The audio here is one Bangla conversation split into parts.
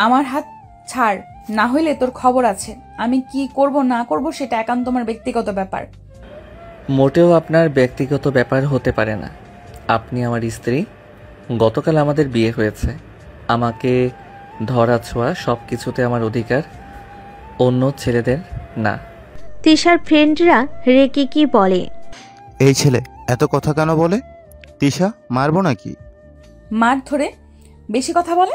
আমার হাত ছাড়, না হইলে তোর খবর আছে। আমি কি করব না করব সেটা একান্ত তোমার ব্যক্তিগত ব্যাপার। মোটেও আপনার ব্যক্তিগত ব্যাপার হতে পারে না। আপনি আমার স্ত্রী, গতকাল আমাদের বিয়ে হয়েছে। আমাকে ধরা ছোঁয়া সব কিছুতে আমার অধিকার, অন্য ছেলেদের না। তিশার ফ্রেন্ডরা রেগে কি বলে, এই ছেলে এত কথা কেন বলে? তিশা, মারবো নাকি? মার ধরে বেশি কথা বলে।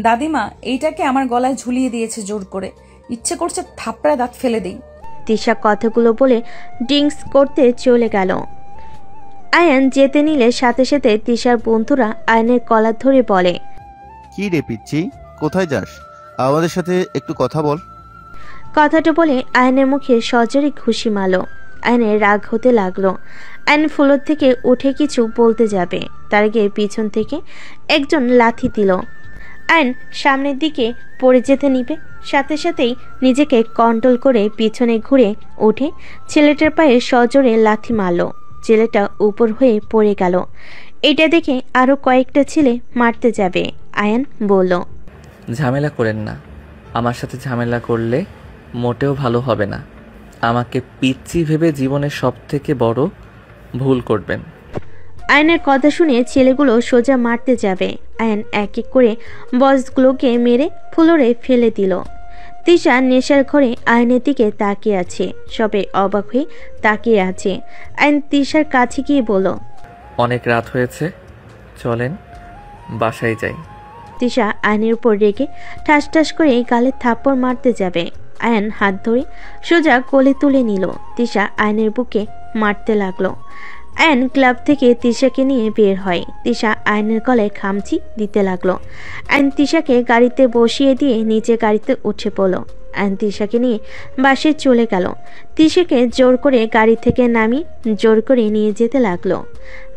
দাদিমা এইটাকে আমার গলায় ঝুলিয়ে দিয়েছে জোর করে, ইচ্ছে করছে থাপড়া দাঁত ফেলে দেই। তিশা কথাগুলো বলে ড্রিঙ্কস করতে চলে গেল। আয়ান যেতে নিলে সাথে সাথে তিশার বন্ধুরা আয়নের কলার ধরে বলে, কি রে পিচ্ছি, কোথায় যাস? আমাদের সাথে একটু কথা বল। কথাটা বলে আয়নের মুখে সজোরে ঘুষি মারল। আয়নের রাগ হতে লাগলো। আয়ন ফ্লোর থেকে উঠে কিছু বলতে যাবে, তার আগে পিছন থেকে একজন লাথি দিল। আয়ন সামনের দিকে পড়ে যেতে নিবে, সাথে সাথেই নিজেকে কন্ট্রোল করে পিছনে ঘুরে উঠে ছেলেটার পায়ে সজোরে লাথি মারল। ছেলেটা উপর হয়ে পড়ে গেল। এটা দেখে আরো কয়েকটা ছেলে মারতে যাবে। আয়ান বলল, ঝামেলা করেন না, আমার সাথে ঝামেলা করলে মোটেও ভালো হবে না। আমাকে পিচ্চি ভেবে জীবনের সব থেকে বড় ভুল করবেন। আয়নের কথা শুনে ছেলেগুলো সোজা মারতে যাবে। আয়ন এক এক করে বসগুলোকে মেরে ফ্লোরে ফেলে দিল। তিশা নেশার ঘরে আয়নের দিকে তাকিয়ে আছে, সবে অবাক হয়ে তাকিয়ে আছে। আয়ন তিশার কাছে গিয়ে বলল, অনেক রাত হয়েছে, চলেন বাসায় যাই। তিশা আয়নের উপর রেগে ঠাস ঠাস করে গালে থাপ্পড় মারতে যাবে। আয়ন হাত ধরে সোজা কোলে তুলে নিল। তিশা আয়নের বুকে মারতে লাগলো। আয়ন ক্লাব থেকে তিশাকে নিয়ে বের হয়। তিশা আয়নের গলায় খামচি দিতে লাগলো। আয়ন তিশাকে গাড়িতে বসিয়ে দিয়ে নিচে গাড়িতে উঠে পড়ল। আয়ন তিশাকে নিয়ে বাসে চলে গেল। তিশাকে জোর করে গাড়ি থেকে নামিয়ে জোর করে নিয়ে যেতে লাগলো।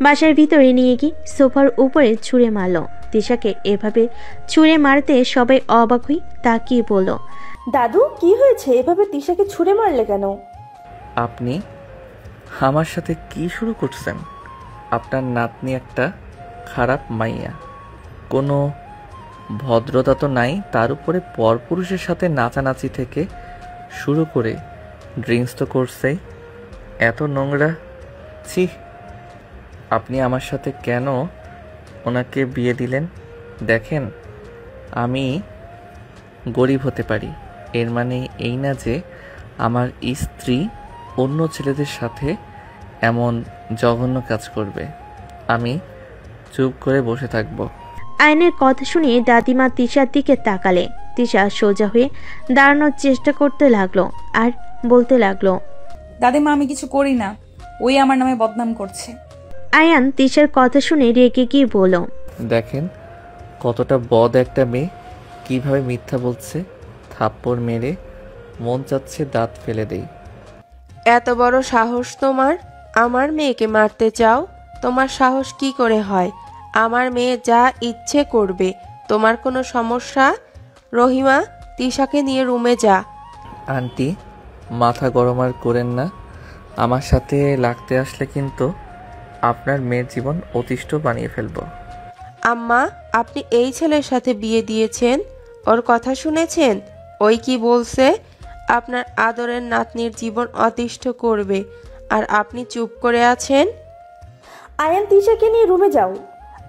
বাসার ভিতরে নিয়ে গিয়ে সোফার উপরে ছুঁড়ে মারল। তিশাকে এভাবে ছুঁড়ে মারতে সবাই অবাক হয়ে তাকিয়ে বলল, দাদু কি হয়েছে, এভাবে তিশাকে ছুঁড়ে মারলে কেন? আপনি আমার সাথে কি শুরু করছেন? আপনার নাতনি একটা খারাপ মাইয়া, কোনো ভদ্রতা তো নাই, তার উপরে পরপুরুষের সাথে নাচানাচি থেকে শুরু করে ড্রিঙ্কস তো করছেই। এত নোংরা, ছি! আপনি আমার সাথে কেন ওনাকে বিয়ে দিলেন? দেখেন, আমি গরিব হতে পারি, এর মানে এই না যে আমার স্ত্রী অন্য ছেলেদের সাথে এমন জঘন্য কাজ করবে। আমি চুপ করে বসে থাকবো। আয়নের কথা শুনে দাদিমা তিশার দিকে তাকালে। তিশা সোজা হয়ে দাঁড়ানোর চেষ্টা করতে লাগলো আর বলতে লাগলো, দাদিমা আমি কিছু করি না, ওই আমার নামে বদনাম করছে। আয়ান তিশার কথা শুনে রেগে গিয়ে বলল, দেখেন কতটা বদ একটা মেয়ে, কিভাবে মিথ্যা বলছে। থাপ্পড় মেরে মন চাচ্ছে দাঁত ফেলে দেই। এত বড় সাহস তোমার, আমার মেয়েকে মারতে চাও? তোমার সাহস কি করে হয়? আমার মেয়ে যা ইচ্ছে করবে, তোমার কোনো সমস্যা? রহিমা, তিশাকে নিয়ে রুমে যা। আন্টি, মাথা গরম আর করেন না, আমার সাথে লাগতে আসলে কিন্তু আপনার মেয়ের জীবন অতিষ্ঠ বানিয়ে ফেলবো। আম্মা, আপনি এই ছেলের সাথে বিয়ে দিয়েছেন, ওর কথা শুনেছেন? ওই কি বলছে? আপনার আদরের নাতনির জীবন অতিষ্ঠ করবে, আর আপনি চুপ করে আছেন। আয়ান তিশাকে নিয়ে রুমে যাও।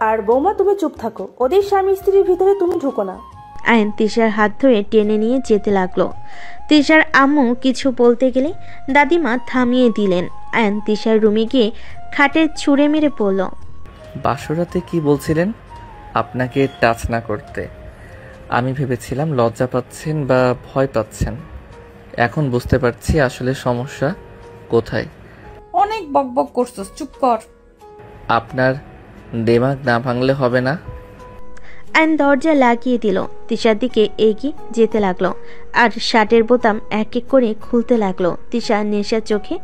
আর বৌমা তুমি চুপ থাকো, ওদের স্বামী স্ত্রীর ভিতরে তুমি ঢুকো না। আয়ন তিশার হাত ধরে টেনে নিয়ে যেতে লাগলো। তিশার আম্মু কিছু বলতে গেলে দাদিমা থামিয়ে দিলেন। আয়ন তিশার রুমে গিয়ে খাটে ছুঁড়ে মেরে পড়ল, বাসরাতে কি বলছিলেন আপনাকে টাচ না করতে? আমি ভেবেছিলাম লজ্জা পাচ্ছেন বা ভয় পাচ্ছেন, এখন বুঝতে পারছি আসলে সমস্যা কোথায়। অনেক বকবক করছস, চুপ কর। আপনার দেমাগ না ভাঙলে হবে না। আয়ন দরজা লাগিয়ে দিল। তিশার দিকে এগিয়ে যেতে লাগলো আর শার্টের বোতাম এক এক করে খুলতে লাগলো। তিশা নেশা চোখে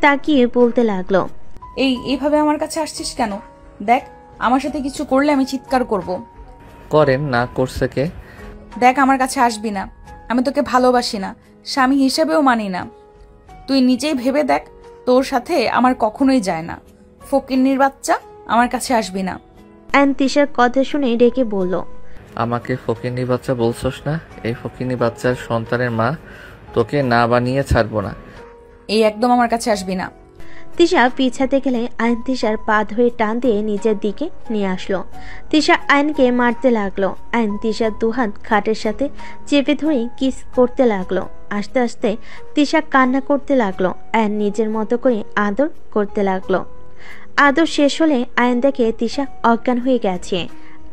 তাকিয়ে বলতে লাগলো, এইভাবে আমার কাছে আসছিস কেন? দেখ, আমার সাথে কিছু করলে আমি চিৎকার করব। করেন না, করছে কে? দেখ, আমার কাছে আসবি না, আমি তোকে ভালোবাসি না, স্বামী হিসেবেও মানি না। তুই নিজেই ভেবে দেখ, তোর সাথে আমার কখনোই যায় না। ফকিন্নির বাচ্চা, আমার কাছে আসবি না। আয়ন তিশার কথা শুনে ডেকে বলল, আমাকে ফকিন্নি বাচ্চা বলছস না? এই ফকিন্নি বাচ্চার সন্তানের মা, তোকে না বানিয়ে ছাড়বো না। এই একদম আমার কাছে আসবি না। তিশা পিছাতে গেলে আয়ন তিশার পা ধরে টান দিয়ে নিজের দিকে নিয়ে আসলো। তিশা আয়নকে মারতে লাগলো। আয়ন তিশার দুহাত খাটের সাথে চেপে ধরে কিস করতে লাগলো। আস্তে আস্তে তিশা কান্না করতে লাগলো। আয়ন নিজের মতো করে আদর করতে লাগলো। আদর শেষ হলে আয়ন দেখে তিশা অজ্ঞান হয়ে গেছে।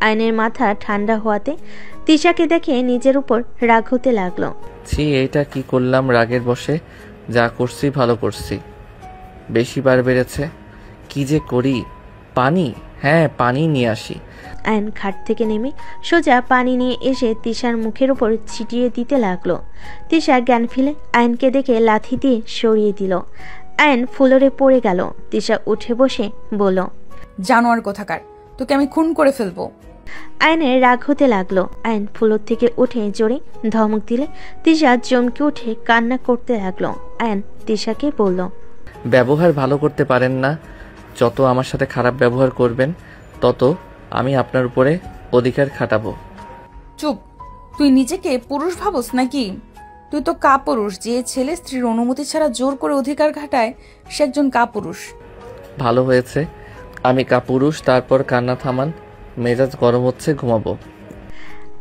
আয়নের মাথা ঠান্ডা হওয়াতে তিশাকে দেখে নিজের উপর রাগ হতে লাগলো। ছি, এইটা কি করলাম রাগের বশে? যা করছি ভালো করছি, বেশি বার বেড়েছে। কি যে করি? পানি, হ্যাঁ পানি নিয়ে আসি। আয়ন খাট থেকে নেমে সোজা পানি নিয়ে এসে তিশার মুখের উপর ছিটিয়ে দিতে লাগলো। তিশা জ্ঞান ফিরে আয়নকে দেখে লাথি দিয়ে সরিয়ে দিল। আয়ন ফ্লোরে পড়ে গেল। তিশা উঠে বসে বলল, জানোয়ার কোথাকার, তোকে আমি খুন করে ফেলবো। আয়নের রাগ হতে লাগলো। আয়ন ফ্লোর থেকে উঠে জোরে ধমক দিলে তিশা চমকে উঠে কান্না করতে লাগলো। আয়ন তিশাকে বলল, ব্যবহার ভালো করতে পারেন না। যত আমার সাথে খারাপ ব্যবহার করবেন তত আমি আপনার উপরে অধিকার খাটাবো। চুপ, তুই নিজেকে পুরুষ ভাবস নাকি? তুই তো কাপুরুষ। যে ছেলে স্ত্রীর অনুমতি ছাড়া জোর করে অধিকার খাটায় সে একজন কাপুরুষ। ভালো হয়েছে আমি কাপুরুষ। তারপর কান্না থামান, মেজাজ গরম হচ্ছে, ঘুমাবো।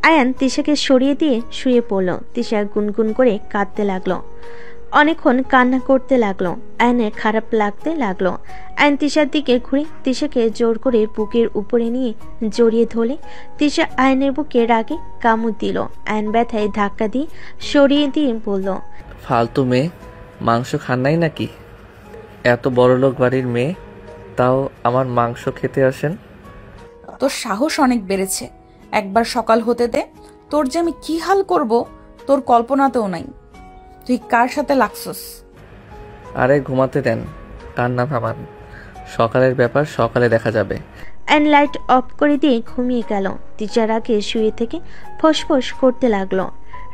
আয়ান তিশাকে সরিয়ে দিয়ে শুয়ে পড়ল। তিশা গুনগুন করে কাঁদতে লাগলো। অনেকক্ষণ কান্না করতে লাগলো। আয়নের খারাপ লাগতে লাগলো। আয়ন তিশার দিকে ঘুরে তিশাকে জোর করে বুকের উপরে নিয়ে জড়িয়ে ধরলে তিশা আয়নের বুকে রাগে কামড় দিল। আয়ন ব্যথায় ধাক্কা দিয়ে সরিয়ে দিয়ে বলল, ফালতু মেয়ে, মাংস খান নাই নাকি? এত বড়লোক বাড়ির মেয়ে, তাও আমার মাংস খেতে আসেন? তোর সাহস অনেক বেড়েছে। একবার সকাল হতে দে, তোর যে আমি কি হাল করব তোর কল্পনাতেও নাই। তুই কার সাথে লাগছস? আরে ঘুমাতে দেন, কান্না থামান। সকালের ব্যাপার সকালে দেখা যাবে। আয়ন লাইট অফ করে দিয়ে ঘুমিয়ে গেল। তিশার আগে শুয়ে থেকে ফোঁস করতে লাগলো।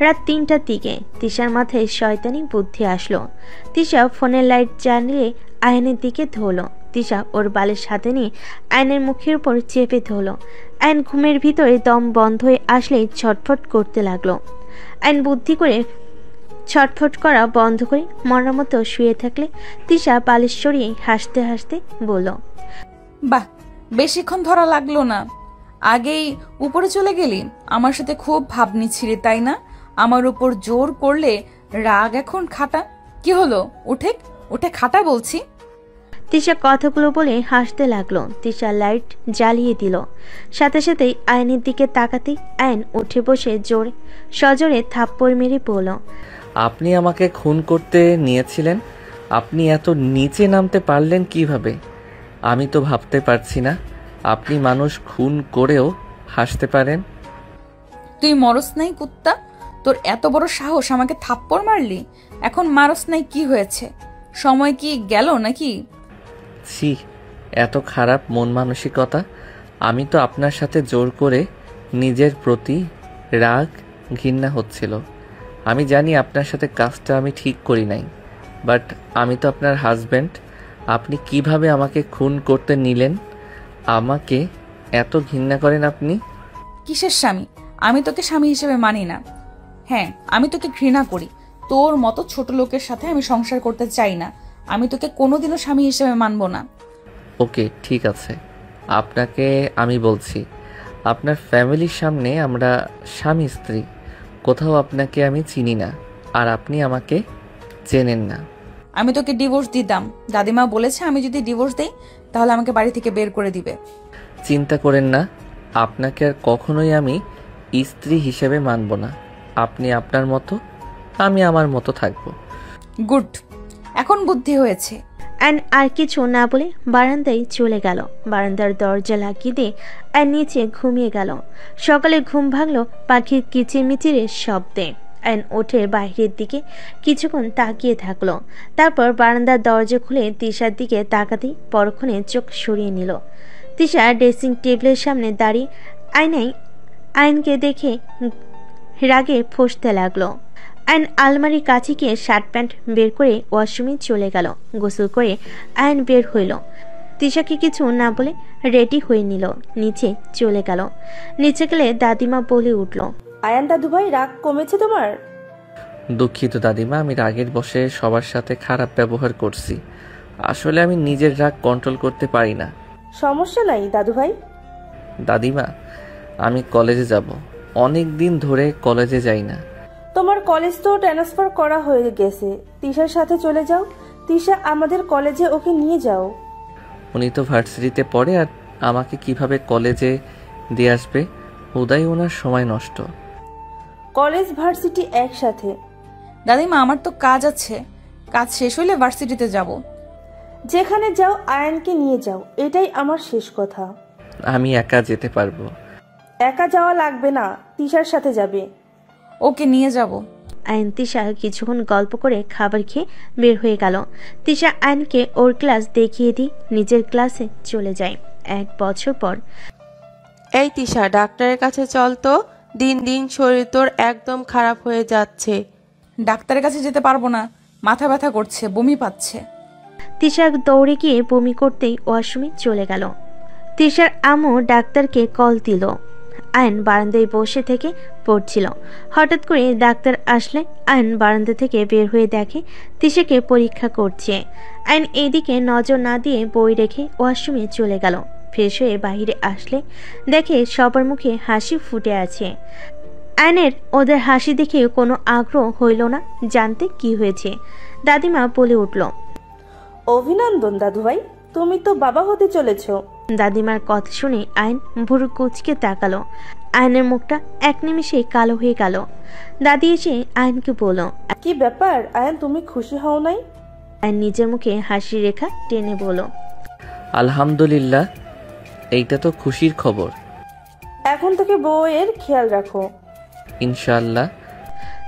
রাত 3টার দিকে তিশার মাথায় শয়তানি বুদ্ধি আসলো। তিশা ফোনের লাইট জ্বালিয়ে আয়নের দিকে ধরলো। তিশা ওর বালের সাথে নিয়ে আয়নের মুখের উপর চেপে ধরলো। আয়ন ঘুমের ভিতরে দম বন্ধ হয়ে আসলেই ছটফট করতে লাগলো। আয়ন বুদ্ধি করে ছটফট করা বন্ধ করে মরার মতো শুয়ে থাকলে তিশা বালিশ সরিয়ে হাসতে হাসতে বলল, বাহ, বেশিক্ষণ ধরা লাগলো না। আগেই উপরে চলে গেলি। আমার সাথে খুব ভাব নিচ্ছিলি তাই না? আমার উপর জোর করলে রাগ এখন খাটা। কি হলো? উঠে উঠে খাটা বলছি। তিশা কথাগুলো বলে হাসতে লাগলো। তিশা লাইট জ্বালিয়ে দিল। সাথে সাথেই আয়নের দিকে তাকাতেই আয়ন উঠে বসে জোরে সজোরে থাপ্পড় মেরে বলল, আপনি আমাকে খুন করতে নিয়েছিলেন। আপনি এত নিচে নামতে পারলেন কিভাবে? আমি তো ভাবতে পারছি না আপনি মানুষ খুন করেও হাসতে পারেন। তুই মরস নাই কুত্তা? তোর এত বড় সাহস, আমাকে থাপ্পড় মারলি। এখন মারস নাই কি হয়েছে? সময় কি গেল নাকি? ছি, এত খারাপ মন মানসিকতা। আমি তো আপনার সাথে জোর করে নিজের প্রতি রাগ ঘৃণা হচ্ছিল। আমি জানি আপনার সাথে কাজটা আমি ঠিক করি নাই, বাট আমি তো আপনার হাজব্যান্ড। আপনি কিভাবে আমাকে খুন করতে নিলেন? আমাকে এত ঘৃণা করেন আপনি? কিসের স্বামী? আমি তোকে স্বামী হিসেবে মানি না। হ্যাঁ, আমি তোকে ঘৃণা করি। তোর মতো ছোট লোকের সাথে আমি সংসার করতে চাই না। আমি তোকে কোনোদিনও স্বামী হিসেবে মানব না। ওকে, ঠিক আছে। আপনাকে আমি বলছি, আপনার ফ্যামিলির সামনে আমরা স্বামী স্ত্রী। কোথাও আপনাকে আমি চিনি না, আর আপনি আমাকে চেনেন না। আমি তোকে ডিভোর্স দিতাম। দাদিমা বলেছে আমি যদি ডিভোর্স দেই তাহলে আমাকে বাড়ি থেকে বের করে দিবে। চিন্তা করেন না, আপনাকে আর কখনোই আমি স্ত্রী হিসেবে মানব না। আপনি আপনার মতো, আমি আমার মতো থাকবো। গুড, এখন বুদ্ধি হয়েছে। অ্যান আর কিছু না বলে বারান্দায় চলে গেল। বারান্দার দরজা লাগিয়ে দিয়ে অ্যান নিচে ঘুমিয়ে গেল। সকালে ঘুম ভাঙল পাখির কিচিরমিচিরের শব্দে। অ্যান উঠে বাইরের দিকে কিছুক্ষণ তাকিয়ে থাকলো। তারপর বারান্দার দরজা খুলে তিশার দিকে তাকাতেই পরক্ষণে চোখ সরিয়ে নিল। তিশা ড্রেসিং টেবিলের সামনে দাঁড়িয়ে আয়নায় আয়নকে দেখে রাগে ফসতে লাগলো। আয়ন আলমারির কাছে গিয়ে শার্ট প্যান্ট বের করে ওয়াশরুমে চলে গেল। গোসল করে আয়ন বের হইল। তিশাকে কিছু না বলে রেডি হয়ে নিল, নিচে চলে গেল। নিচে গেলে দাদিমা বলে উঠল, আয়ান দাদু ভাই, রাগ কমেছে তোমার? দুঃখিত দাদিমা, আমি রাগের বশে সবার সাথে খারাপ ব্যবহার করছি। আসলে আমি নিজের রাগ কন্ট্রোল করতে পারি না। সমস্যা নাই দাদু ভাই। দাদিমা, আমি কলেজে যাব। অনেক দিন ধরে কলেজে যাই না। তোমার কলেজ তো ট্রান্সফার করা হয়ে গেছে, তিশার সাথে চলে যাও। তিশা আমাদের কলেজে, ওকে নিয়ে যাও। উনি তো ভার্সিটিতে পড়ে, আর আমাকে কিভাবে কলেজে দিয়ে আসবে? উদয় ওনার সময় নষ্ট। কলেজ ভার্সিটি একসাথে। দাদিমা, আমার তো কাজ আছে, কাজ শেষ হইলে ভার্সিটিতে যাব। যেখানে যাও আয়ানকে নিয়ে যাও, এটাই আমার শেষ কথা। আমি একা যেতে পারবো। একা যাওয়া লাগবে না, তিশার সাথে যাবে। ওকে নিয়ে যাব। আয়ন তিশা কিছুক্ষণ গল্প করে খাবার খেয়ে বের হয়ে গেল। তিশা আয়নকে ওর ক্লাস দেখিয়ে দিয়ে নিজের ক্লাসে চলে যায়। 1 বছর পর। এই তিশা, ডাক্তারের কাছে চল তো, দিন দিন শরীর তোর একদম খারাপ হয়ে যাচ্ছে। ডাক্তারের কাছে যেতে পারবো না, মাথা ব্যথা করছে, বমি পাচ্ছে। তিশা দৌড়ে গিয়ে বমি করতেই ওয়াশরুমে চলে গেল। তিশার আম্মু ডাক্তারকে কল দিল। আয়ন বারান্দায় বসে থেকে পড়ছিল। হঠাৎ করে ডাক্তার আসলে আয়ন বারান্দা থেকে বের হয়ে দেখে তিশাকে পরীক্ষা করছে। আয়ন এদিকে নজর না দিয়ে বই রেখে ওয়াশরুমে চলে গেল। ফ্রেশ হয়ে বাইরে আসলে দেখে সবার মুখে হাসি ফুটে আছে। আয়নের ওদের হাসি দেখে কোনো আগ্রহ হইল না জানতে কি হয়েছে। দাদিমা বলে উঠল, অভিনন্দন দাদু ভাই, তুমি তো বাবা হতে চলেছ। দাদিমার কথা শুনে আয়ন ভুরু কুচকে তাকালো। আয়নের মুখটা এক নিমিষে কালো হয়ে গেল। দাদি এসে আয়নকে বলল, কি ব্যাপার আয়ান, তুমি খুশি হও নাই? আয়ন নিজের মুখে হাসি রেখা টেনে বলল, আলহামদুলিল্লাহ, এইটা তো খুশির খবর। এখন থেকে বউয়ের খেয়াল রাখো। ইনশাআল্লাহ।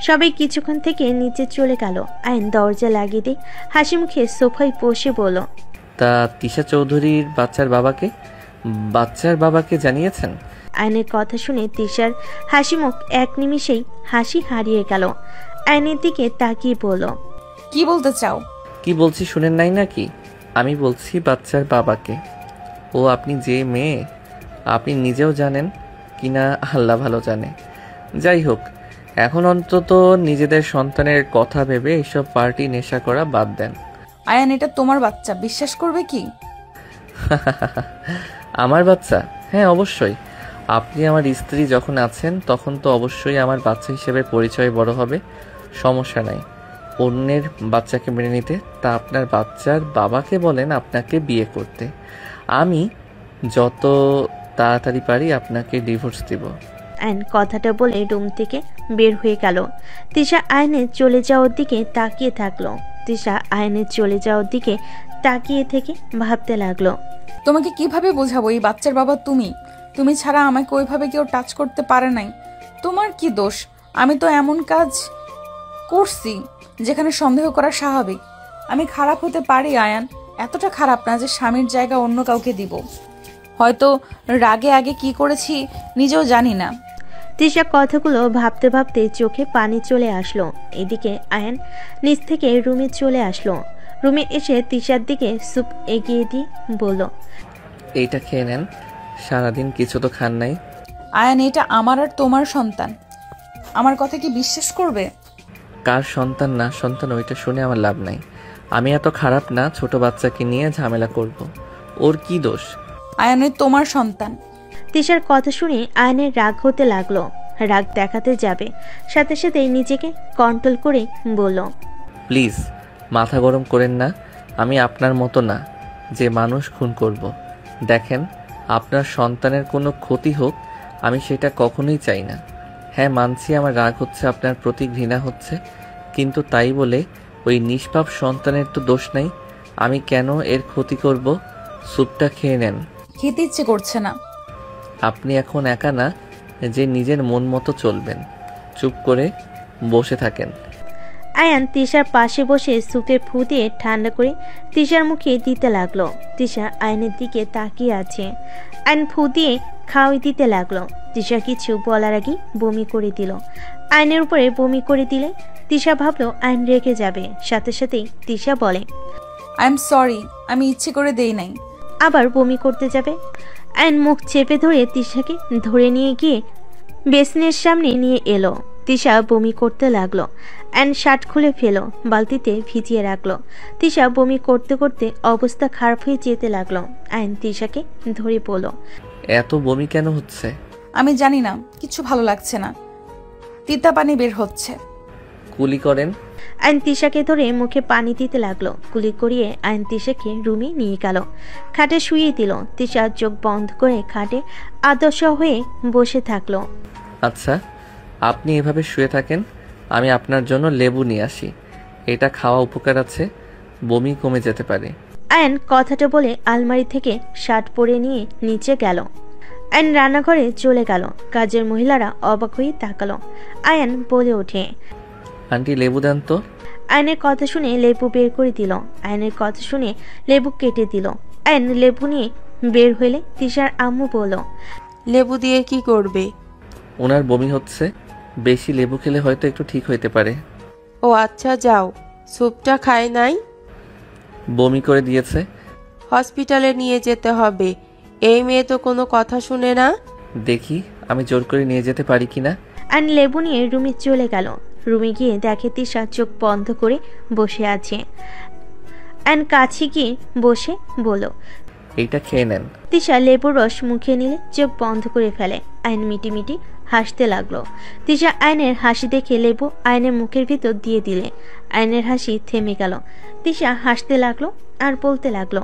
সবাই কিছুক্ষণ থেকে নিচে চলে গেল। আয়ন দরজা লাগিয়ে দিয়ে হাসি মুখে সোফায় বসে বলল, তা তিশা চৌধুরীর বাচ্চার বাবাকে জানিয়েছেন? আয়নের কথা শুনে তিশার হাসি মুখ এক নিমিষেই হাসি হারিয়ে গেল। আয়নের দিকে তাকিয়ে বলল, কি বলতে চাও? কি বলছি শুনেন নাই নাকি? আমি বলছি বাচ্চার বাবাকে। ও আপনি যে মেয়ে, আপনি নিজেও জানেন কিনা আল্লাহ ভালো জানে। যাই হোক, এখন অন্তত নিজেদের সন্তানের কথা ভেবে এইসব পার্টি নেশা করা বাদ দেন। আয়ান, এটা তোমার বাচ্চা, বিশ্বাস করবে কি? আমার বাচ্চা? হ্যাঁ, অবশ্যই। আপনি আমার স্ত্রী যখন আছেন তখন তো অবশ্যই আমার বাচ্চা হিসেবে পরিচয় বড় হবে, সমস্যা নাই। অন্যের বাচ্চাকে মেনে নিতে, তা আপনার বাচ্চার বাবাকে বলেন আপনাকে বিয়ে করতে। আমি যত তাড়াতাড়ি পারি আপনাকে ডিভোর্স দিব। আয়ন কথাটা বলে রুম থেকে বের হয়ে গেল। তিশা আয়নের চলে যাওয়ার দিকে তাকিয়ে থাকলো। তিশা আয়নের চলে যাওয়ার দিকে তাকিয়ে থেকে ভাবতে লাগলো, তোমাকে কিভাবে বোঝাবো এই বাচ্চার বাবা তুমি? তুমি ছাড়া আমাকে ওইভাবে কেউ টাচ করতে পারে নাই। তোমার কি দোষ? আমি তো এমন কাজ করছি যেখানে সন্দেহ করা স্বাভাবিক। আমি খারাপ হতে পারি আয়ান, এতটা খারাপ না যে স্বামীর জায়গা অন্য কাউকে দিব। হয়তো রাগে আগে কি করেছি নিজেও জানি না। তিশা কথাগুলো ভাবতে ভাবতে চোখে পানি চলে আসলো। এদিকে আয়ান নিচ থেকে রুমে চলে আসলো। রুমে এসে তিশার দিকে স্যুপ এগিয়ে দিয়ে বলল, এইটা খেয়ে নেন, সারাদিন কিছু তো খান নাই। আয়ান, এটা আমার আর তোমার সন্তান, আমার কথা কি বিশ্বাস করবে? কার সন্তান না সন্তান ওইটা শুনে আমার লাভ নাই। আমি এত খারাপ না ছোট বাচ্চাকে নিয়ে ঝামেলা করব। ওর কি দোষ? আয়ান, ওই তোমার সন্তান। তিশার কথা শুনে আয়নের রাগ হতে লাগলো। রাগ দেখাতে যাবে, সাথে সাথে নিজেকে কন্ট্রোল করে বলল, প্লিজ মাথা গরম করেন না। আমি আপনার মতো না যে মানুষ খুন করব। দেখেন, আপনার সন্তানের কোনো ক্ষতি হোক আমি সেটা কখনোই চাই না। হ্যাঁ, মানছি আমার রাগ হচ্ছে, আপনার প্রতি ঘৃণা হচ্ছে, কিন্তু তাই বলে ওই নিষ্পাপ সন্তানের তো দোষ নাই। আমি কেন এর ক্ষতি করব? স্যুপটা খেয়ে নেন। খেতে ইচ্ছে করছে না। আপনি এখন একা না যে নিজের মন মতো চলবেন। চুপ করে বসে থাকেন। আয়ান তিশার পাশে বসে স্যুপে ফু দিয়ে ঠান্ডা করে তিশার মুখে দিতে লাগলো। তিশা আয়নের দিকে তাকিয়ে আছে। আয়ন ফু দিয়ে খাওয়াই দিতে লাগলো। তিশা কিছু বলার আগে বমি করে দিল। আয়নের উপরে বমি করে দিলে তিশা ভাবলো আয়ন রেগে যাবে। সাথে সাথেই তিশা বলে, আই এম সরি, আমি ইচ্ছে করে দেই নাই। আবার বমি করতে যাবে। আয়ন মুখ চেপে ধরে তিশাকে ধরে নিয়ে গিয়ে বেসিনের সামনে নিয়ে এলো। তিশা বমি করতে লাগলো। আয়ন শার্ট খুলে ফেলো, বালতিতে ভিজিয়ে রাখলো। তিশা বমি করতে করতে অবস্থা খারাপ হয়ে যেতে লাগলো। আয়ন তিশাকে ধরে বলল, এত বমি কেন হচ্ছে? আমি জানি না, কিছু ভালো লাগছে না, তিতা পানি বের হচ্ছে। কুলি করেন। আয়ন তিশাকে ধরে মুখে পানি দিতে লাগলো। কুলি করিয়ে আয়ন তিশাকে রুমে নিয়ে গেল, খাটে শুয়ে দিল। তিশা চোখ বন্ধ করে খাটে আদর্শ হয়ে বসে থাকলো। আচ্ছা, আপনি এভাবে শুয়ে থাকেন, আমি আপনার জন্য লেবু নিয়ে আসি। এটা খাওয়া উপকার আছে, বমি কমে যেতে পারে। আয়ন কথাটা বলে আলমারি থেকে শার্ট পরে নিয়ে নিচে গেল। আয়ন রান্নাঘরে চলে গেল। কাজের মহিলারা অবাক হয়ে তাকালো। আয়ন বলে ওঠে, আন্টি লেবু দেন তো। আয়নের কথা শুনে লেবু বের করে দিল। আয়নের কথা শুনে লেবু কেটে দিল। আয়ন লেবু নিয়ে বের হইলে তিশার আম্মু বলল, লেবু দিয়ে কি করবে? ওনার বমি হচ্ছে, বেশি লেবু খেলে হয়তো একটু ঠিক হইতে পারে। ও আচ্ছা, যাও। স্যুপটা খায় নাই? বমি করে দিয়েছে। হসপিটালে নিয়ে যেতে হবে। এই মেয়ে তো কোনো কথা শুনে না। দেখি আমি জোর করে নিয়ে যেতে পারি কিনা। আয়ন লেবু নিয়ে রুমে চলে গেল। রুমে গিয়ে দেখে তিশা চোখ বন্ধ করে বসে আছে। আয়ন কাছে গিয়ে বসে বলল, এইটা খেয়ে নেন। তিশা লেবুর রস মুখে নিলে চোখ বন্ধ করে ফেলে। আয়ন মিটি মিটি হাসতে লাগলো। তিশা আয়নের হাসি দেখে লেবু আয়নের মুখের ভিতর দিয়ে দিলে আয়নের হাসি থেমে গেল। তিশা হাসতে লাগলো আর বলতে লাগলো,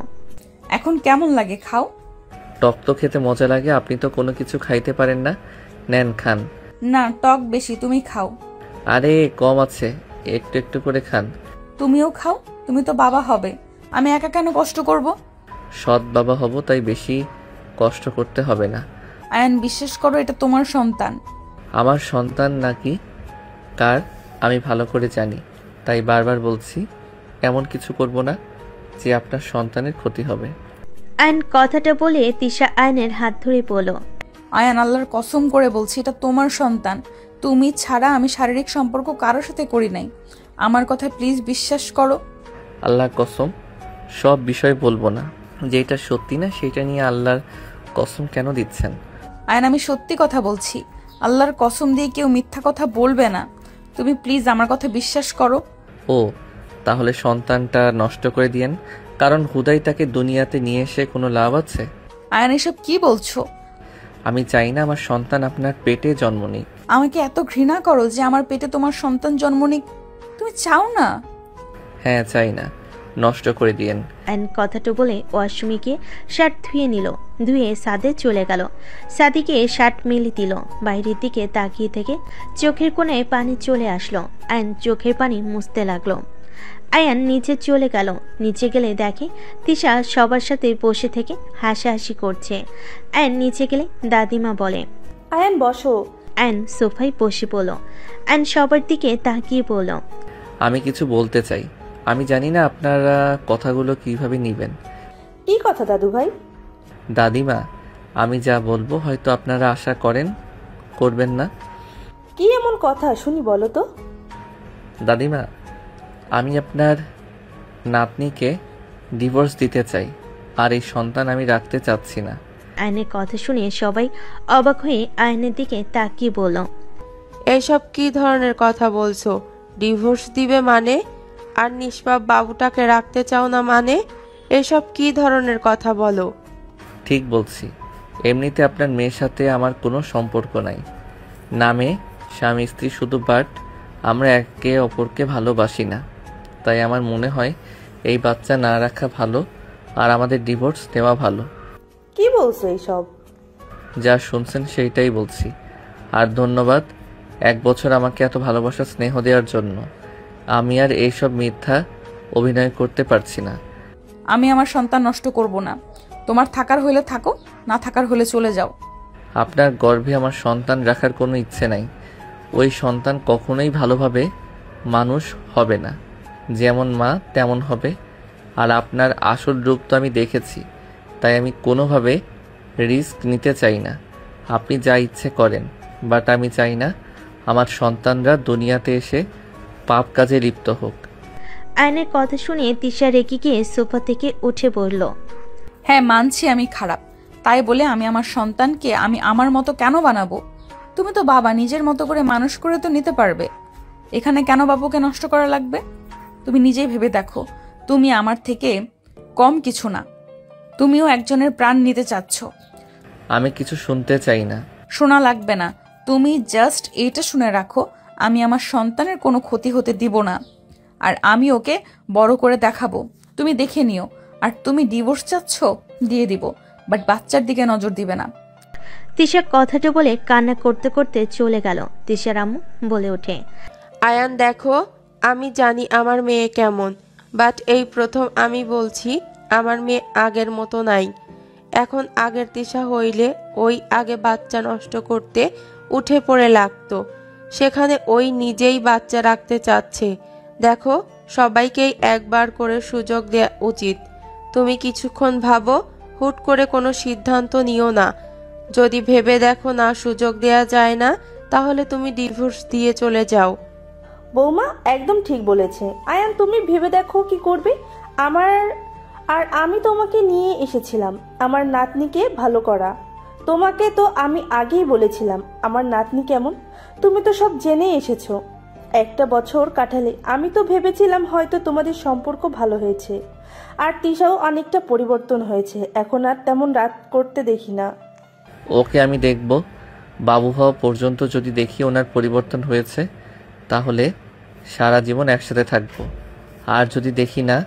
এখন কেমন লাগে, খাও। টক তো খেতে মজা লাগে, আপনি তো কোনো কিছু খাইতে পারেন না। নেন খান। না, টক বেশি, তুমি খাও। আরে কম আছে, একটু একটু করে খান। তুমিও খাও, তুমি তো বাবা হবে, আমি একা কেন কষ্ট করব? সৎ বাবা হব, তাই বেশি কষ্ট করতে হবে না। আয়ন, বিশ্বাস করো, এটা তোমার সন্তান। আমার সন্তান নাকি কার আমি ভালো করে জানি, তাই বারবার বলছি এমন কিছু করব না যে আপনার সন্তানের ক্ষতি হবে। আয়ন কথাটা বলে তিশা আয়নের হাত ধরে বলল, আয়ান, আল্লাহর কসম করে বলছি, এটা তোমার সন্তান। তুমি ছাড়া আমি শারীরিক সম্পর্ক কারোর সাথে করি নাই। আমার কথা প্লিজ বিশ্বাস করো। আল্লাহর কসম, সব বিষয় বলবো না, যেটা সত্যি না সেটা নিয়ে আল্লাহর কসম কেন দিচ্ছেন? আয়ান, আমি সত্যি কথা বলছি, আল্লাহর কসম দিয়ে কেউ মিথ্যা কথা বলবে না। তুমি প্লিজ আমার কথা বিশ্বাস করো। ও তাহলে সন্তানটা নষ্ট করে দিয়েন, কারণ হুদাই তাকে দুনিয়াতে নিয়ে এসে কোনো লাভ আছে? আয়ান, এসব কি বলছো? আমি চাই না আমার সন্তান আপনার পেটে জন্ম নিক। আমাকে এত ঘৃণা করো যে আমার পেটে তোমার সন্তান জন্ম নিক? তুমি চাও না? হ্যাঁ চাই না, নষ্ট করে দিয়েন। আয়ন কথাটা বলে ওয়াশরুমে গিয়ে শার্ট ধুয়ে নিল। ধুয়ে সাদে চলে গেল। সাদিকে শার্ট মেলে দিল। বাইরের দিকে তাকিয়ে থেকে চোখের কোণায় পানি চলে আসলো। আয়ন চোখের পানি মুছতে লাগলো। আয়ান নিচে চলে গেল। নিচে গেলে দেখে তিশা সবার সাথে বসে থেকে হাসাহাসি করছে। আয়ন নিচে গেলে দাদিমা বলে, আয়ান বসো। আয়ন সোফায় বসে পড়ল। আয়ন সবার দিকে তাকিয়ে বলল, আমি কিছু বলতে চাই, আমি জানি না আপনারা কথাগুলো কিভাবে নিবেন। কি কথা দাদু ভাই? দাদিমা, আমি যা বলবো হয়তো আপনারা আশা করবেন না। কি এমন কথা শুনি, বলো তো। দাদিমা, আমি আপনার নাতনিকে ডিভোর্স দিতে চাই, আর এই সন্তান আমি রাখতে চাচ্ছি না। আয়নের কথা শুনে সবাই অবাক হয়ে আয়নের দিকে তাকিয়ে বলল, এইসব কি ধরনের কথা বলছো? ডিভোর্স দিবে মানে? আর নিষ্পাপ বাবুটাকে রাখতে চাও না মানে? এসব কি ধরনের কথা বলো? ঠিক বলছি, এমনিতে আপনার মেয়ের সাথে আমার কোনো সম্পর্ক নাই। নামে স্বামী স্ত্রী শুধু, বাট আমরা একে অপরকে ভালোবাসি না। তাই আমার মনে হয় এই বাচ্চা না রাখা ভালো, আর আমাদের ডিভোর্স দেওয়া ভালো। কি বলছো এইসব? যা শুনছেন সেইটাই বলছি। আর ধন্যবাদ 1 বছর আমাকে এত ভালোবাসা স্নেহ দেওয়ার জন্য। আমি আর এইসব মিথ্যা অভিনয় করতে পারছি না। আমি আমার সন্তান নষ্ট করব না। তোমার থাকার হইলে থাকো, না থাকার হলে চলে যাও। আপনার গর্ভে আমার সন্তান রাখার কোনো ইচ্ছে নাই। ওই সন্তান কখনোই ভালোভাবে মানুষ হবে না, যেমন মা তেমন হবে। আর আপনার আসল রূপ তো আমি দেখেছি, তাই আমি কোনোভাবে রিস্ক নিতে চাই না। আপনি যা ইচ্ছে করেন, বাট আমি চাই না আমার সন্তানরা দুনিয়াতে এসে পাপ কাজে লিপ্ত হোক। আয়নের কথা শুনে তিশা রেগে গিয়ে সোফা থেকে উঠে পড়ল। হ্যাঁ, মানছি আমি খারাপ, তাই বলে আমি আমার সন্তানকে আমি আমার মতো কেন বানাবো? তুমি তো বাবা, নিজের মতো করে মানুষ করে তো নিতে পারবে। এখানে কেন বাবুকে নষ্ট করা লাগবে? তুমি নিজেই ভেবে দেখো, তুমি আমার থেকে কম কিছু না। তুমিও একজনের প্রাণ নিতে চাচ্ছ। আমি কিছু শুনতে চাই না। শোনা লাগবে না, তুমি জাস্ট এইটা শুনে রাখো, আমি আমার সন্তানের কোনো ক্ষতি হতে দিব না, আর আমি ওকে বড় করে দেখাবো, তুমি দেখে নিও। আর তুমি ডিভোর্স চাচ্ছ, দিয়ে দিব, বাট বাচ্চার দিকে নজর দিবে না। তিশা কথাটা বলে কান্না করতে করতে চলে গেল। তিশার আম্মু বলে ওঠে, আয়ান দেখো, আমি জানি আমার মেয়ে কেমন, বাট এই প্রথম আমি বলছি আমার মেয়ে আগের মতো নাই। এখন আগের তিশা হইলে ওই আগে বাচ্চা নষ্ট করতে উঠে পড়ে লাগতো, সেখানে ওই নিজেই বাচ্চা রাখতে চাচ্ছে। দেখো, সবাইকেই একবার করে সুযোগ দেওয়া উচিত। তুমি কিছুক্ষণ ভাবো, হুট করে কোনো সিদ্ধান্ত নিও না। যদি ভেবে দেখো না সুযোগ দেয়া যায় না, তাহলে তুমি ডিভোর্স দিয়ে চলে যাও। বৌমা একদম ঠিক বলেছে। আয়ান, তুমি ভেবে দেখো কি করবে। আমি তোমাকে নিয়ে এসেছিলাম আমার নাতনিকে ভালো করা। তোমাকে তো আমি আগেই বলেছিলাম আমার নাতনি কেমন, তুমি তো সব জেনে এসেছো। একটা বছর কাটালে আমি তো ভেবেছিলাম হয়তো তোমাদের সম্পর্ক ভালো হয়েছে, আর তিশাও অনেকটা পরিবর্তন হয়েছে, এখন আর তেমন রাত করতে দেখি না। ওকে আমি দেখব, বাবু হওয়া পর্যন্ত যদি দেখি ওনার পরিবর্তন হয়েছে তাহলে সারা জীবন একসাথে থাকবো, আর যদি দেখি না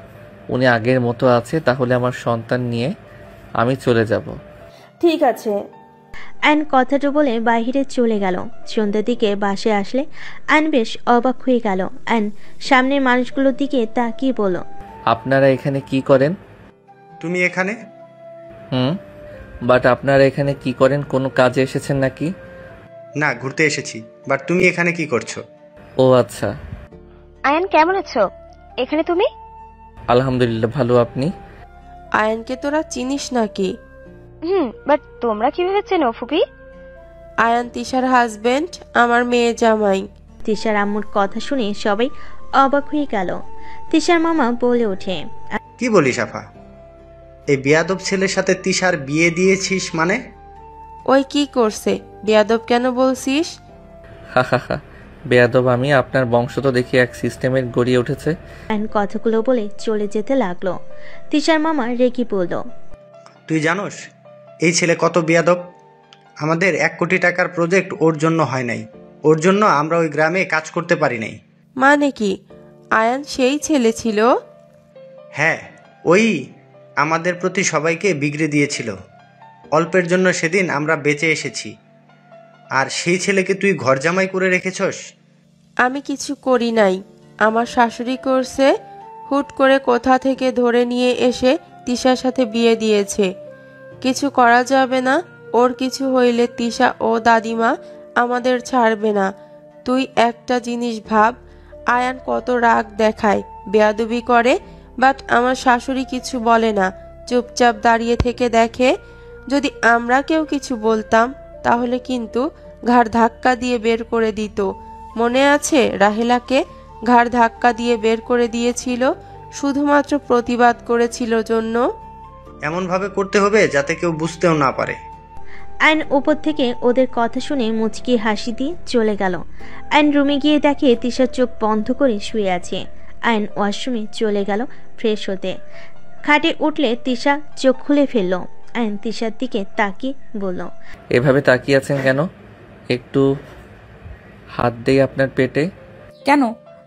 উনি আগের মতো আছে তাহলে আমার সন্তান নিয়ে আমি চলে যাব। ঠিক আছে। আয়ন কথাটা বলে বাইরে চলে গেল। সন্ধ্যার দিকে বাসে আসলে আয়ন বেশ অবাক হয়ে গেল। আয়ন সামনের মানুষগুলোর দিকে তাকিয়ে বলল, আপনারা এখানে কি করেন? তুমি এখানে? বাট আপনারা এখানে কি করেন? কোনো কাজে এসেছেন নাকি? না, ঘুরতে এসেছি। বাট তুমি এখানে কি করছো? ও আচ্ছা। আয়ান কেমন আছো? এখানে তুমি? আলহামদুলিল্লাহ ভালো, আপনি? আয়ানকে তোরা চিনিস নাকি? বাট তোমরা কিভাবে চেনো ফুপি? আয়ান তিশার হাজবেন্ড, আমার মেয়ে জামাই। তিশার আম্মুর কথা শুনে সবাই অবাক হয়ে গেল। তিশার মামা বলে ওঠে, কি বলিস আফা? এই বেয়াদব ছেলের সাথে তিশার বিয়ে দিয়েছিস মানে? ওই কি করছে? বেয়াদব কেন বলছিস? হা হা হা, বেয়াদব আমি? আপনার বংশ তো দেখি এক সিস্টেমের গড়িয়ে উঠেছে। আয়ন কথাগুলো বলে চলে যেতে লাগলো। তিশার মামা রেগে বলল, তুই জানোস এই ছেলে কত বেয়াদব? আমাদের 1 কোটি টাকার প্রজেক্ট ওর জন্য হয় নাই, ওর জন্য আমরা ওই গ্রামে কাজ করতে পারি নাই। মানে কি আয়ান সেই ছেলে ছিল? হ্যাঁ, ওই আমাদের প্রতি সবাইকে বিগড়ে দিয়েছিল। অল্পের জন্য সেদিন আমরা বেঁচে এসেছি, আর সেই ছেলেকে তুই ঘর জামাই করে রেখেছস। আমি কিছু করি নাই, আমার শাশুড়ি করছে। হুট করে কোথা থেকে ধরে নিয়ে এসে তিশার সাথে বিয়ে দিয়েছে। কিছু করা যাবে না, ওর কিছু হইলে তিশা ও দাদিমা আমাদের ছাড়বে না। তুই একটা জিনিস ভাব, আয়ান কত রাগ দেখায়, বেয়াদবি করে, বাট আমার শাশুড়ি কিছু বলে না, চুপচাপ দাঁড়িয়ে থেকে দেখে। যদি আমরা কেউ কিছু বলতাম তাহলে কিন্তু ঘাড় ধাক্কা দিয়ে বের করে দিত। মনে আছে রাহেলাকে ঘাড় ধাক্কা দিয়ে বের করে দিয়েছিল, শুধুমাত্র প্রতিবাদ করেছিল জন্য। এমনভাবে করতে হবে যাতে কেউ বুঝতেও না পারে। আয়ন উপর থেকে ওদের কথা শুনে মুচকি হাসি দিয়ে চলে গেল। আয়ন রুমে গিয়ে দেখে তিশার চোখ বন্ধ করে শুয়ে আছে। আয়ন ওয়াশরুমে চলে গেল ফ্রেশ হতে। খাটে উঠলে তিশা চোখ খুলে ফেলল। আয়ন তিশার দিকে তাকিয়ে বলল, এভাবে তাকিয়ে আছেন কেন? একটু হাত দেই আপনার পেটে। কেন?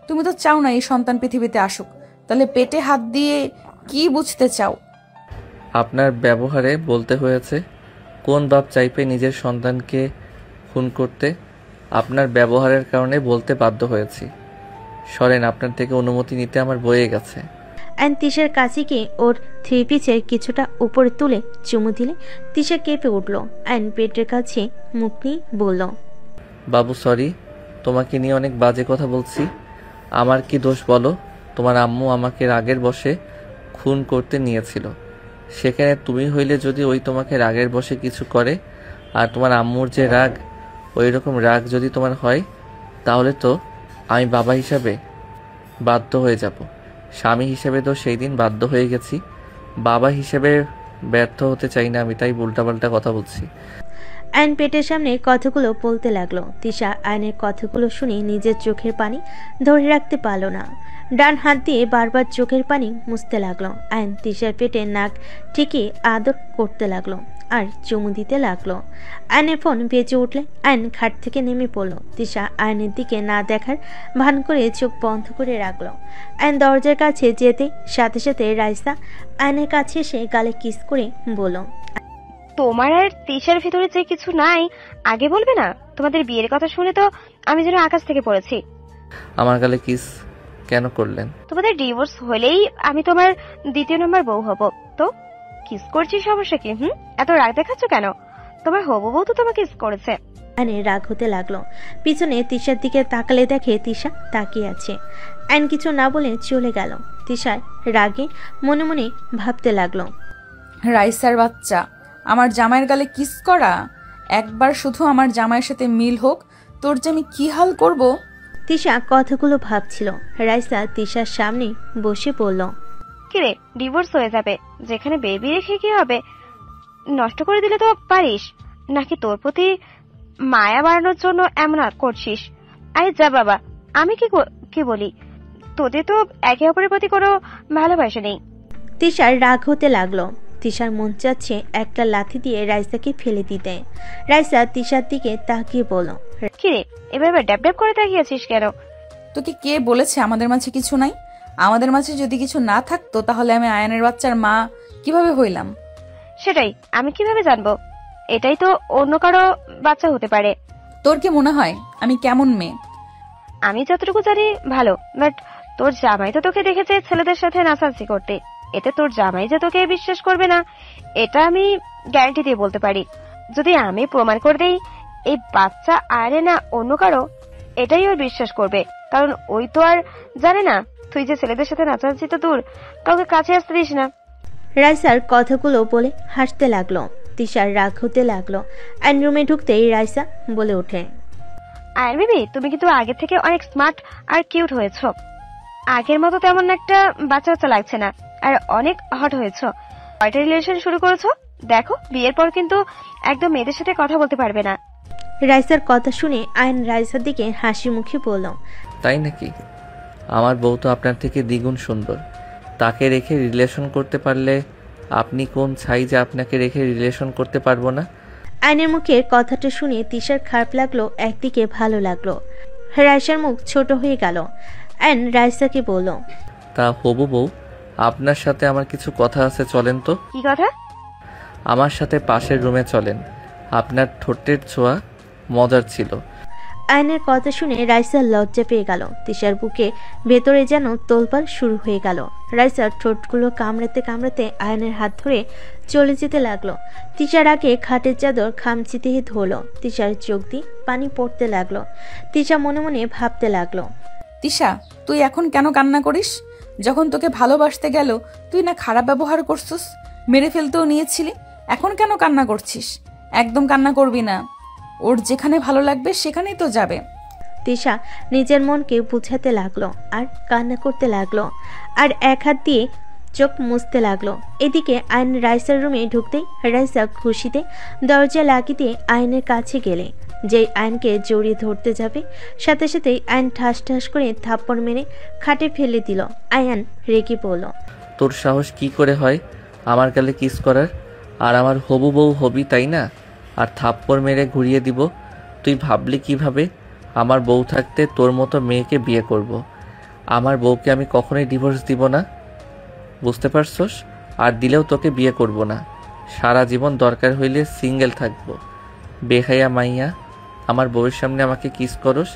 তুমি তো চাও না এই সন্তান পৃথিবীতে আসুক, তাহলে পেটে হাত দিয়ে কি বুঝতে চাও? আপনার ব্যবহারে বলতে হয়েছে। কোন বাপ চাইবে নিজের সন্তানকে খুন করতে? আপনার ব্যবহারের কারণে বলতে বাধ্য হয়েছি। সরেন, আপনার থেকে অনুমতি নিতে আমার বয়ে গেছে। আয়ন তিশার কাছে গিয়ে ওর 3 পিসের কিছুটা উপরে তুলে চুমু দিলে তিশা কেঁপে উঠল। আয়ন পেটের কাছে মুখ নিয়ে বলল, বাবু সরি, তোমাকে নিয়ে অনেক বাজে কথা বলছি। আমার কি দোষ বলো? তোমার আম্মু আমাকে রাগের বশে খুন করতে নিয়েছিল। সেখানে তুমি হইলে যদি ওই তোমাকে রাগের বশে কিছু করে, আর তোমার আম্মুর যে রাগ, ওই রকম রাগ যদি তোমার হয়, তাহলে তো আমি বাবা হিসাবে বাধ্য হয়ে যাব। স্বামী হিসেবে তো সেই দিন বাধ্য হয়ে গেছি, বাবা হিসেবে ব্যর্থ হতে চাই না আমি, তাই উল্টাপাল্টা কথা বলছি। আয়ন পেটের সামনে কথাগুলো বলতে লাগলো। তিশা আয়নের কথাগুলো শুনে নিজের চোখের পানি ধরে রাখতে পারল না, ডান হাত দিয়ে বারবার চোখের পানি মুছতে লাগলো। আয়ন তিশার পেটে নাক ঠিকই আদর করতে লাগলো আর চুমু দিতে লাগলো। আয়নের ফোন বেজে উঠলে আয়ন খাট থেকে নেমে পড়ল। তিশা আয়নের দিকে না দেখার ভান করে চোখ বন্ধ করে রাখলো। আয়ন দরজার কাছে যেতে সাথে সাথে রাইসা আয়নের কাছে এসে গালে কিস করে বলল, তোমার আর তিশার ভিতরে যে কিছু নাই আগে বলবে না? তোমাদের বিয়ের কথা শুনে তো আমি যেন আকাশ থেকে পড়েছি। আমার গালে কিস কেন করলেন? তোমাদের ডিভোর্স হলেই আমি তোমার দ্বিতীয় নম্বর বউ হব। তো কিস করছি, সমস্যা কি? এত রাগ দেখাচ্ছ কেন? তোমার হবু বউ তো তোমাকে কিস করেছে। আয়নের রাগ হতে লাগলো। পিছনে তিশার দিকে তাকালে দেখে তিশা তাকিয়ে আছে। আয়ন কিছু না বলে চলে গেল। তিশা রাগে মনে মনে ভাবতে লাগলো, রাইসার বাচ্চা, আমার জামাইয়ের গালে কিস করা! একবার শুধু আমার জামাইয়ের সাথে মিল হোক, তোর যে আমি কি হাল করব। তিশা কথাগুলো ভাবছিল। রাইসা তিশার সামনে বসে পড়ল। কিরে, ডিভোর্স হয়ে যাবে, যেখানে বেবি রেখে কি হবে? নষ্ট করে দিলে তো পারিস, নাকি তোর প্রতি মায়া বাড়ানোর জন্য এমন করছিস? আরে যা বাবা, আমি কি বলি, তোদের তো একে অপরের প্রতি কোনো ভালোবাসা নেই। তিশার রাগ হতে লাগলো। তিশার মন চাচ্ছে একটা লাথি দিয়ে রাইসাকে ফেলে দিতে। রাইসা তিশার দিকে তাকিয়ে বলল, কিরে, এভাবে ড্যাব ড্যাব করে তাকিয়েছিস কেন? তোকে কে বলেছে আমাদের মাঝে কিছু নাই? আমাদের মাঝে যদি কিছু না থাকতো তাহলে আমি আয়নের বাচ্চার মা কিভাবে হইলাম? সেটাই আমি কিভাবে জানবো? এটাই তো অন্য কারো বাচ্চা হতে পারে। তোর কি মনে হয় আমি কেমন মেয়ে? আমি যতটুকু জানি ভালো, বাট তোর জামাই তো তোকে দেখেছে ছেলেদের সাথে নাচানাচি করতে। এতে তোর জামাই যে তোকে বিশ্বাস করবে না এটা আমি গ্যারান্টি দিয়ে বলতে পারি। যদি আমি প্রমাণ করে দেই এই বাচ্চা আরে না অন্য কারো, এটাই ওর বিশ্বাস করবে, কারণ ওই তো আর জানে না তুই যে ছেলেদের সাথে নাচানাচি তো দূর, কাউকে কাছে আসতে দিস না। রাইসার কথাগুলো বলে হাসতে লাগলো। তিশার রাগ হতে লাগলো। আইন রুমে ঢুকতেই রাইসা বলে ওঠে, আয়ন বেবি, তুমি কিন্তু আগের থেকে অনেক স্মার্ট আর কিউট হয়েছো। আগের মতো তেমন একটা বাচ্চা বাচ্চা লাগছে না, আর অনেক হট হয়েছো। কয়টা রিলেশন শুরু করেছো? দেখো, বিয়ের পর কিন্তু একদম মেয়েদের সাথে কথা বলতে পারবে না। রাইসার কথা শুনে আইন রাইসার দিকে হাসি মুখে বলল, তাই নাকি? আমার বউ তো আপনার থেকে দ্বিগুণ সুন্দর। তাকে রেখে রিলেশন করতে পারলে আপনি কোন ছাই যে আপনাকে রেখে রিলেশন করতে পারবো না? আইনের মুখে কথাটা শুনে তিশার খারাপ লাগলো, একদিকে ভালো লাগলো। রাইসার মুখ ছোট হয়ে গেল। আইন রাইসাকে বলল, তা হবু বউ, আপনার সাথে আমার কিছু কথা আছে, চলেন তো। কি কথা? আমার সাথে পাশের রুমে চলেন। আপনার ঠোঁটের ছোঁয়া মজার ছিল। আইনের কথা শুনে রাইসার লজ্জা পেয়ে গেল। তিশার বুকে ভেতরে যেন তোলপাড় শুরু হয়ে গেল। রাইসার ঠোঁটগুলো কামড়াতে কামড়াতে আয়নের হাত ধরে চলে যেতে লাগলো। তিশার আগে খাটের চাদর খামচিতে ধরলো। তিশার চোখ দিয়ে পানি পড়তে লাগলো। তিশা মনে মনে ভাবতে লাগলো, তিশা, তুই এখন কেন কান্না করিস? যখন তোকে ভালোবাসতে গেল তুই না খারাপ ব্যবহার করছিস, মেরে ফেলতেও নিয়েছিলি, এখন কেন কান্না করছিস? একদম কান্না করবি না, ওর যেখানে ভালো লাগবে সেখানেই তো যাবে। তিশা নিজের মনকে বুঝাতে লাগলো আর কান্না করতে লাগলো, আর এক হাত দিয়ে চোখ মুছতে লাগলো। এদিকে আইন রাইসার রুমে ঢুকতেই রাইসা খুশিতে দরজা লাগিয়ে আইনের কাছে গেলে যেই আইনকে জড়িয়ে ধরতে যাবে, সাথে সাথেই আইন ঠাস ঠাস করে থাপ্পড় মেরে খাটে ফেলে দিল। আয়ান রেগে পড়ল, তোর সাহস কি করে হয় আমার গালে কিস করার? আর আমার হবু বউ হবি তাই না? আর থাপ্পড় মেরে ঘুরিয়ে দিব? তুই ভাবলি কিভাবে আমার বউ থাকতে তোর মতো মেয়েকে বিয়ে করব? আমার বউকে আমি কখনোই ডিভোর্স দিব না, বুঝতে পারছস? আর দিলেও তোকে বিয়ে করব না, সারা জীবন দরকার হইলে সিঙ্গেল থাকবো। বেহাইয়া মাইয়া, আমার বউয়ের সামনে আমাকে কিস করস?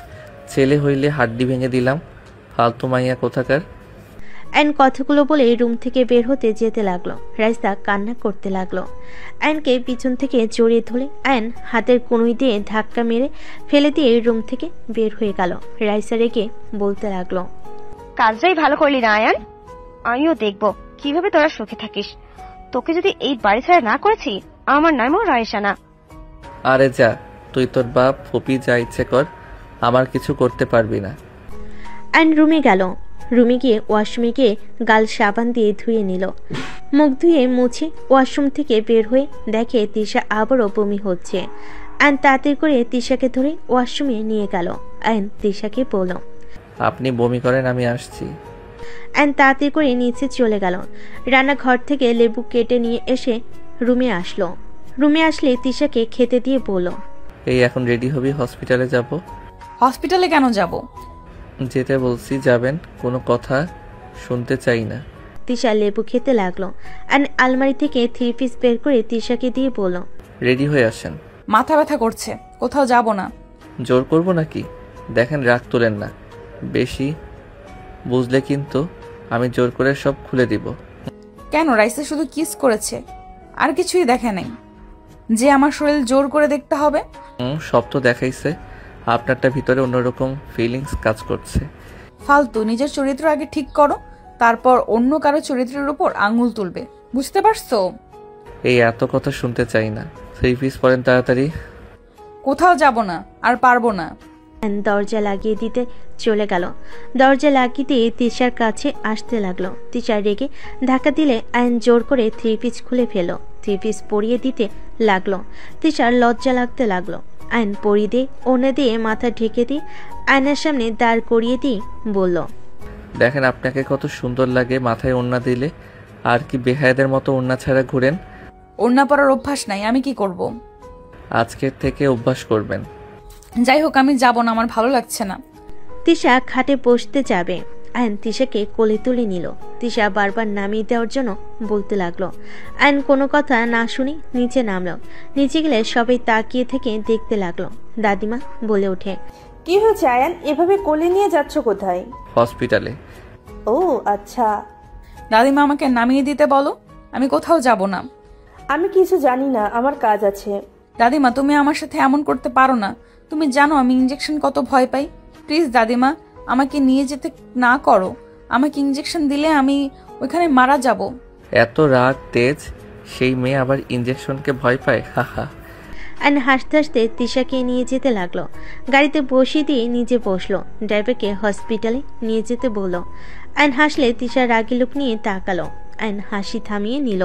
ছেলে হইলে হাড্ডি ভেঙে দিলাম, ফালতু মাইয়া কোথাকার। আইন কথাগুলো বলে রুম থেকে বের হতে যেতে লাগলো। রাইসা কান্না করতে লাগলো। আইনকে পিছন থেকে জড়িয়ে ধরে আইন হাতের কনুই দিয়ে ধাক্কা মেরে ফেলে দিয়ে রুম থেকে বের হয়ে গেল। রাইসা রেগে বলতে লাগলো, কাজটাই ভালো করলি না আয়ান, আমিও দেখবো কিভাবে তোরা সুখে থাকিস। তোকে যদি এই বাড়ি ছাড়া না করেছি, আমার নামও রায়সা না। আরে যা, তুই তোর বাপ ফুপি যা ইচ্ছে কর, আমার কিছু করতে পারবি না। আইন রুমে গেল। রুমে গিয়ে ওয়াশরুমে গিয়ে গাল সাবান দিয়ে ধুয়ে নিল। মুখ ধুয়ে মুছে ওয়াশরুম থেকে বের হয়ে দেখে তিশা আবারও বমি হচ্ছে। আয়ন তাড়াতাড়ি করে তিশাকে ধরে ওয়াশরুমে নিয়ে গেল। আয়ন তিশাকে বলল, আপনি বমি করেন, আমি আসছি। আয়ন তাড়াতাড়ি করে নিচে চলে গেল। রান্নাঘর থেকে লেবু কেটে নিয়ে এসে রুমে আসলো। রুমে আসলে তিশাকে খেতে দিয়ে বলল, এই এখন রেডি হবি, হসপিটালে যাব। হসপিটালে কেন যাব? যেতে বলছি, যাবেন? কোনো কথা শুনতে চাই না। তিশা লেবু খেতে লাগলো। আয়ন আলমারি থেকে 3 পিস বের করে তিশাকে দিয়ে বলল, রেডি হয়ে আসেন। মাথা ব্যথা করছে, কোথাও যাব না। জোর করব নাকি? দেখেন, রাগ তোলেন না বেশি, বুঝলে কিন্তু আমি জোর করে সব খুলে দিব। কেন? রাইসে শুধু কিস করেছে, আর কিছুই দেখে নাই যে আমার শরীর জোর করে দেখতে হবে। সব তো দেখাইছে, আপনারটা ভিতরে অন্যরকম ফিলিংস কাজ করছে। ফালতু, নিজের চরিত্র আগে ঠিক করো, তারপর অন্য কারো চরিত্রের উপর আঙুল তুলবে, বুঝতে পারছো? এই এত কথা শুনতে চাই না। 3 পিস পরেন তাড়াতাড়ি। কোথাও যাব না, আর পারবো না। আয়ন দরজা লাগিয়ে দিতে চলে গেল। দরজা লাগিয়ে দিয়ে তিশার কাছে আসতে লাগলো। তিশা রেগে ধাক্কা দিলে আয়ন জোর করে 3 পিস খুলে ফেল। 3 পিস পরিয়ে দিতে লাগলো। তিশার লজ্জা লাগতে লাগলো। আয়ন পরিয়ে দিয়ে ওড়না দিয়ে মাথা ঢেকে দিয়ে আয়নার সামনে দাঁড় করিয়ে দিয়ে বলল, দেখেন আপনাকে কত সুন্দর লাগে মাথায় ওড়না দিলে। আর কি বেহায়াদের মতো ওড়না ছাড়া ঘুরেন? ওড়না পরার অভ্যাস নাই, আমি কি করব? আজকের থেকে অভ্যাস করবেন। যাই হোক, আমি যাব না, আমার ভালো লাগছে না। তিশা খাটে বসতে যাবে। আয়ন তিশাকে কোলে তুলে নিল। তিশা বারবার নামিয়ে দেওয়ার জন্য বলতে লাগলো। আয়ন কোনো কথা না শুনে নিচে নামলো। নিচে গেলে সবাই তাকিয়ে থেকে দেখতে লাগলো। দাদিমা বলে ওঠে, কি হয়েছে আয়ান, এভাবে কোলে নিয়ে যাচ্ছ কোথায়? হসপিটালে। ও আচ্ছা। দাদিমা আমাকে নামিয়ে দিতে বলো, আমি কোথাও যাব না। আমি কিছু জানি না, আমার কাজ আছে। দাদিমা, তুমি আমার সাথে এমন করতে পারো না। তুমি জানো আমি ইঞ্জেকশন কত ভয় পাই। প্লিজ দাদিমা, আমাকে নিয়ে যেতে না করো। আমাকে ইঞ্জেকশন দিলে আমি ওইখানে মারা যাব। এত রাগ তেজ, সেই মেয়ে আবার ইঞ্জেকশনকে ভয় পায়? হাহা। আয়ন হাসতে হাসতে তিশাকে নিয়ে যেতে লাগলো। গাড়িতে বসিয়ে দিয়ে নিজে বসলো। ড্রাইভারকে হসপিটালে নিয়ে যেতে বলল। আয়ন হাসলে তিশা রাগি লোক নিয়ে তাকালো। আয়ন হাসি থামিয়ে নিল।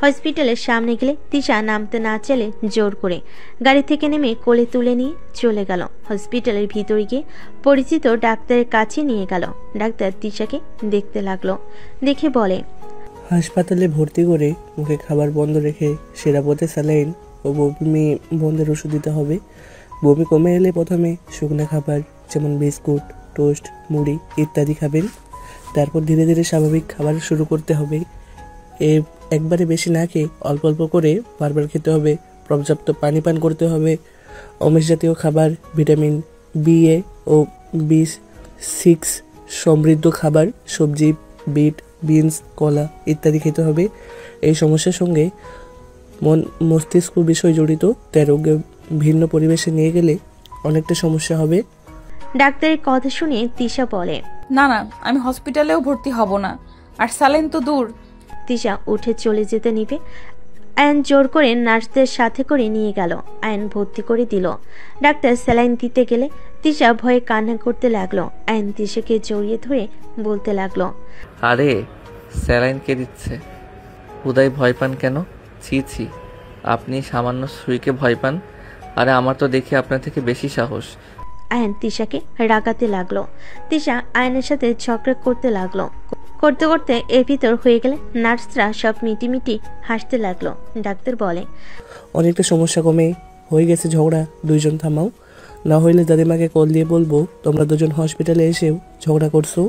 হসপিটালের সামনে গেলে তিশা নামতে না চাইলে জোর করে গাড়ি থেকে নেমে কোলে তুলে নিয়ে চলে গেল। হসপিটালের ভিতরে গিয়ে পরিচিত ডাক্তারের কাছে নিয়ে গেল। ডাক্তার তিশাকে দেখতে লাগলো। দেখে বলে, হাসপাতালে ভর্তি করে মুখে খাবার বন্ধ রেখে সেরাপথে স্যালাইন ও বমি বন্ধের ওষুধ দিতে হবে। বমি কমে এলে প্রথমে শুকনো খাবার যেমন বিস্কুট, টোস্ট, মুড়ি ইত্যাদি খাবেন। তারপর ধীরে ধীরে স্বাভাবিক খাবার শুরু করতে হবে। একবারে বেশি না খেয়ে অল্প অল্প করে বারবার খেতে হবে। পর্যাপ্ত পানি পান করতে হবে। আমিষ জাতীয় খাবার, ভিটামিন BA ও B6 সমৃদ্ধ খাবার, সবজি, বিট, বিনস, কলা ইত্যাদি খেতে হবে। এই সমস্যার সঙ্গে মস্তিষ্ক বিষয় জড়িত, তাই রোগকে ভিন্ন পরিবেশে নিয়ে গেলে অনেকটা সমস্যা হবে। ডাক্তারের কথা শুনে তিশা বলে, না না, আমি হসপিটালেও ভর্তি হব না, আর স্যালাইন তো দূর। তিশা উঠে চলে যেতে নিবে। আয়ন জোর করে নার্সদের সাথে করে নিয়ে গেল। আয়ন ভর্তি করে দিল। ডাক্তার স্যালাইন দিতে গেলে তিশা ভয়ে কান্না করতে লাগলো। আয়ন তিশাকে জড়িয়ে ধরে বলতে লাগলো, আরে স্যালাইন কে দিচ্ছে? হুদাই ভয় পান কেন? ছি ছি, আপনি সামান্য সুইকে ভয় পান, আরে আমার তো দেখি আপনার থেকে বেশি সাহস। আয়ন তিশাকে রাগাতে লাগলো। তিশা আয়নের সাথে ঝগড়া করতে লাগলো। করতে করতে এর ভিতর হয়ে গেলে নার্সরা সব মিটিমিটি হাসতে লাগলো। ডাক্তার বলে, অনেকটা সমস্যা কমে হয়ে গেছে ঝগড়া, দুইজন থামাও, না হইলে দাদিমাকে কল দিয়ে বলবো তোমরা দুজন হসপিটালে এসেও ঝগড়া করছো।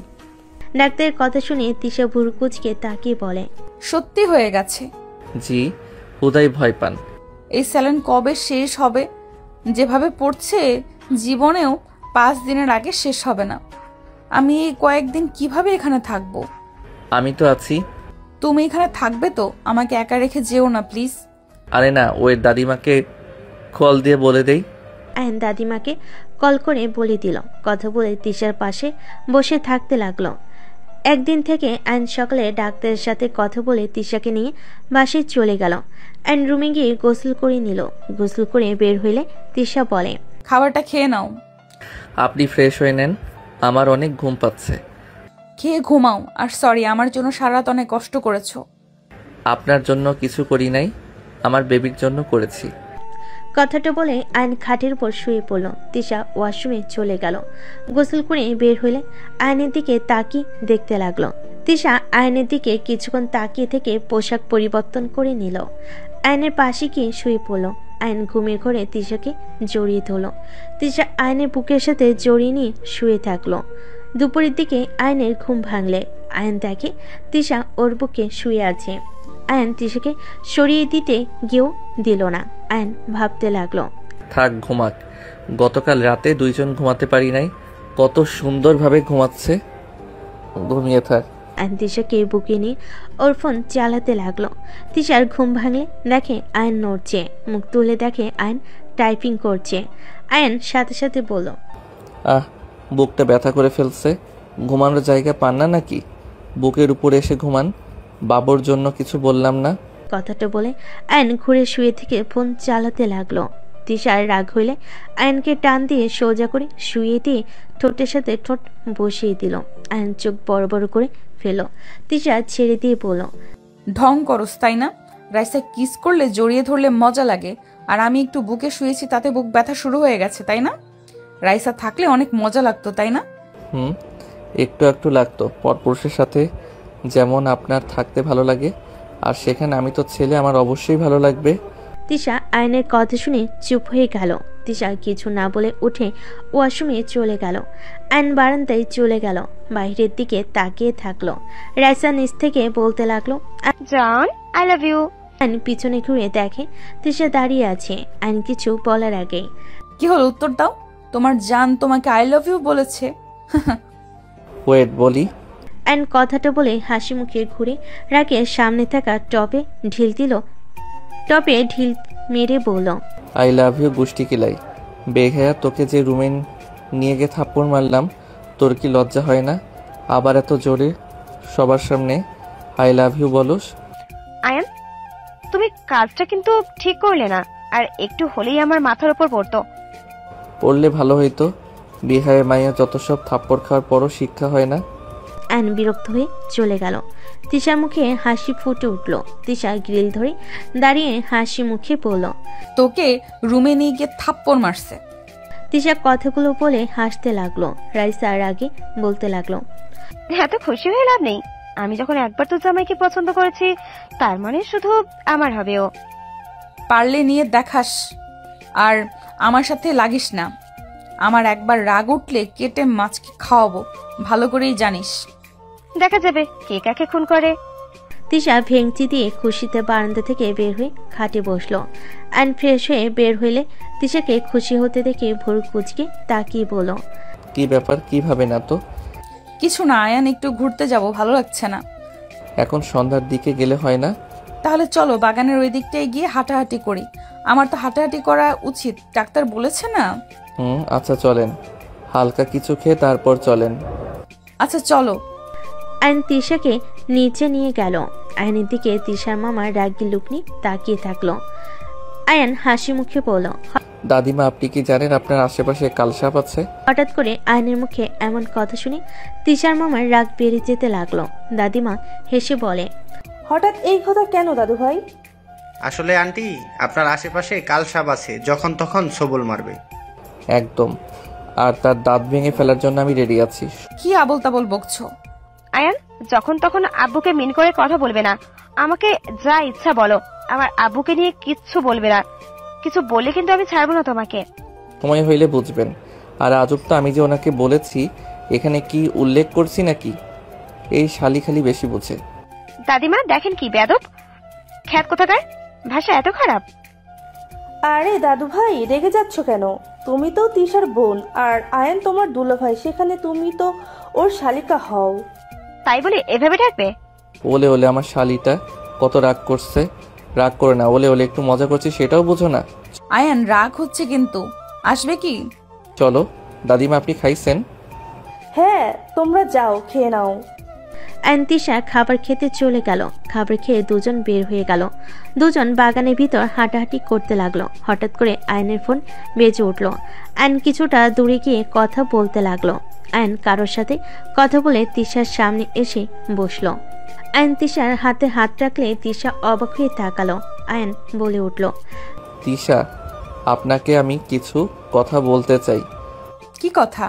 ডাক্তারের কথা শুনে তিশা ভুরু কুঁচকে তাকিয়ে বলে, সত্যি হয়ে গেছে। জি, হুদাই ভয় পান। এই স্যালাইন কবে শেষ হবে? যেভাবে পড়ছে জীবনেও 5 দিনের আগে শেষ হবে না। আমি এই কয়েকদিন কিভাবে এখানে থাকবো? আমি তো আছি। তুমি এখানে থাকবে তো? আমাকে একা রেখে যেও না প্লিজ। আরে না, ওই দাদিমাকে কল দিয়ে বলে দেই। আয়ন দাদিমাকে কল করে বলে দিল। কথা বলে তিশার পাশে বসে থাকতে লাগলো। একদিন থেকে আয়ন সকালে ডাক্তারের সাথে কথা বলে তিশাকে নিয়ে বাসায় চলে গেল। আয়ন রুমে গিয়ে গোসল করে নিল। গোসল করে বের হইলে তিশা বলে, খাবারটা খেয়ে নাও। আপনি ফ্রেশ হয়ে নেন, আমার অনেক ঘুম পাচ্ছে। খেয়ে ঘুমাও। আর সরি, আমার জন্য সারা রাত অনেক কষ্ট করেছো। আপনার জন্য কিছু করি নাই, আমার বেবির জন্য করেছি। কথাটা বলে আয়ন খাটের উপর শুয়ে পড়ল। তিশা ওয়াশরুমে চলে গেল। গোসল করে বের হইলে আয়নের দিকে তাকিয়ে দেখতে লাগলো। তিশা আয়নের দিকে কিছুক্ষণ তাকিয়ে থেকে পোশাক পরিবর্তন করে নিল। আয়নের পাশে গিয়ে শুয়ে পড়ল। আয়ন ঘুমের ঘরে তিশাকে জড়িয়ে ধরল। তিশা আয়নের বুকের সাথে জড়িয়ে নিয়ে শুয়ে থাকলো। দুপুরের দিকে আয়নের ঘুম ভাঙলে আয়ন দেখে তিশা ওর বুকে শুয়ে আছে। আয়ন তিশাকে সরিয়ে দিতে গিয়েও দিল না। আয়ন ভাবতে লাগলো, থাক ঘুমাক, গতকাল রাতে দুইজন ঘুমাতে পারি নাই, কত সুন্দরভাবে ঘুমাচ্ছে, ঘুমিয়ে থাক। আয়ন তিশাকে বুকে নিয়ে ওর ফোন চালাতে লাগলো। তিশার ঘুম ভাঙলে দেখে আয়ন নড়ছে, মুখ তুলে দেখে আয়ন টাইপিং করছে। আয়ন সাথে সাথে বলল, বুকটা ব্যথা করে ফেলছে, ঘুমানোর জায়গা পান না নাকি? বুকের উপরে এসে ঘুমান, বাবুর জন্য কিছু বললাম না। কথাটা বলে আয়ন ঘুরে শুয়ে থেকে ফোন চালাতে লাগলো। তিশার রাগ হইলে আয়নকে টান দিয়ে সোজা করে শুয়ে দিয়ে ঠোঁটের সাথে ঠোঁট বসিয়ে দিল। আয়ন চোখ বড় বড় করে ফেল। তিশা ছেড়ে দিয়ে বলল, ঢং করস তাই না? রাইসা কিস করলে জড়িয়ে ধরলে মজা লাগে, আর আমি একটু বুকে শুয়েছি তাতে বুক ব্যথা শুরু হয়ে গেছে তাই না? রাইসা থাকলে অনেক মজা লাগতো তাই না? একটু একটু লাগতো। পরপুরুষের সাথে যেমন আপনার থাকতে ভালো লাগে, আর সেখানে আমি তো ছেলে, আমার অবশ্যই ভালো লাগবে। তিশা আয়নের কথা শুনে চুপ হয়ে গেল। তিশা কিছু না বলে উঠে ওয়াশরুমে চলে গেল। আয়ন বারান্দায় চলে গেল, বাইরের দিকে তাকিয়ে থাকলো। রাইসা নিচ থেকে বলতে লাগলো, জান আই লাভ ইউ। আয়ন পিছনে ঘুরে দেখে তিশা দাঁড়িয়ে আছে। আয়ন কিছু বলার আগেই, কি হলো, উত্তর দাও। তোমার জান তোমাকে আই লাভ ইউ বলেছে? ওয়েট বলি। আয়ন কথাটা বলে হাসি মুখে ঘুরে রাকের সামনে থাকা টপে ঢিল দিল। টপে ঢিল মেরে বলল, আই লাভ ইউ গুষ্টি কিলাই। বেঘায়া, তোকে যে রুমে নিয়ে গিয়ে থাপ্পড় মারলাম, তোর কি লজ্জা হয় না? আবার এত জোরে সবার সামনে আই লাভ ইউ বলস? আয়ান, তুমি কাজটা কিন্তু ঠিক করলে না, আর একটু হলেই আমার মাথার উপর পড়তো। পড়লে ভালো হইতো, বিহারে মাইয়া যত সব থাপ্পড় খাওয়ার পরও শিক্ষা হয় না। আয়ন বিরক্ত হয়ে চলে গেল। তিশার মুখে হাসি ফুটে উঠল। তিশা গ্রিল ধরে দাঁড়িয়ে হাসি মুখে বলল, তোকে রুমে নিয়ে গিয়ে থাপ্পড় মারছে। তিশা কথাগুলো বলে হাসতে লাগলো। রাইসা আর আগে বলতে লাগলো, এত খুশি হয়ে লাভ নেই। আমি যখন একবার তোর জামাইকে পছন্দ করেছি, তার মানে শুধু আমার হবে ও। পারলে নিয়ে দেখাস, আর আমার সাথে লাগিস না। আমার একবার রাগ উঠলে কেটে মাছকে খাওয়াবো, ভালো করেই জানিস। দেখা যাবে কে কাকে খুন করে। তিশা ভেঙচি দিয়ে খুশিতে বারান্দা থেকে বের হয়ে খাটে বসলো। আয়ন ফ্রেশ হয়ে বের হইলে তিশাকে খুশি হতে দেখে ভোর কুচকে তাকিয়ে বলল, কি ব্যাপার, কি ভাবে না তো? কিছু না আয়ান, একটু ঘুরতে যাব, ভালো লাগছে না। এখন সন্ধ্যার দিকে গেলে হয় না? তাহলে চলো বাগানের ওই দিকটায় গিয়ে হাঁটাহাঁটি করি। আমার তো হাঁটাহাঁটি করা উচিত, ডাক্তার বলেছে না। আচ্ছা চলেন, হালকা কিছু খেয়ে তারপর চলেন। আচ্ছা চলো। আয়ন তিশাকে নিচে নিয়ে গেল। আয়নের দিকে তিশার মামা রাগী লুক নিয়ে তাকিয়ে থাকলো। আয়ন হাসি মুখে বলল, দাদিমা, আপনি কি জানেন আপনার আশেপাশে কালসাপ আছে? হঠাৎ করে আয়নের মুখে এমন কথা শুনে তিশার মামার রাগ বেড়ে যেতে লাগলো। দাদিমা হেসে বলে, হঠাৎ এই কথা কেন দাদু ভাই? আসলে আন্টি, আপনার আশেপাশে কালসাপ আছে, যখন তখন সবল মারবে। একদম, আর তার দাঁত ভেঙে ফেলার জন্য আমি রেডি আছি। কি আবল তাবল বকছো? আয়ান, যখন তখন আব্বুকে মিন করে কথা বলবে না। আমাকে যা ইচ্ছা বলো, আমার আব্বুকে নিয়ে কিচ্ছু বলবে না। কিছু বললে কিন্তু আমি ছাড়বো না তোমাকে। সময় হইলে বুঝবেন। আর আজব তো, আমি যে ওনাকে বলেছি, এখানে কি উল্লেখ করছি নাকি? এই শালি খালি বেশি বোঝে। দাদিমা দেখেন কি বেয়াদব, খ্যাত কোথাকার, ভাষা এত খারাপ। আরে দাদু ভাই, রেগে যাচ্ছ কেন? তুমি তো তিশার বোন, আর আয়ন তোমার দুলা ভাই, সেখানে তুমি তো ওর শালিকা হও। তাই বলে এভাবে ডাকবে? ওলে ওলে, আমার শালিটা কত রাগ করছে। রাগ করে না, ওলে ওলে একটু মজা করছি, সেটাও বুঝো না। আয়ান রাগ হচ্ছে কিন্তু, আসবে কি? চলো। দাদিমা, আপনি খাইছেন? হ্যাঁ, তোমরা যাও, খেয়ে নাও। আয়ন তিশা খাবার খেতে চলে গেল। খাবার খেয়ে দুজন বের হয়ে গেল। দুজন বাগানের ভিতর হাঁটাহাঁটি করতে লাগলো। হঠাৎ করে আয়নের ফোন বেজে উঠলো। আয়ন কিছুটা দূরে গিয়ে কথা বলতে লাগলো। আয়ন কারোর সাথে কথা বলে তিশার সামনে এসে বসলো। আয়ন তিশার হাতে হাত রাখলে তিশা অবাক হয়ে তাকালো। আয়ন বলে উঠল, তিশা, আপনাকে আমি কিছু কথা বলতে চাই। কি কথা?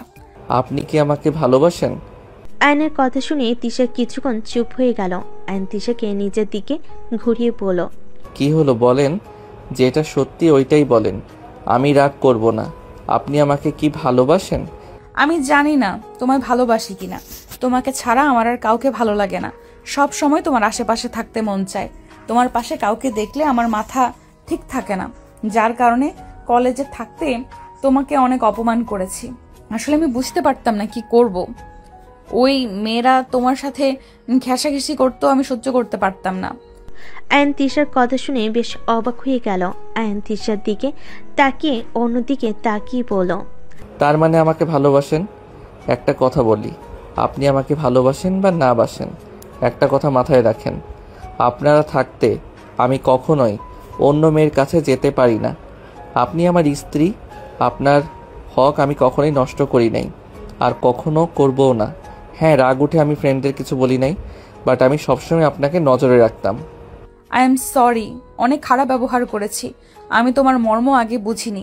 আপনি কি আমাকে ভালোবাসেন? আয়নের কথা শুনে তিশা কিছুক্ষণ চুপ হয়ে গেল। আয়ন তিশাকে নিজের দিকে ঘুরিয়ে বলল, কি হলো বলেন, যেটা সত্যি ওইটাই বলেন, আমি রাগ করব না। আপনি আমাকে কি ভালোবাসেন? আমি জানি না তোমায় ভালোবাসি কিনা। তোমাকে ছাড়া আমার আর কাউকে ভালো লাগে না। সব সময় তোমার আশেপাশে থাকতে মন চায়। তোমার পাশে কাউকে দেখলে আমার মাথা ঠিক থাকে না, যার কারণে কলেজে থাকতে তোমাকে অনেক অপমান করেছি। আসলে আমি বুঝতে পারতাম না কি করব। ওই মেয়েরা তোমার সাথে ঘেঁষাঘেঁষি করতো, আমি সহ্য করতে পারতাম না। আয়ন তিশার কথা শুনে বেশ অবাক হয়ে গেল। আয়ন তিশার দিকে তাকিয়ে অন্যদিকে তাকিয়ে বলল, তার মানে আমাকে ভালোবাসেন? একটা কথা বলি, আপনি আমাকে ভালোবাসেন বা না বাসেন, একটা কথা মাথায় রাখেন, আপনারা থাকতে আমি কখনোই অন্য মেয়ের কাছে যেতে পারি না। আপনি আমার স্ত্রী, আপনার হক আমি কখনোই নষ্ট করি নাই, আর কখনো করবও না। হ্যাঁ, রাগ উঠে আমি ফ্রেন্ডদের কিছু বলি নাই, বাট আমি সবসময় আপনাকে নজরে রাখতাম। আই এম সরি, অনেক খারাপ ব্যবহার করেছি। আমি তোমার মর্ম আগে বুঝিনি,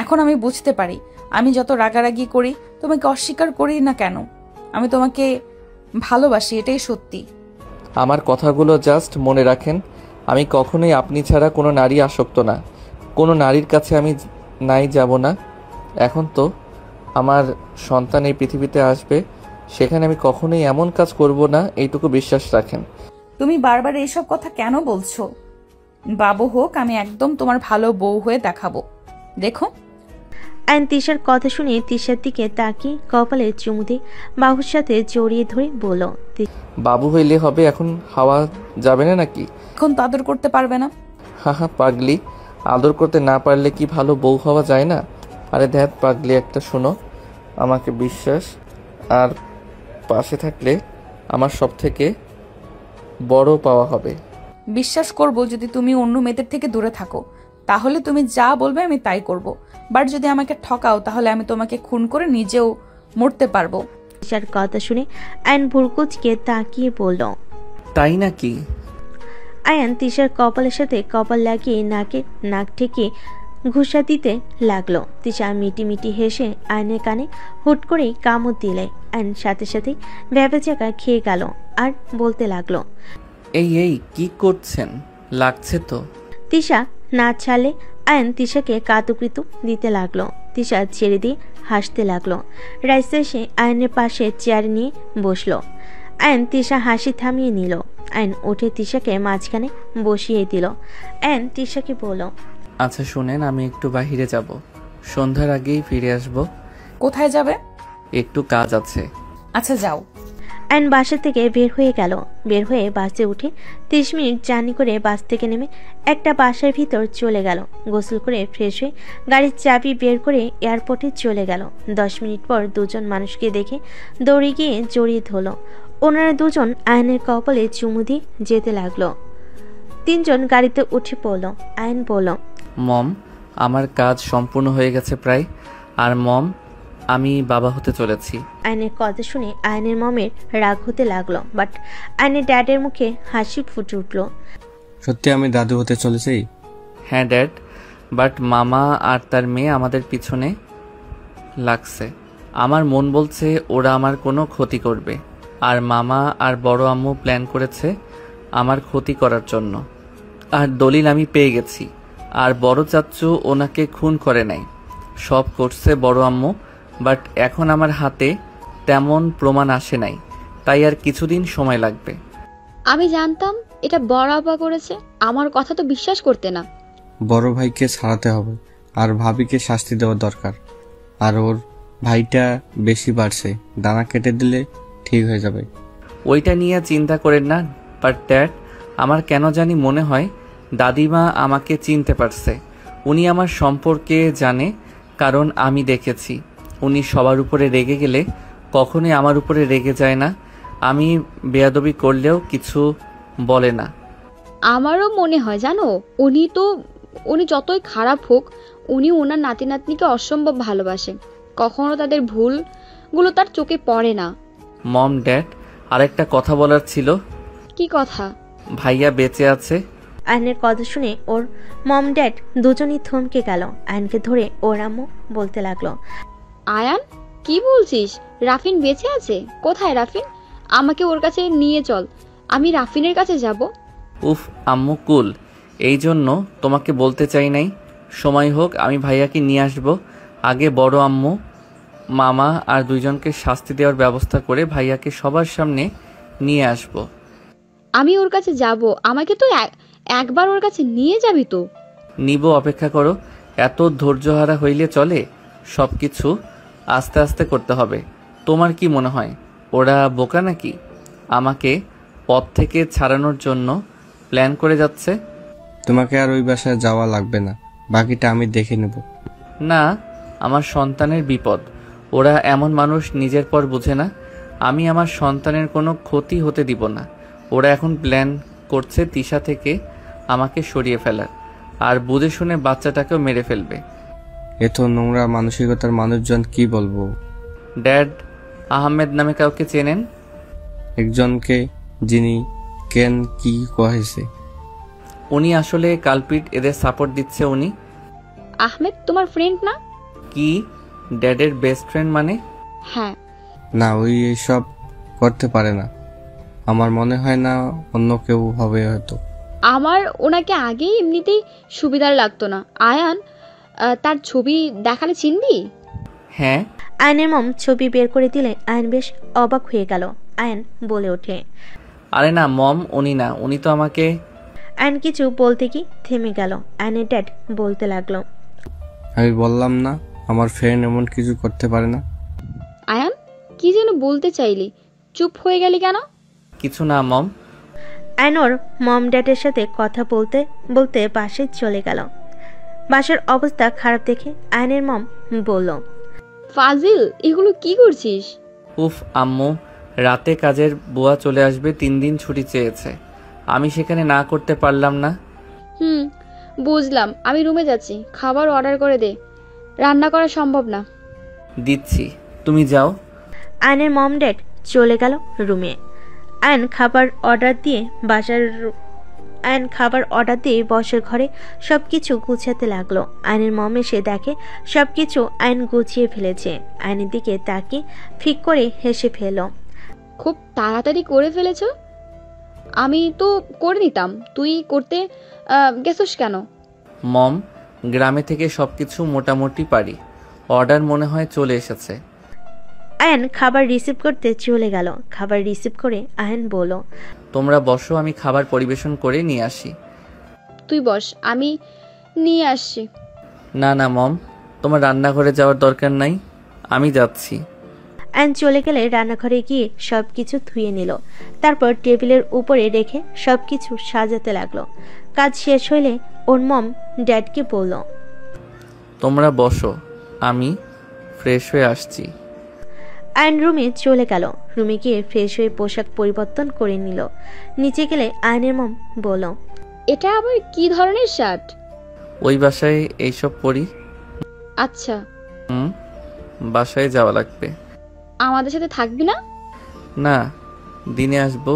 এখন আমি বুঝতে পারি। আমি যত রাগারাগি করি, তোমাকে অস্বীকার করি না কেন, আমি তোমাকে ভালোবাসি, এটাই সত্যি। আমার কথাগুলো জাস্ট মনে রাখেন। আমি কখনোই আপনি ছাড়া কোনো নারী আসক্ত না, কোনো নারীর কাছে আমি নাই যাব না। এখন তো আমার সন্তান এই পৃথিবীতে আসবে, সেখানে আমি কখনোই এমন কাজ করব না, এইটুকু বিশ্বাস রাখেন। তুমি বারবার এইসব কথা কেন বলছো? বাবু হোক, আমি একদম তোমার ভালো বউ হয়ে দেখাবো, দেখো। আয়ন তিশার কথা শুনে তিশার দিকে তাকিয়ে কপালে চুমু দিয়ে বাহুর সাথে জড়িয়ে ধরে বলল, বাবু হইলে হবে, এখন হাওয়া যাবে না নাকি? এখন তো আদর করতে পারবে না। হা পাগলি, আদর করতে না পারলে কি ভালো বউ হওয়া যায় না? আরে ধ্যাত পাগলি একটা, শোনো, আমাকে বিশ্বাস আর পাশে থাকলে আমার সব থেকে বড় পাওয়া হবে। বিশ্বাস করব যদি তুমি অন্য মেয়েদের থেকে দূরে থাকো, তাহলে তুমি যা বলবে আমি তাই করব। বাট যদি আমাকে ঠকাও, তাহলে আমি তোমাকে খুন করে নিজেও মরতে পারবো। তিশার কথা শুনে আয়ন ভুরকুচকে তাকিয়ে বলল, তাই নাকি? আয়ন তিশার কপালের সাথে কপাল লাগিয়ে নাকে নাক ঠেকিয়ে ঘুষা দিতে লাগলো। তিশা মিটি মিটি হেসে আয়নের কানে হুট করে কামড় দিলে আয়ন সাথে সাথে ভ্যাবেচাকা খেয়ে গেল আর বলতে লাগলো, এই কি করছেন, লাগছে তো। তিশা না ছাড়লে আয়ন তিশাকে কাতুকৃতু দিতে লাগলো। তিশা ছেড়ে দিয়ে হাসতে লাগলো। রাইসা এসে আয়নের পাশে চেয়ার নিয়ে বসলো। আয়ন তিশা হাসি থামিয়ে নিল। আয়ন উঠে তিশাকে মাঝখানে বসিয়ে দিল। আয়ন তিশাকে বলল, আচ্ছা শুনেন, আমি একটু বাহিরে যাব, সন্ধ্যার আগেই ফিরে আসব। কোথায় যাবে? একটু কাজ আছে। আচ্ছা যাও। আয়ন বাসা থেকে বের হয়ে গেল। বের হয়ে বাসে উঠে 30 মিনিট জার্নি করে বাস থেকে নেমে একটা বাসার ভিতর চলে গেল। গোসল করে ফ্রেশ হয়ে গাড়ির চাবি বের করে এয়ারপোর্টে চলে গেল। 10 মিনিট পর দুজন মানুষকে দেখে দৌড়ে গিয়ে জড়িয়ে ধরল। ওনারা দুজন আয়নের কপালে চুমু দিয়ে যেতে লাগলো। 3 জন গাড়িতে উঠে পড়ল। আয়ন বলল, মম, আমার কাজ সম্পূর্ণ হয়ে গেছে প্রায়, আর মম, আমি বাবা হতে চলেছি। আয়নের কথা শুনে আয়নের মমের রাগ হতে লাগলো, বাট আয়নের ড্যাডের মুখে হাসি ফুটে উঠল। সত্যি আমি দাদু হতে চলেছি? হ্যাঁ ড্যাড, বাট মামা আর তার মেয়ে আমাদের পিছনে লাগছে। আমার মন বলছে ওরা আমার কোনো ক্ষতি করবে, আর মামা আর বড় আম্মু প্ল্যান করেছে আমার ক্ষতি করার জন্য। আর দলিল আমি পেয়ে গেছি, আর বড় চাচ্চু ওনাকে খুন করে নাই, সব করছে বড় আম্মু। বাট এখন আমার হাতে তেমন প্রমাণ আসে নাই, তাই আর কিছুদিন সময় লাগবে। আমি জানতাম এটা বড় আপা করেছে, আমার কথা তো বিশ্বাস করতে না। বড় ভাইকে ছাড়াতে হবে, আর ভাবিকে শাস্তি দেওয়া দরকার। আর ওর ভাইটা বেশি বাড়ছে, দানা কেটে দিলে ঠিক হয়ে যাবে। ওইটা নিয়ে চিন্তা করেন না, বাট ড্যাড, আমার কেন জানি মনে হয় দাদিমা আমাকে চিনতে পারছে। উনি আমার সম্পর্কে জানে, কারণ আমি দেখেছি উনি সবার উপরে রেগে গেলে কখনোই আমার উপরে রেগে যায় না। আমি বেয়াদবি করলেও কিছু বলে না। আমারও মনে হয় জানো, উনি যতই খারাপ হোক, উনি ওনার নাতি নাতনিকে অসম্ভব ভালোবাসে। কখনো তাদের ভুল গুলো তার চোখে পড়ে না। মম ড্যাড, আরেকটা কথা বলার ছিল। কি কথা? ভাইয়া বেঁচে আছে। আয়নের কথা শুনে ওর মম ড্যাড দুজনই থমকে গেল। আয়নকে ধরে ওর আম্মু বলতে লাগলো, আয়ান, কি বলছিস? রাফিন বেঁচে আছে? কোথায় রাফিন? আমাকে ওর কাছে নিয়ে চল, আমি রাফিনের কাছে যাব। উফ আম্মু কুল, এই জন্য তোমাকে বলতে চাই নাই। সময় হোক আমি ভাইয়াকে নিয়ে আসব। আগে বড় আম্মু, মামা আর দুইজনকে শাস্তি দেওয়ার ব্যবস্থা করে ভাইয়াকে সবার সামনে নিয়ে আসব। আমি ওর কাছে যাব, আমাকে তো একবার ওর কাছে নিয়ে যাবি তো? নিব, অপেক্ষা করো। এত ধৈর্যহারা হইলে চলে? সব কিছু আস্তে আস্তে করতে হবে। তোমার কি মনে হয় ওরা বোকা নাকি? আমাকে পথ থেকে ছাড়ানোর জন্য প্ল্যান করে যাচ্ছে। তোমাকে আর ওই বাসায় যাওয়া লাগবে না, বাকিটা আমি দেখে নেব। না, আমার সন্তানের বিপদ। ওরা এমন মানুষ নিজের পর বুঝে না। আমি আমার সন্তানের কোনো ক্ষতি হতে দিব না। ওরা এখন প্ল্যান করছে তিশা থেকে আমাকে সরিয়ে ফেলার, আর বুঝে শুনে বাচ্চাটাকেও মেরে ফেলবে। এত নোংরা মানসিকতার মানুষজন কি বলবো। ড্যাড, আহমেদ নামে কাউকে চেনেন? একজনকে, যিনি কেন কি কহেছে। উনি আসলে কালপিট, এদের সাপোর্ট দিচ্ছে উনি। আহমেদ তোমার ফ্রেন্ড না? কি ড্যাডের বেস্ট ফ্রেন্ড মানে? হ্যাঁ। না, ওই এসব করতে পারে না। আমার মনে হয় না অন্য কেউ হবে হয়তো। আমার ওনাকে আগেই এমনিতেই সুবিধার লাগতো না। আয়ান, তার ছবি দেখালে চিনবি? হ্যাঁ। আয়নের মম ছবি বের করে দিলে আয়ন বেশ অবাক হয়ে গেল। আয়ন বলে ওঠে, আরে না মম, উনি না, উনি তো আমাকে। আয়ন কিছু বলতে কি থেমে গেল। আয়নের ড্যাড বলতে লাগলো, আমি বললাম না আমার ফ্রেন্ড এমন কিছু করতে পারে না। আয়ান, কি যেন বলতে চাইলি, চুপ হয়ে গেলি কেন? কিছু না মম। আয়ন ওর মম ড্যাডের সাথে কথা বলতে বলতে বাসে চলে গেল। বাসার অবস্থা খারাপ দেখে আয়নের মম বলল, ফাজিল, এগুলো কি করছিস? উফ আম্মু, রাতে কাজের বুয়া চলে আসবে, 3 দিন ছুটি চেয়েছে। আমি সেখানে না করতে পারলাম না। বুঝলাম, আমি রুমে যাচ্ছি, খাবার অর্ডার করে দে, রান্না করা সম্ভব না। দিচ্ছি, তুমি যাও। আয়নের মম ড্যাড চলে গেল রুমে। আয়ন খাবার অর্ডার দিয়ে বসের ঘরে সবকিছু গুছাতে লাগলো। আয়নের মম এসে দেখে সবকিছু আয়ন গুছিয়ে ফেলেছে। আয়নের দিকে তাকিয়ে ফিক করে হেসে ফেল। খুব তাড়াতাড়ি করে ফেলেছ? আমি তো করে নিতাম, তুই করতে গেছস কেন? মম, গ্রামে থেকে সবকিছু মোটামুটি পারি। অর্ডার মনে হয় চলে এসেছে। আয়ন খাবার রিসিভ করতে চলে গেল। খাবার রিসিভ করে আয়ন বলল, তোমরা বসো, আমি খাবার পরিবেশন করে নিয়ে আসি। তুই বস, আমি নিয়ে আসছি। না না মম, তোমার রান্নাঘরে যাওয়ার দরকার নাই, আমি যাচ্ছি। আয়ন চলে গেলে রান্নাঘরে গিয়ে সবকিছু ধুয়ে নিল। তারপর টেবিলের উপরে রেখে সবকিছু সাজাতে লাগলো। কাজ শেষ হইলে ওর মম ড্যাডকে বলল, তোমরা বসো, আমি ফ্রেশ হয়ে আসছি। আয়ন রুমে চলে গেল। রুমে গিয়ে ফ্রেশ হয়ে পোশাক পরিবর্তন করে নিল। নিচে গেলে আয়নের মম বলল, এটা আবার কি ধরনের শার্ট? ওই বাসায় এইসব পরি। আচ্ছা। বাসায় যাওয়া লাগবে। আমাদের সাথে থাকবি না? না, দিনে আসবো,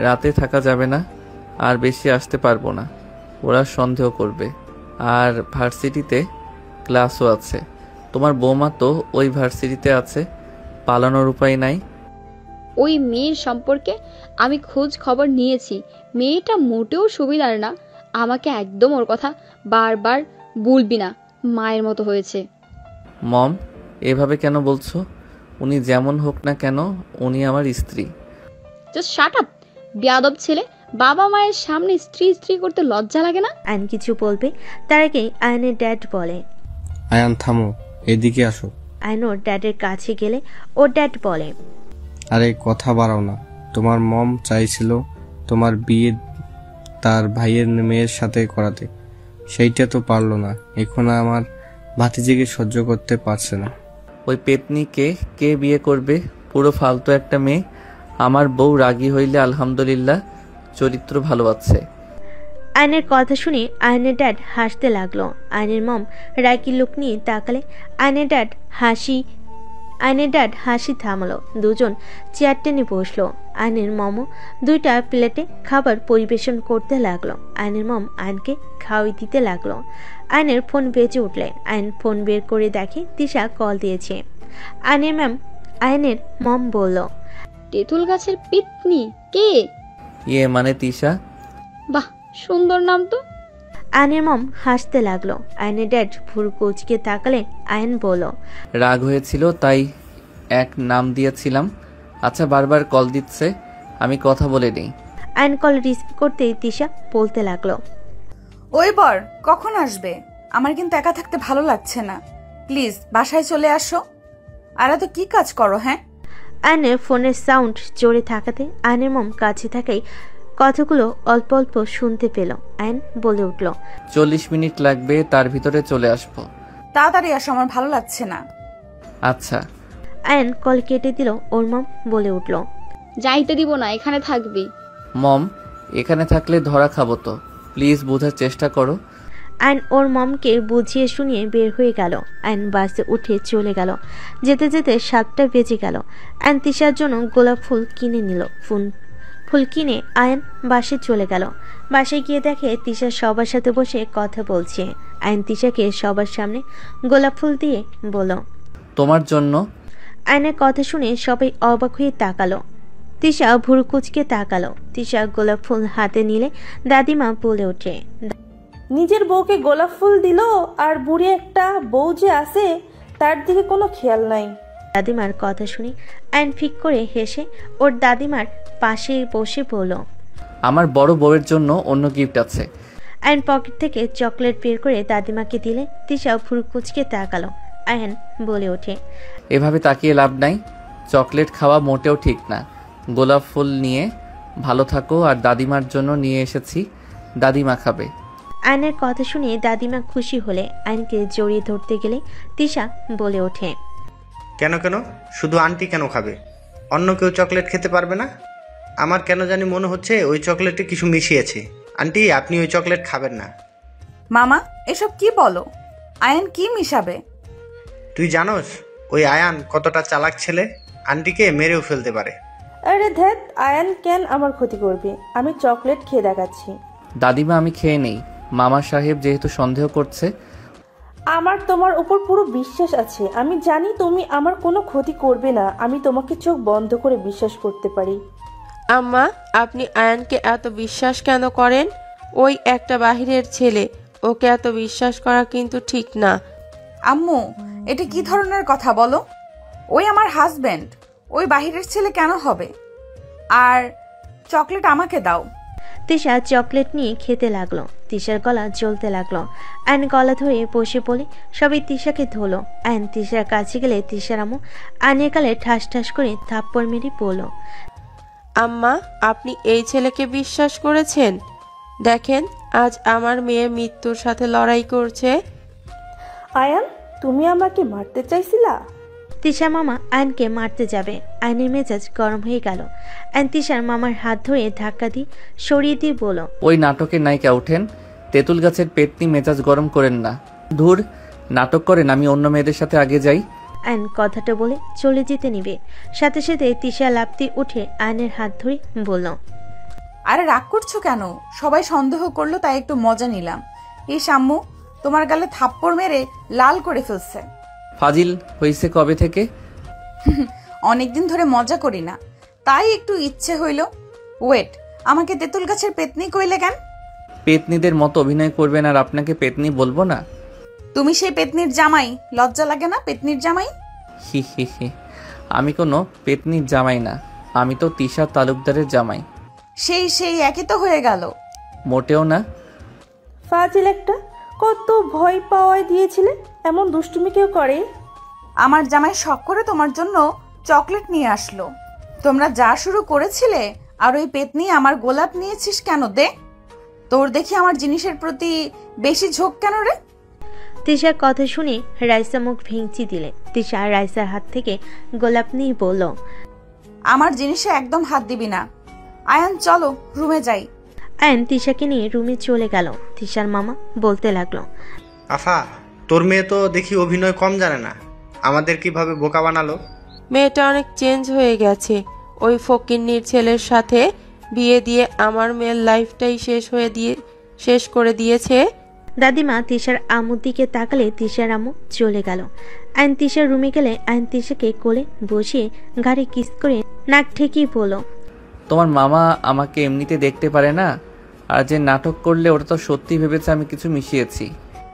রাতে থাকা যাবে না, আর বেশি আসতে পারবো না, ওরা সন্দেহ করবে। আর ভার্সিটিতে ক্লাসও আছে। তোমার বৌমা তো ওই ভার্সিটিতে আছে, পালানোর উপায় নাই। ওই মেয়ের সম্পর্কে আমি খোঁজ খবর নিয়েছি, মেয়েটা মোটেও সুবিধার না। আমাকে একদম ওর কথা বারবার বলবি না, মায়ের মতো হয়েছে। মম, এভাবে কেন বলছো? উনি যেমন হোক না কেন, উনি আমার স্ত্রী। জাস্ট শাট আপ, বেয়াদব ছেলে। বাবা মায়ের সামনে স্ত্রী স্ত্রী করতে লজ্জা লাগে না? আয়ন কিছু বলবে তার আগে আয়নের ড্যাড বলে, আয়ান থামো, এদিকে আসো। আয়ন ওর ড্যাডের কাছে গেলে ওর ড্যাড বলে, আরে কথা বাড়াও না। তোমার মম চাইছিল তোমার বিয়ে তার ভাইয়ের মেয়ের সাথে করাতে, সেইটা তো পারলো না। এখন আমার ভাতিজিকে সহ্য করতে পারছে না। ওই পেতনিকে কে বিয়ে করবে? পুরো ফালতু একটা মেয়ে। আমার বউ রাগী হইলে আলহামদুলিল্লাহ, চরিত্র ভালো আছে। আয়নের কথা শুনে আয়নের ড্যাড হাসতে লাগলো। আয়নের মম রাগী লোক নিয়ে তাকালে আয়নের ড্যাড আয়নের ড্যাড হাসি থামালো। দুজন চেয়ার টেনে বসলো। আয়নের মমও 2টা প্লেটে খাবার পরিবেশন করতে লাগলো। আয়নের মম আয়নকে খাওয়াই দিতে লাগলো। আয়নের ফোন বেজে উঠলে আয়ন ফোন বের করে দেখে তিশা কল দিয়েছে। আয়নের মম বলল, তেঁতুল গাছের পিতনি কে? মানে তিশা। বাহ, সুন্দর নাম তো। আয়নের মম হাসতে লাগলো। আয়নের ড্যাড ভুরু কুচকে তাকালে আয়ন বলল, রাগ হয়েছিল তাই এক নাম দিয়েছিলাম। আচ্ছা, বারবার কল দিচ্ছে, আমি কথা বলে নেই। আয়ন কল রিসিভ করতেই তিশা বলতে লাগলো, ওই বর কখন আসবে? আমার কিন্তু একা থাকতে ভালো লাগছে না, প্লিজ বাসায় চলে আসো। আর এত কি কাজ করো? হ্যাঁ। আয়নের ফোনের সাউন্ড জোরে থাকাতে আয়নের মম কাছে থাকাই কথাগুলো অল্প অল্প শুনতে পেল। আয়ন বলে উঠল, 40 মিনিট লাগবে, তার ভিতরে চলে আসবো। তাড়াতাড়ি আসো, আমার ভালো লাগছে না। আচ্ছা। আয়ন কল কেটে দিল। ওর মম বলে উঠল, যাইতে দিব না, এখানে থাকবি। মম, এখানে থাকলে ধরা খাবো তো, প্লিজ বোঝার চেষ্টা করো। আয়ন ওর মমকে বুঝিয়ে শুনিয়ে বের হয়ে গেল। আয়ন বাসে উঠে চলে গেল। যেতে যেতে 7টা বেজে গেল। আয়ন তিশার জন্য গোলাপ ফুল কিনে নিল। ফুল কিনে আয়ন বাসে চলে গেল। বাসায় গিয়ে দেখে তিশা সবার সাথে বসে কথা বলছে। আয়ন তিশাকে সবার সামনে গোলাপ ফুল দিয়ে বলল, তোমার জন্য। আয়নের কথা শুনে সবাই অবাক হয়ে তাকালো। তিশা ভুরু কুচকে তাকালো। তিশা গোলাপ ফুল হাতে নিলে দাদিমা বলে ওঠে, নিজের বউকে গোলাপ ফুল দিল, আর বুড়ি একটা বউ যে আছে তার দিকে কোনো খেয়াল নাই। দাদিমার কথা শুনে আয়ন ফিক করে হেসে ওর দাদিমার পাশে বসে বলল, আমার বড় বউয়ের জন্য অন্য গিফট আছে। আয়ন পকেট থেকে চকলেট বের করে দাদিমাকে দিলে তিশা ভুরু কুচকে তাকালো। আয়ন বলে ওঠে, এভাবে তাকিয়ে লাভ নাই, চকলেট খাওয়া মোটেও ঠিক না। গোলাপ ফুল নিয়ে ভালো থাকো, আর দাদিমার জন্য নিয়ে এসেছি, দাদিমা খাবে। আয়নের কথা শুনে দাদিমা খুশি হলে আয়নকে জড়িয়ে ধরতে গেলে তিশা বলে ওঠে, কেন কেন, শুধু আন্টি কেন খাবে? অন্য কেউ চকলেট খেতে পারবে না? আমার কেন জানি মনে হচ্ছে ওই চকলেটে কিছু মিশিয়েছে। আন্টি, আপনি ওই চকলেট খাবেন না। মামা, এসব কি বলো? আয়ন কি মিশাবে? তুই জানোস ওই আয়ান কতটা চালাক ছেলে? আন্টিকে মেরেও ফেলতে পারে। আরে ধ্যাত, আয়ান কেন আমার ক্ষতি করবে? আমি চকলেট খেয়ে দেখাচ্ছি। দাদিমা, আমি খেয়ে নেই। মামা সাহেব যেহেতু সন্দেহ করছে। আমার তোমার উপর পুরো বিশ্বাস আছে। আমি জানি তুমি আমার কোনো ক্ষতি করবে না। আমি তোমাকে চোখ বন্ধ করে বিশ্বাস করতে পারি। আম্মা, আপনি আয়ানকে এত বিশ্বাস কেন করেন? ওই একটা বাহিরের ছেলে, ওকে এত বিশ্বাস করা কিন্তু ঠিক না। আম্মু, এটা কি ধরনের কথা বলো? ওই আমার হাজবেন্ড, ওই বাহিরের ছেলে কেন হবে? আর চকলেট আমাকে দাও। তিশা চকলেট নিয়ে খেতে লাগলো। তিশার গলা জ্বলতে লাগলো। আয়ন গলা ধরে বসে পড়ে সবাই তিশাকে ধরলো। আয়ন তিশার কাছে গেলে তিশার আম্মু আয়নের গালে ঠাস ঠাস করে থাপ্পড় মেরে বলল, আম্মা, আপনি এই ছেলেকে বিশ্বাস করেছেন? দেখেন, আজ আমার মেয়ে মৃত্যুর সাথে লড়াই করছে। আয়ান, তুমি আমাকে মারতে চাইছিলা? তিশার মামা আয়নকে মারতে যাবে। আয়নের মেজাজ গরম হয়ে গেল। আয়ন তিশার মামার হাত ধরে ধাক্কা দিয়ে সরিয়ে দিয়ে বলল, ওই নাটকের নায়িকা ওঠেন, তেঁতুল গাছের পেতনি, মেজাজ গরম করেন না। ধুর, নাটক করেন, আমি অন্য মেয়েদের সাথে আগে যাই। আয়ন কথাটা বলে চলে যেতে নিবে, সাথে সাথে তিশা লাফতে উঠে আয়নের হাত ধরে বলল, আরে রাগ করছো কেন? সবাই সন্দেহ করলো তাই একটু মজা নিলাম। এই আম্মু তোমার গালে থাপ্পড় মেরে লাল করে ফেলছে। ফাজিল হইছে কবে থেকে? অনেকদিন ধরে মজা করি না, তাই একটু ইচ্ছে হইল। ওয়েট, আমাকে তেঁতুল গাছের পেতনি কইলে কেন? পেতনিদের মতো অভিনয় করবেন আর আপনাকে পেতনি বলবো না? তুমি সেই পেতনির জামাই, লজ্জা লাগে না? পেতনির জামাই। হি হি হি, আমি কোনো পেতনির জামাই না, আমি তো তিশা তালুকদারের জামাই। সেই একই তো হয়ে গেল। মোটেও না। ফাজিল একটা, কত ভয় পাওয়ায় দিয়েছিলে? এমন দুষ্টুমি কেউ করে? আমার জামাই শখ করে তোমার জন্য চকলেট নিয়ে আসলো। তোমরা যা শুরু করেছিলে, আর ওই পেতনি আমার গোলাপ নিয়েছিস কেন? দে, তোর দেখি আমার জিনিসের প্রতি বেশি ঝোঁক কেন রে? তিশার কথা শুনে রাইসা মুখ ভেঙচি দিলে। তিশা রাইসার হাত থেকে গোলাপ নিয়ে বলল, আমার জিনিসে একদম হাত দিবি না। আয়ান, চলো রুমে যাই। আয়ন তিশাকে নিয়ে রুমে চলে গেল। তিশার মামা বলতে লাগলো, আফা, তোর মেয়ে তো দেখি অভিনয় কম জানে না। আমাদের কিভাবে বোকা বানালো। মেয়েটা অনেক চেঞ্জ হয়ে গেছে। ওই ফকিন্নির ছেলের সাথে বিয়ে দিয়ে আমার মেয়ের লাইফটাই শেষ করে দিয়েছে। দাদিমা তিশার আম্মুর দিকে তাকালে তিশার আম্মু চলে গেল। আইন তিশার রুমে গেলে আইন তিশাকে কোলে বসিয়ে ঘাড়ে কিস করে নাক ঠেকিয়ে বলল, তোমার মামা আমাকে এমনিতে দেখতে পারে না, আর যে নাটক করলে ওটা তো সত্যি ভেবেছে আমি কিছু মিশিয়েছি।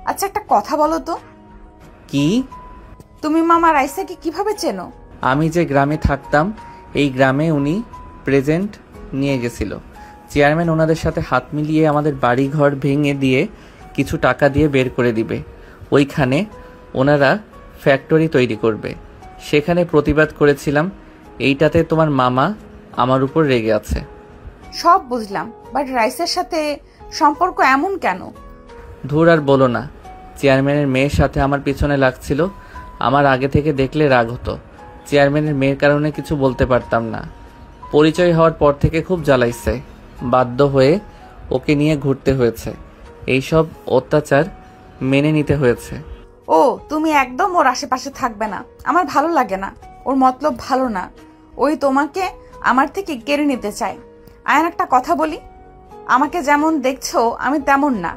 আচ্ছা একটা কথা বলো তো, কি? তুমি মামা রাইসাকে কিভাবে চেনো? আমি যে গ্রামে থাকতাম এই গ্রামে উনি প্রেজেন্ট নিয়ে গেছিল। চেয়ারম্যান ওনাদের সাথে হাত মিলিয়ে আমাদের বাড়ি ঘর ভেঙে দিয়ে কিছু টাকা দিয়ে বের করে দিবে। ওইখানে ওনারা ফ্যাক্টরি তৈরি করবে। সেখানে প্রতিবাদ করেছিলাম। এইটাতে তোমার মামা আমার উপর রেগে আছে। সব বুঝলাম, বাট রাইসের সাথে সম্পর্ক এমন কেন? ধুর আর বলো না, চেয়ারম্যানের মেয়ের সাথে আমার পিছনে লাগছিল। আমার আগে থেকে দেখলে রাগ হতো। চেয়ারম্যানের মেয়ের কারণে কিছু বলতে পারতাম না। পরিচয় হওয়ার পর থেকে খুব জ্বালাইছে। বাধ্য হয়ে ওকে নিয়ে ঘুরতে হয়েছে। এইসব অত্যাচার মেনে নিতে হয়েছে। ও তুমি একদম ওর আশেপাশে থাকবে না, আমার ভালো লাগে না। ওর মতলব ভালো না, ওই তোমাকে আমার থেকে কেড়ে নিতে চায়। আয়ান একটা কথা বলি, আমাকে যেমন দেখছো আমি তেমন না।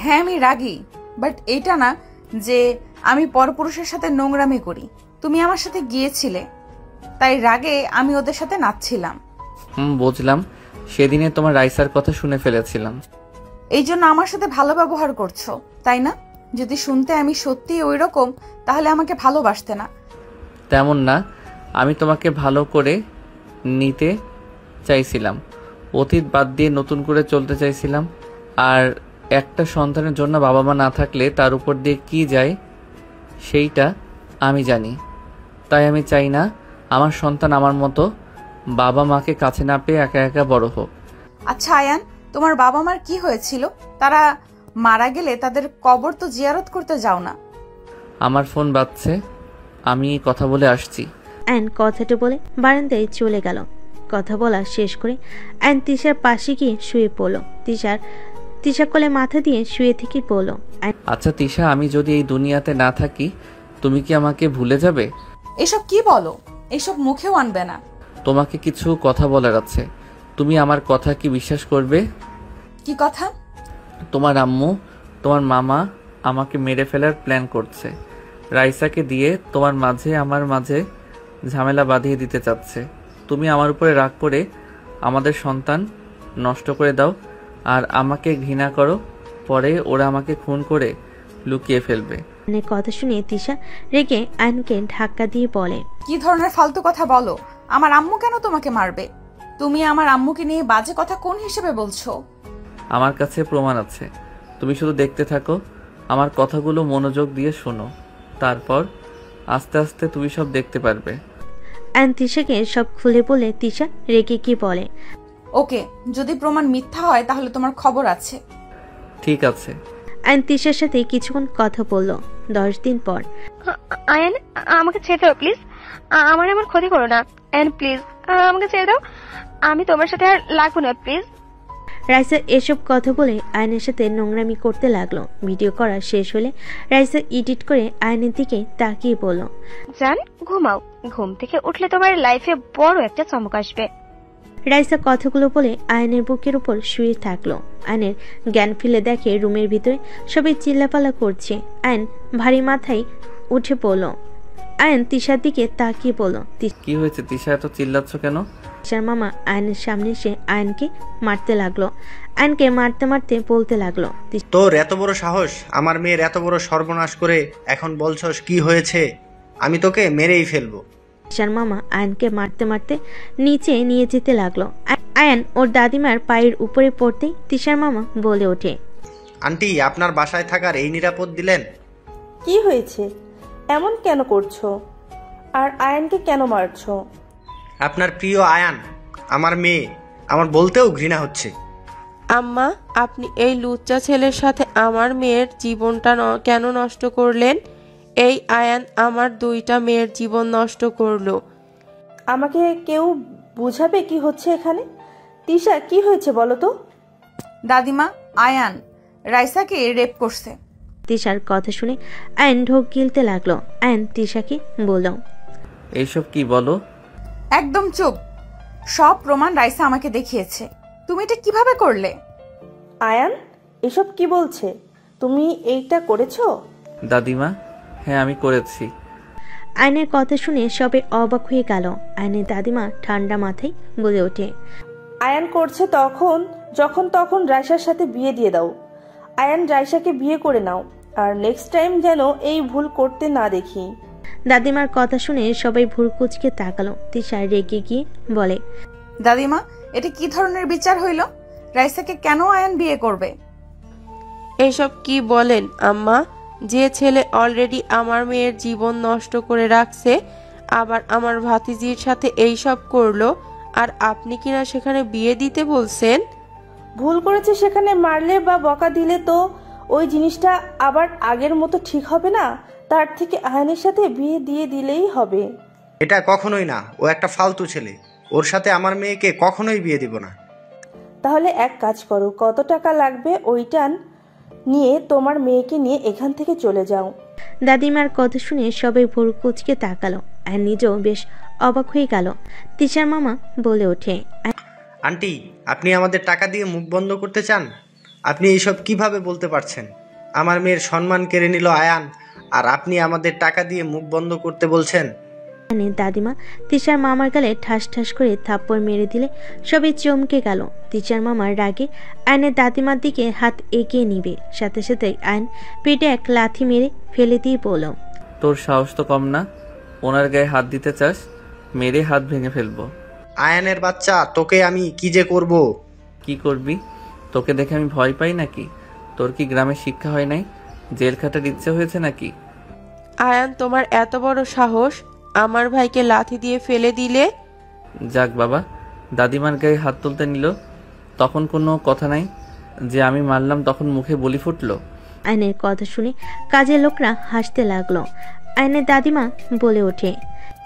হ্যাঁ আমি রাগী, বাট এইটা না যে আমি পরপুরুষের সাথে নোংরামি করি। তুমি আমার সাথে গিয়েছিলে, তাই রাগে আমি ওদের সাথে নাচছিলাম। বুঝলাম। সেদিনে তোমার রাইসার কথা শুনে ফেলেছিলাম। এই জন্য আমার সাথে ভালো ব্যবহার করছো, তাই না? যদি শুনতে আমি সত্যি ওই রকম, তাহলে আমাকে ভালোবাসতে না। তেমন না, আমি তোমাকে ভালো করে নিতে চাইছিলাম। অতীত বাদ দিয়ে নতুন করে চলতে চাইছিলাম। আর একটা সন্তানের জন্য বাবা মা না থাকলে তার উপর দিয়ে কি যায় সেইটা আমি জানি। তাই আমি চাই না আমার সন্তান আমার মতো বাবা মাকে কাছে না পেয়ে একা একা বড় হোক। আচ্ছা আয়ান, তোমার বাবা মার কি হয়েছিল? তারা মারা গেলে তাদের কবর তো জিয়ারত করতে যাও না? আমার ফোন বাজছে, আমি কথা বলে আসছি। আইন কথাটা বলে বারান্দায় চলে গেল। কথা বলা শেষ করে আইন তিশার পাশে গিয়ে শুয়ে পড়ল। তিশা কোলে মাথা দিয়ে শুয়ে থেকে বলল, আচ্ছা তিশা, আমি যদি এই দুনিয়াতে না থাকি তুমি কি আমাকে ভুলে যাবে? এসব কি বলো? এসব মুখেও আনবে না। তোমাকে কিছু কথা বলার আছে। তুমি আমার কথা কি বিশ্বাস করবে? কি কথা? তোমার আম্মু, তোমার মামা আমাকে মেরে ফেলার প্ল্যান করছে। রাইসাকে দিয়ে তোমার মাঝে আমার মাঝে ঝামেলা বাঁধিয়ে দিতে চাচ্ছে। তুমি আমার উপরে রাগ করে আমাদের সন্তান নষ্ট করে দাও আর আমাকে ঘৃণা করো। পরে ওরা আমাকে খুন করে লুকিয়ে ফেলবে। কথা শুনে তিশা রেগে আইনকে ধাক্কা দিয়ে বলে, কি ধরনের ফালতু কথা বলো? আমার আম্মু কেন তোমাকে মারবে? তুমি আমার আম্মুকে নিয়ে বাজে কথা কোন হিসেবে বলছো? আমার কাছে প্রমাণ আছে। তুমি শুধু দেখতে থাকো, আমার কথাগুলো মনোযোগ দিয়ে শোনো, তারপর আস্তে আস্তে তুমি সব দেখতে পারবে। আইন তিশাকে সব খুলে বলে তিশা রেগে কি বলে, ওকে, যদি প্রমাণ মিথ্যা হয় তাহলে তোমার খবর আছে। ঠিক আছে। আইন তিশার সাথে কিছুক্ষণ কথা বলল। 10 দিন পর, আয়ান আমাকে ছেড়ে দাও প্লিজ, আমার এমন ক্ষতি করো না। আয়ান প্লিজ আমাকে ছেড়ে দাও, আমি তোমার সাথে আর লাগবো না প্লিজ। রাইসা এসব কথা বলে আয়নের সাথে নোংরামি করতে লাগলো। ভিডিও করা শেষ হলে রাইসা এডিট করে আয়নের দিকে তাকিয়ে বলল, জান ঘুমাও, ঘুম থেকে উঠলে তোমার লাইফে বড় একটা চমক আসবে। রাইসা কথাগুলো বলে আয়নের বুকের উপর শুয়ে থাকলো। আয়নের জ্ঞান ফিরে দেখে রুমের ভিতরে সবাই চিল্লাপালা করছে। আয়ন ভারী মাথায় উঠে পড়ল। আয়ন তিশার দিকে তাকিয়ে বলল, কি হয়েছে তিশা, এত চিল্লাচ্ছ কেন? তিশার মামা আয়নের সামনে এসে আয়নকে মারতে লাগলো। আয়নকে মারতে মারতে বলতে লাগলো, তোর এত বড় সাহস, আমার মেয়ের এত বড় সর্বনাশ করে এখন বলছস কি হয়েছে? আমি তোকে মেরেই ফেলবো। তিশার মামা আয়নকে মারতে মারতে নিচে নিয়ে যেতে লাগলো। আয়ন ওর দাদিমার পায়ের উপরে পড়তেই তিশার মামা বলে ওঠে, আন্টি, আপনার বাসায় থাকার এই নিরাপদ দিলেন? কি হয়েছে? এমন কেন করছো? আর আয়ানকে কেন মারছো? আপনার প্রিয় আয়ান, আমার মেয়ে, আমার বলতেও ঘৃণা হচ্ছে। আম্মা, আপনি এই লুচ্চা ছেলের সাথে আমার মেয়ের জীবনটা কেন নষ্ট করলেন? এই আয়ান আমার 2টা মেয়ের জীবন নষ্ট করলো। আমাকে কেউ বুঝাবে কি হচ্ছে এখানে? তিশা, কি হয়েছে বলো তো? দাদিমা, আয়ান রাইসাকে রেপ করছে। তিশার কথা শুনে আয়ন ঢোক গিলতে লাগলো। আয়ন তিশাকে বলল, এইসব কি বলো? একদম চুপ। সব প্রমাণ রাইসা আমাকে দেখিয়েছে। তুমি এটা কিভাবে করলে? আয়ান এসব কি বলছে? তুমি এইটা করেছো? দাদিমা, হ্যাঁ আমি করেছি। আয়নের কথা শুনে সবে অবাক হয়ে গেল। আয়নের দাদিমা ঠান্ডা মাথায় বলে ওঠে, আয়ান করছে যখন তখন রাইসার সাথে বিয়ে দিয়ে দাও। আয়ান রাইসাকে বিয়ে করে নাও, আর নেক্সট টাইম যেন এই ভুল করতে না দেখি। দাদিমার কথা শুনে সবাই ভুরু কুঁচকে তাকালো। তিশা রেগে গিয়ে বলে, দাদিমা, এটা কি ধরনের বিচার হইল? রাইসাকে কেন আয়ান বিয়ে করবে? এসব কি বলেন আম্মা? যে ছেলে অলরেডি আমার মেয়ের জীবন নষ্ট করে রাখছে, আবার আমার ভাতিজির সাথে এইসব করলো, আর আপনি কিনা সেখানে বিয়ে দিতে বলছেন? ভুল করেছে সেখানে মারলে বা বকা দিলে তো ওই জিনিসটা আবার আগের মতো ঠিক হবে না। তার থেকে আয়ানের সাথে বিয়ে দিয়ে দিলেই হবে। এটা কখনোই না, ও একটা ফালতু ছেলে। ওর সাথে আমার মেয়েকে কখনোই বিয়ে দিব না। তাহলে এক কাজ করো, কত টাকা লাগবে ওইটা নিয়ে তোমার মেয়েকে নিয়ে এখান থেকে চলে যাও। দাদিমার কথা শুনে সবাই ভুরু কুঁচকে তাকালো। আর নিজেও বেশ অবাক হয়ে গেল। তিশার মামা বলে ওঠে, আন্টি, আপনি আমাদের টাকা দিয়ে মুখ বন্ধ করতে চান? আপনি এইসব কিভাবে বলতে পারছেন? আমার মেয়ের সম্মান কেড়ে নিল আয়ান, আর আপনি আমাদের টাকা দিয়ে মুখ বন্ধ করতে বলছেন? দাদিমা তিশার মামার গালে ঠাস ঠাস করে থাপ্পড় মেরে দিলে সবাই চমকে গেল। তিশার মামার রাগে আয়নের দাদিমার দিকে হাত এগিয়ে নিবে, সাথে সাথে আয়ন পেটে এক লাথি মেরে ফেলে দিয়ে বলল, তোর সাহস তো কম না, ওনার গায়ে হাত দিতে চাস? মেরে হাত ভেঙে ফেলবো। আয়ানের বাচ্চা, তোকে আমি কি যে করব। কি করবি? তোকে দেখে আমি ভয় পাই নাকি? তোর কি গ্রামে শিক্ষা হয় নাই? জেল খাটার ইচ্ছে হয়েছে নাকি? আয়ান, তোমার এত বড় সাহস, আমার ভাইকে লাথি দিয়ে ফেলে দিলে? যাক বাবা, দাদিমার গায়ে হাত তুলতে নিল, তখন কোনো কথা নাই যে আমি মারলাম, তখন মুখে বলি ফুটলো। আয়নের কথা শুনে কাজের লোকরা হাসতে লাগলো। আয়নের দাদিমা বলে ওঠে,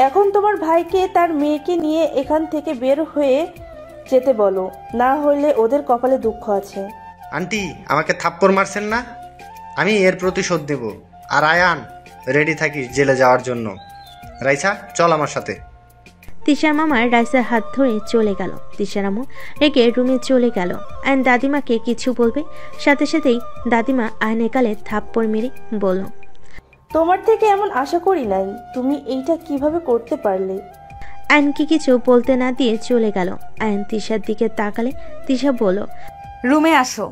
এখন তোমার ভাইকে তার মেয়েকে নিয়ে এখান থেকে বের হয়ে যেতে বলো, না হলে ওদের কপালে দুঃখ আছে। আন্টি, আমাকে থাপ্পড় মারছেন না? আমি এর প্রতিশোধ দেব। আর আয়ান, রেডি থাকিস জেলে যাওয়ার জন্য। রাইসা, চল আমার সাথে। তিশার মামা রাইসার হাত ধরে চলে গেল। তিশার আম্মু রেগে রুমে চলে গেল। আয়ন দাদিমাকে কিছু বলবে, সাথে সাথেই দাদিমা আয়নের গালে থাপ্পড় মেরে বলল, তোমার থেকে এমন আশা করি নাই, তুমি এইটা কিভাবে করতে পারলে? আয়নকে কিছু বলতে না দিয়ে চলে গেল। আয়ন তিশার দিকে তাকালে তিশা বলল, রুমে আসো।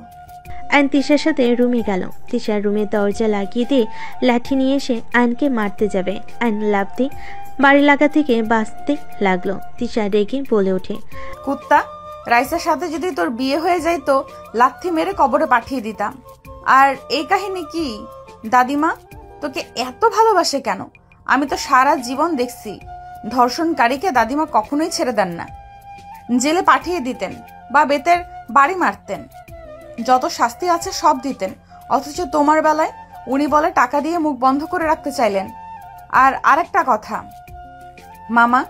আয়ন তিশার সাথে রুমে গেল। তিশার রুমে দরজা লাগিয়ে দিয়ে লাঠি নিয়ে এসে আয়নকে মারতে যাবে। আয়ন লাফ দিয়ে বাড়ি লাগা থেকে বাঁচতে লাগলো। তিশা রেগে বলে ওঠে, কুত্তা, রাইসার সাথে যদি তোর বিয়ে হয়ে যায় তো লাথি মেরে কবরে পাঠিয়ে দিতাম। আর এই কাহিনী কি? দাদিমা তোকে এত ভালোবাসে কেন? আমি তো সারা জীবন দেখছি ধর্ষণকারীকে দাদিমা কখনোই ছেড়ে দেন না, জেলে পাঠিয়ে দিতেন বা বেতের বাড়ি মারতেন, যত শাস্তি আছে সব দিতেন। অথচ তোমার বেলায় উনি বলে টাকা দিয়ে মুখ বন্ধ করে রাখতে চাইলেন। আর আরেকটা কথা মামা,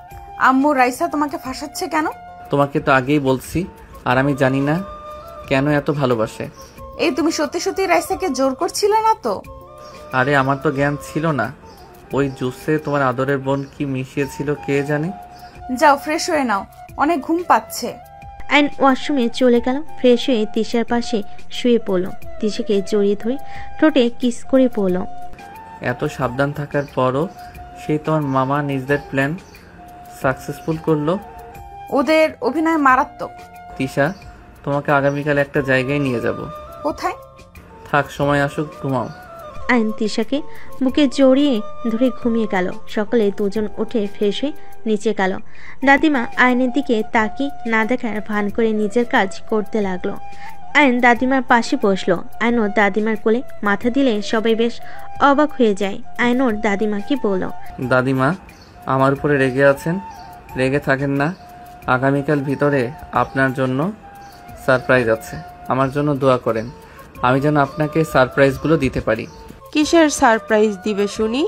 আম্মু রাইসা তোমাকে ফাঁসাচ্ছে কেন? তোমাকে তো আগেই বলছি, আর আমি জানি না কেন এত ভালোবাসে। এই তুমি সত্যি সত্যি রাইসাকে জোর করছিলে না তো? আরে আমার তো জ্ঞান ছিল না, ওই জুসে তোমার আদরের বোন কি মিশিয়েছিল কে জানে। যাও ফ্রেশ হয়ে নাও, অনেক ঘুম পাচ্ছে। আইন ওয়াশরুমে চলে গেল। ফ্রেশ হয়ে তিশার পাশে শুয়ে পড়ল। তিশাকে জড়িয়ে ধরে ঠোঁটে কিস করে পড়ল। এত সাবধান থাকার পরও সেই তোমার মামা নিজেদের প্ল্যান সাকসেসফুল করলো। ওদের অভিনয় মারাত্মক। তিশা, তোমাকে আগামীকাল একটা জায়গায় নিয়ে যাব। কোথায়? থাক, সময় আসুক, ঘুমাও। আইন তিশাকে বুকে জড়িয়ে ধরে ঘুমিয়ে গেল। সকালে দুজন উঠে ফ্রেশ হয়ে নিচে গেল। দাদিমা আইনের দিকে তাকি না দেখার ভান করে নিজের কাজ করতে লাগলো। আইন দাদিমার পাশে বসলো। আইন ওর দাদিমার কোলে মাথা দিলে সবাই বেশ অবাক হয়ে যায়। আইন ওর দাদিমাকে বলল, দাদিমা আমার উপরে রেগে আছেন? রেগে থাকেন না, আগামীকাল ভিতরে আপনার জন্য সারপ্রাইজ আছে। আমার জন্য দোয়া করেন, আমি যেন আপনাকে সারপ্রাইজগুলো দিতে পারি। কিসের সারপ্রাইজ দিবে শুনি?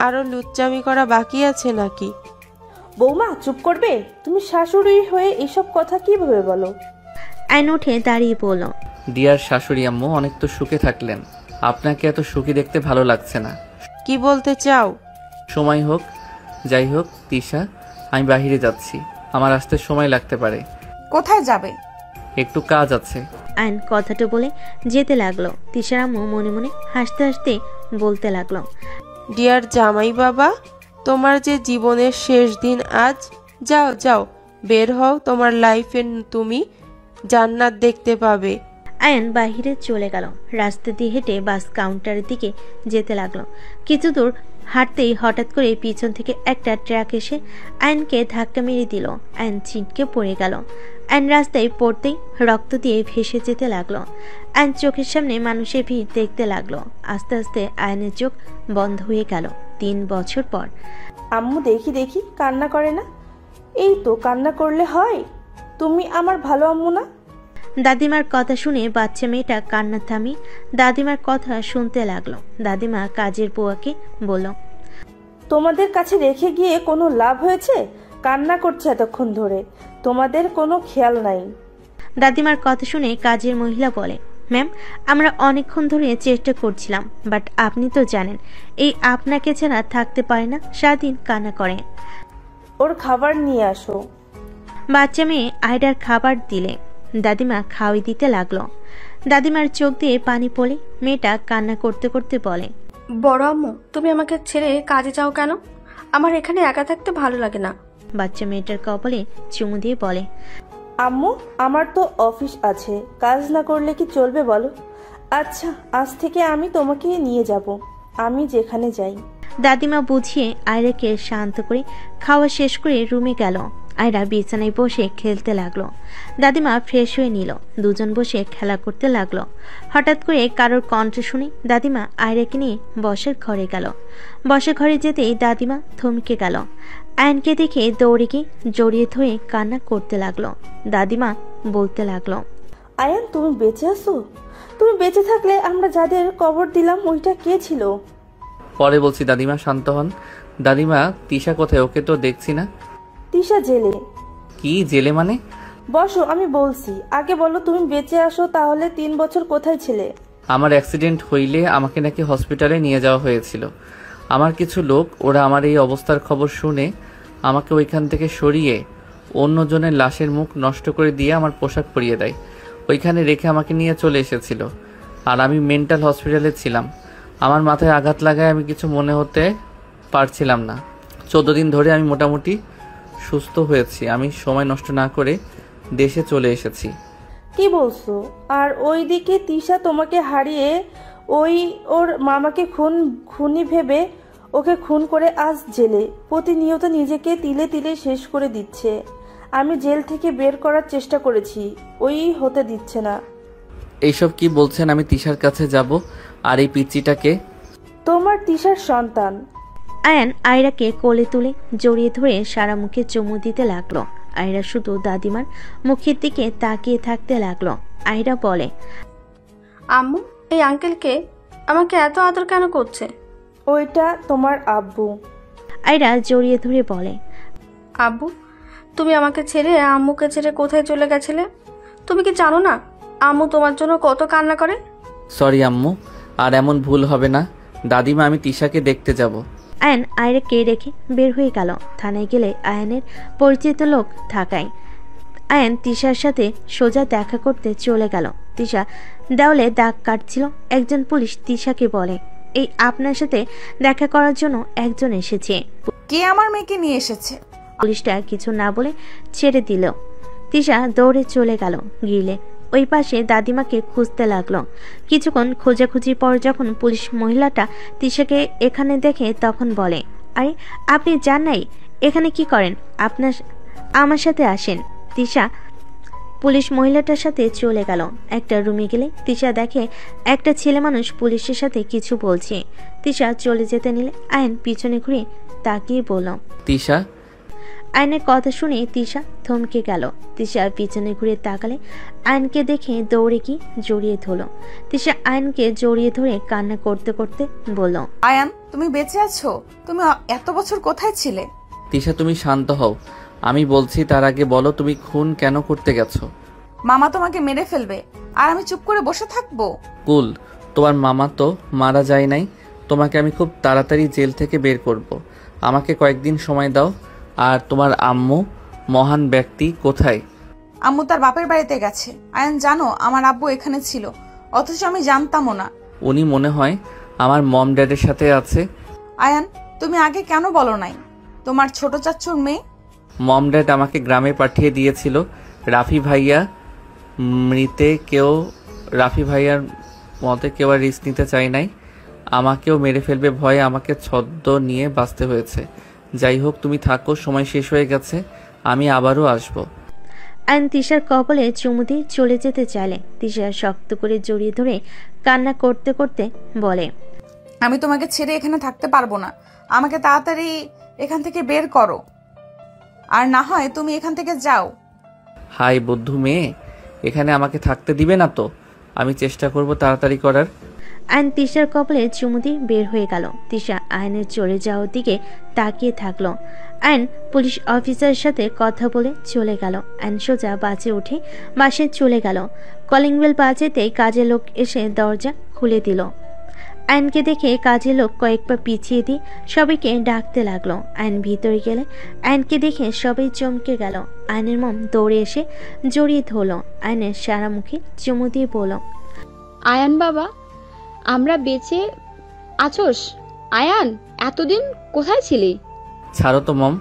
আরো লুচ্চামি করা বাকি আছে নাকি? বৌমা চুপ করবে? তুমি শাশুড়ি হয়ে এসব কথা কিভাবে বলো? আইন উঠে দাঁড়িয়ে বলল, ডিয়ার শাশুড়ি আম্মু, অনেক তো সুখে থাকলেন, আপনাকে এত সুখী দেখতে ভালো লাগছে না। কি বলতে চাও? সময় হোক, যাই হোক তিশা, আমি বাহিরে যাচ্ছি, আমার আসতে সময় লাগতে পারে। কোথায় যাবে? একটু কাজ আছে। আয়ন কথাটা বলে যেতে লাগলো। তিশার আম্মু মনে মনে হাসতে হাসতে বলতে লাগলো, ডিয়ার জামাই বাবা, তোমার যে জীবনের শেষ দিন আজ। যাও যাও, বের হও, তোমার লাইফে তুমি জান্নাত দেখতে পাবে। আয়ন বাহিরে চলে গেল। রাস্তা দিয়ে হেঁটে বাস কাউন্টারের দিকে যেতে লাগলো। কিছু দূর হাঁটতেই হঠাৎ করে পিছন থেকে একটা ট্রাক এসে আয়নকে ধাক্কা মেরে দিল। আয়ন ছিটকে পড়ে গেল। আয়ন রাস্তায় পড়তেই রক্ত দিয়ে ভেসে যেতে লাগলো। আয়ন চোখের সামনে মানুষের ভিড় দেখতে লাগলো। আস্তে আস্তে আয়নের চোখ বন্ধ হয়ে গেল। 3 বছর পর। আম্মু দেখি দেখি কান্না করে না। এই তো কান্না করলে হয়। তুমি আমার ভালো আম্মু না? দাদিমার কথা শুনে বাচ্চা মেয়েটা কান্না থামিয়ে দাদিমার কথা শুনতে লাগলো। দাদিমা কাজের বুয়াকে বলল, তোমাদের কাছে রেখে গিয়ে কোনো লাভ হয়েছে? কান্না করছে এতক্ষণ ধরে, তোমাদের কোনো খেয়াল নাই। দাদিমার কথা শুনে কাজের মহিলা বলে, ম্যাম, আমরা অনেকক্ষণ ধরে চেষ্টা করছিলাম, বাট আপনি তো জানেন এই আপনাকে ছাড়া থাকতে পারে না, সারাদিন কান্না করে। ওর খাবার নিয়ে আসো। বাচ্চা মেয়ে আয়ডার খাবার দিলে দাদিমা খাওয়াই দিতে লাগলো। দাদিমার চোখ দিয়ে পানি পড়ে মেয়েটা কান্না করতে করতে বলে, বড় আম্মু, তুমি আমাকে ছেড়ে কাজে যাও কেন? আমার এখানে একা থাকতে ভালো লাগে না। বাচ্চা মেয়েটার কপালে চুমু দিয়ে বলে, আম্মু, আমার তো অফিস আছে, কাজ না করলে কি চলবে বলো? আচ্ছা, আজ থেকে আমি তোমাকে নিয়ে যাব, আমি যেখানে যাই। দাদিমা বুঝিয়ে আয়রাকে শান্ত করে খাওয়া শেষ করে রুমে গেল। আয়রা বিছানায় বসে খেলতে লাগলো। দাদিমা ফ্রেশ হয়ে নিল। দুজন বসে খেলা করতে লাগলো। হঠাৎ করে কারোর কণ্ঠ শুনে দাদিমা আয়রাকে নিয়ে বসের ঘরে গেল। বসের ঘরে যেতেই দাদিমা থমকে গেল। আয়নকে দেখে দৌড়ে গিয়ে জড়িয়ে ধরে কান্না করতে লাগলো। দাদিমা বলতে লাগলো, আয়ান, তুমি বেঁচে আছো? তুমি বেঁচে থাকলে আমরা যাদের কবর দিলাম ওইটা কে ছিল? পরে বলছি দাদিমা, শান্ত হন। দাদিমা, তিশা কোথায়? ওকে তো দেখছি না। তিশা জেলে। কি জেলে মানে? বসো, আমি বলছি। আগে বলো, তুমি বেঁচে আসো তাহলে 3 বছর কোথায় ছিলে? আমার অ্যাক্সিডেন্ট হইলে আমাকে নাকি হসপিটালে নিয়ে যাওয়া হয়েছিল। আমার কিছু লোক, ওরা আমার এই অবস্থার খবর শুনে আমাকে ওইখান থেকে সরিয়ে অন্যজনের লাশের মুখ নষ্ট করে দিয়ে আমার পোশাক পরিয়ে দেয়। ওইখানে রেখে আমাকে নিয়ে চলে এসেছিল। আর আমি মেন্টাল হসপিটালে ছিলাম। আমার মাথায় আঘাত লাগায় আমি কিছু মনে হতে পারছিলাম না। 14 দিন ধরে আমি মোটামুটি সুস্থ হয়েছি। আমি সময় নষ্ট না করে দেশে চলে এসেছি। কি বলছো? আর ওইদিকে তিশা তোমাকে হারিয়ে ওর মামাকে খুনি ভেবে ওকে খুন করে আজ জেলে। প্রতিনিয়ত নিজেকে তিলে তিলে শেষ করে দিচ্ছে। আমি জেল থেকে বের করার চেষ্টা করেছি, ওই হতে দিচ্ছে না। এইসব কি বলছেন? আমি তিশার কাছে যাব। আর এই পিচ্চিটাকে? তোমার তিশার সন্তান। আয়ান আয়রাকে কোলে তুলে জড়িয়ে ধরে সারা মুখে চুমু দিতে লাগলো। আয়রা শুধু দাদিমার মুখের দিকে তাকিয়ে থাকতে লাগলো। আয়রা বলে, আম্মু, এই আঙ্কেলকে আমাকে এত আদর কেন করছে? ওইটা তোমার আব্বু। আয়রা জড়িয়ে ধরে বলে, আব্বু, তুমি আমাকে ছেড়ে আম্মুকে ছেড়ে কোথায় চলে গেছিলে? তুমি কি জানো না আম্মু তোমার জন্য কত কান্না করে? সরি আম্মু, আর এমন ভুল হবে না। দাদিমা, আমি তিশাকে দেখতে যাব। আয়ান আয়রাকে রেখে বের হয়ে গেল। থানায় গেলে আয়ানের পরিচিত লোক থাকায় আয়ান তিশার সাথে সোজা দেখা করতে চলে গেল। তিশা দেওয়ালে দাগ কাটছিল। একজন পুলিশ তিশাকে বলে, এই আপনার সাথে দেখা করার জন্য একজন এসেছে। কে আমার মেয়েকে নিয়ে এসেছে? পুলিশটা কিছু না বলে ছেড়ে দিল। তিশা দৌড়ে চলে গেল গ্রিলে। ওই পাশে দাদিমাকে খুঁজতে লাগলো। কিছুক্ষণ খোঁজাখুঁজির পর যখন পুলিশ মহিলাটা তিশাকে এখানে দেখে তখন বলে, আরে আপনি যান নাই, এখানে কি করেন? আমার সাথে আসেন। তিশা পুলিশ মহিলাটার সাথে চলে গেল। একটা রুমে গেলে তিশা দেখে একটা ছেলে মানুষ পুলিশের সাথে কিছু বলছে। তিশা চলে যেতে নিলে আয়ন পিছনে ঘুরে তাকিয়ে বলল, তিশা। আয়নের কথা শুনে তিশা থমকে গেল। তিশা পিছনে ঘুরে তাকালে আয়নকে দেখে দৌড়ে কি জড়িয়ে ধরল। তিশা আয়নকে জড়িয়ে ধরে কান্না করতে করতে বলল, আয়ান, তুমি বেঁচে আছো? তুমি এত বছর কোথায় ছিলে? তিশা, তুমি শান্ত হও। আমি বলছি তার আগে বলো, তুমি খুন কেন করতে গেছো? মামা তোমাকে মেরে ফেলবে আর আমি চুপ করে বসে থাকবো? কুল, তোমার মামা তো মারা যায় নাই। তোমাকে আমি খুব তাড়াতাড়ি জেল থেকে বের করব। আমাকে কয়েকদিন সময় দাও। আর তোমার আম্মু মহান ব্যক্তি কোথায়? আম্মু তার বাপের বাড়িতে গেছে। আয়ান, জানো আমার আব্বু এখানে ছিল, অথচ আমি জানতামও না। উনি মনে হয় আমার মম ড্যাডের সাথে আছে। আয়ান, তুমি আগে কেন বলো নাই? তোমার ছোট চাচ্চুর মেয়ে। মম ড্যাড আমাকে গ্রামে পাঠিয়ে দিয়েছিল। রাফি ভাইয়ার মতে কেউ আর রিস্ক নিতে চাই নাই। আমাকেও মেরে ফেলবে ভয়ে আমাকে ছদ্ম নিয়ে বাঁচতে হয়েছে। যাই হোক, তুমি থাকো, সময় শেষ হয়ে গেছে, আমি আবারও আসবো। আয়ন তিশার কপালে চুমু দিয়ে চলে যেতে চাইলে তিশা শক্ত করে জড়িয়ে ধরে কান্না করতে করতে বলে, আমি তোমাকে ছেড়ে এখানে থাকতে পারবো না। আমাকে তাড়াতাড়ি এখান থেকে বের করো, আর না হয় তুমি এখান থেকে যাও। হাই বুদ্ধু মেয়ে, এখানে আমাকে থাকতে দিবে না তো? আমি চেষ্টা করব তাড়াতাড়ি করার। আয়ন তিশার কপালে চুমু দিয়ে বের হয়ে গেল। তিশা আয়নের চলে যাওয়ার দিকে তাকিয়ে থাকলো। আয়ন পুলিশ অফিসারের সাথে কথা বলে চলে গেল। আয়ন সোজা বাসে উঠে বাসে চলে গেল। কলিং বেল বাজেতেই কাজের লোক এসে দরজা খুলে দিল। আয়নকে দেখে কাজের লোক কয়েকবার পিছিয়ে দিয়ে সবাইকে ডাকতে লাগলো। আয়ন ভিতরে গেলে আয়নকে দেখে সবাই চমকে গেল। আয়নের মম দৌড়ে এসে জড়িয়ে ধরলো। আয়নের সারা মুখে চুমু দিয়ে বলল, আয়ান বাবা, আমরা বেঁচে আছোস? আয়ান, এতদিন কোথায় ছিলি? ছাড়ো তো মম।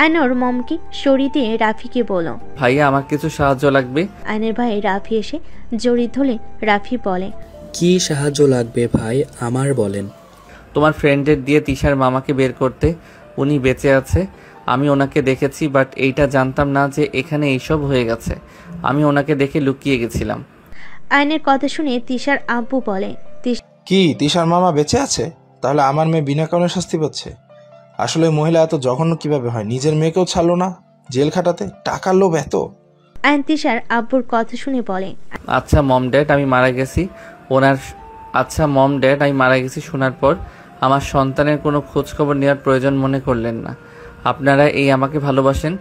আয়নর মমকে সরিয়ে দিয়ে রাফিকে বলল, ভাইয়া আমার কিছু সাহায্য লাগবে। আয়নের ভাই রাফি এসে জড়িয়ে ধরলে রাফি বলে, কি সাহায্য লাগবে ভাই, আমার বলেন। তোমার ফ্রেন্ডের দিয়ে তিশার মামাকে বের করতে। উনি বেঁচে আছে, আমি ওনাকে দেখেছি, বাট এইটা জানতাম না যে এখানে এইসব হয়ে গেছে। আমি ওনাকে দেখে লুকিয়ে গেছিলাম। আয়নের কথা শুনে তিশার আব্বু বলে, কি তিশার মামা বেঁচে আছে? তাহলে আমার মেয়ে বিনা কারণে শাস্তি পাচ্ছে। আসলে মহিলা এত জঘন্য কিভাবে হয়? নিজের মেয়েকেও ছাড়লো না জেল খাটাতে, টাকার লোভ এত। আয়ন তিশার আব্বুর কথা শুনে বলে, আচ্ছা মম ড্যাড, আমি মারা গেছি শোনার পর আমার সন্তানের কোনো খোঁজ খবর নেওয়ার প্রয়োজন মনে করলেন না। আপনারা এই আমাকে ভালোবাসেন।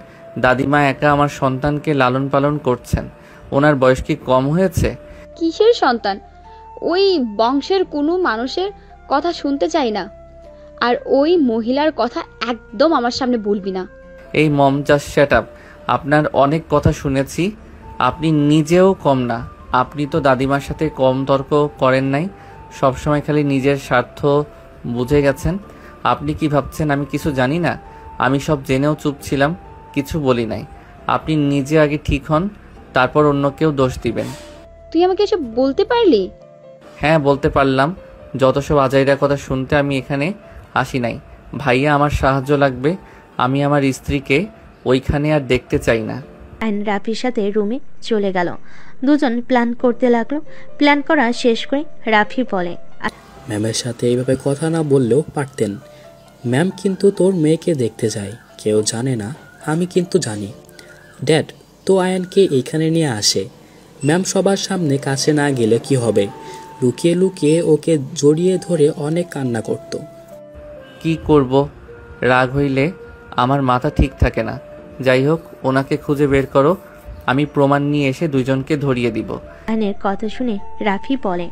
দাদিমা একা আমার সন্তানকে লালন পালন করছেন। ওনার বয়স কি কম হয়েছে? কিসের সন্তান? ওই বংশের কোনো মানুষের কথা শুনতে চাই না, আর ওই মহিলার কথা একদম আমার সামনে বলবি না। এই মম, জাস্ট শ্যাট আপ। আপনার অনেক কথা শুনেছি, আপনি নিজেও কম না। আপনি তো দাদিমার সাথে কম তর্ক করেন নাই, সবসময় খালি নিজের স্বার্থ বুঝে গেছেন। আপনি কি ভাবছেন আমি কিছু জানি না? আমি সব জেনেও চুপ ছিলাম, কিছু বলি নাই। আপনি নিজে আগে ঠিক হন, তারপর অন্য কেউ দোষ দিবেন। তুই আমাকে এসব বলতে পারলি? হ্যাঁ, বলতে পারলাম। যত সব আজাইরা কথা শুনতে আমি এখানে আসি নাই। ভাইয়া, আমার সাহায্য লাগবে। আমি আমার স্ত্রীকে ওইখানে আর দেখতে চাই না। আয়ন রাফির সাথে রুমে চলে গেল। দুজন প্ল্যান করতে লাগলো। প্ল্যান করা শেষ করে রাফি বলে, ম্যামের সাথে এইভাবে কথা না বললেও পারতেন। ম্যাম কিন্তু তোর মেয়েকে দেখতে যায়, কেউ জানে না, আমি কিন্তু জানি। ড্যাড তো আয়ানকে এইখানে নিয়ে আসে। ম্যাম সবার সামনে কাছে না গেলে কি হবে? লুকিয়ে লুকিয়ে ওকে জড়িয়ে ধরে অনেক কান্না করত। কি করব, রাগ হইলে আমার মাথা ঠিক থাকে না। যাই হোক, ওনাকে খুঁজে বের করো, আমি প্রমাণ নিয়ে এসে দুইজনকে ধরিয়ে দিব। আয়নের কথা শুনে রাফি বলে,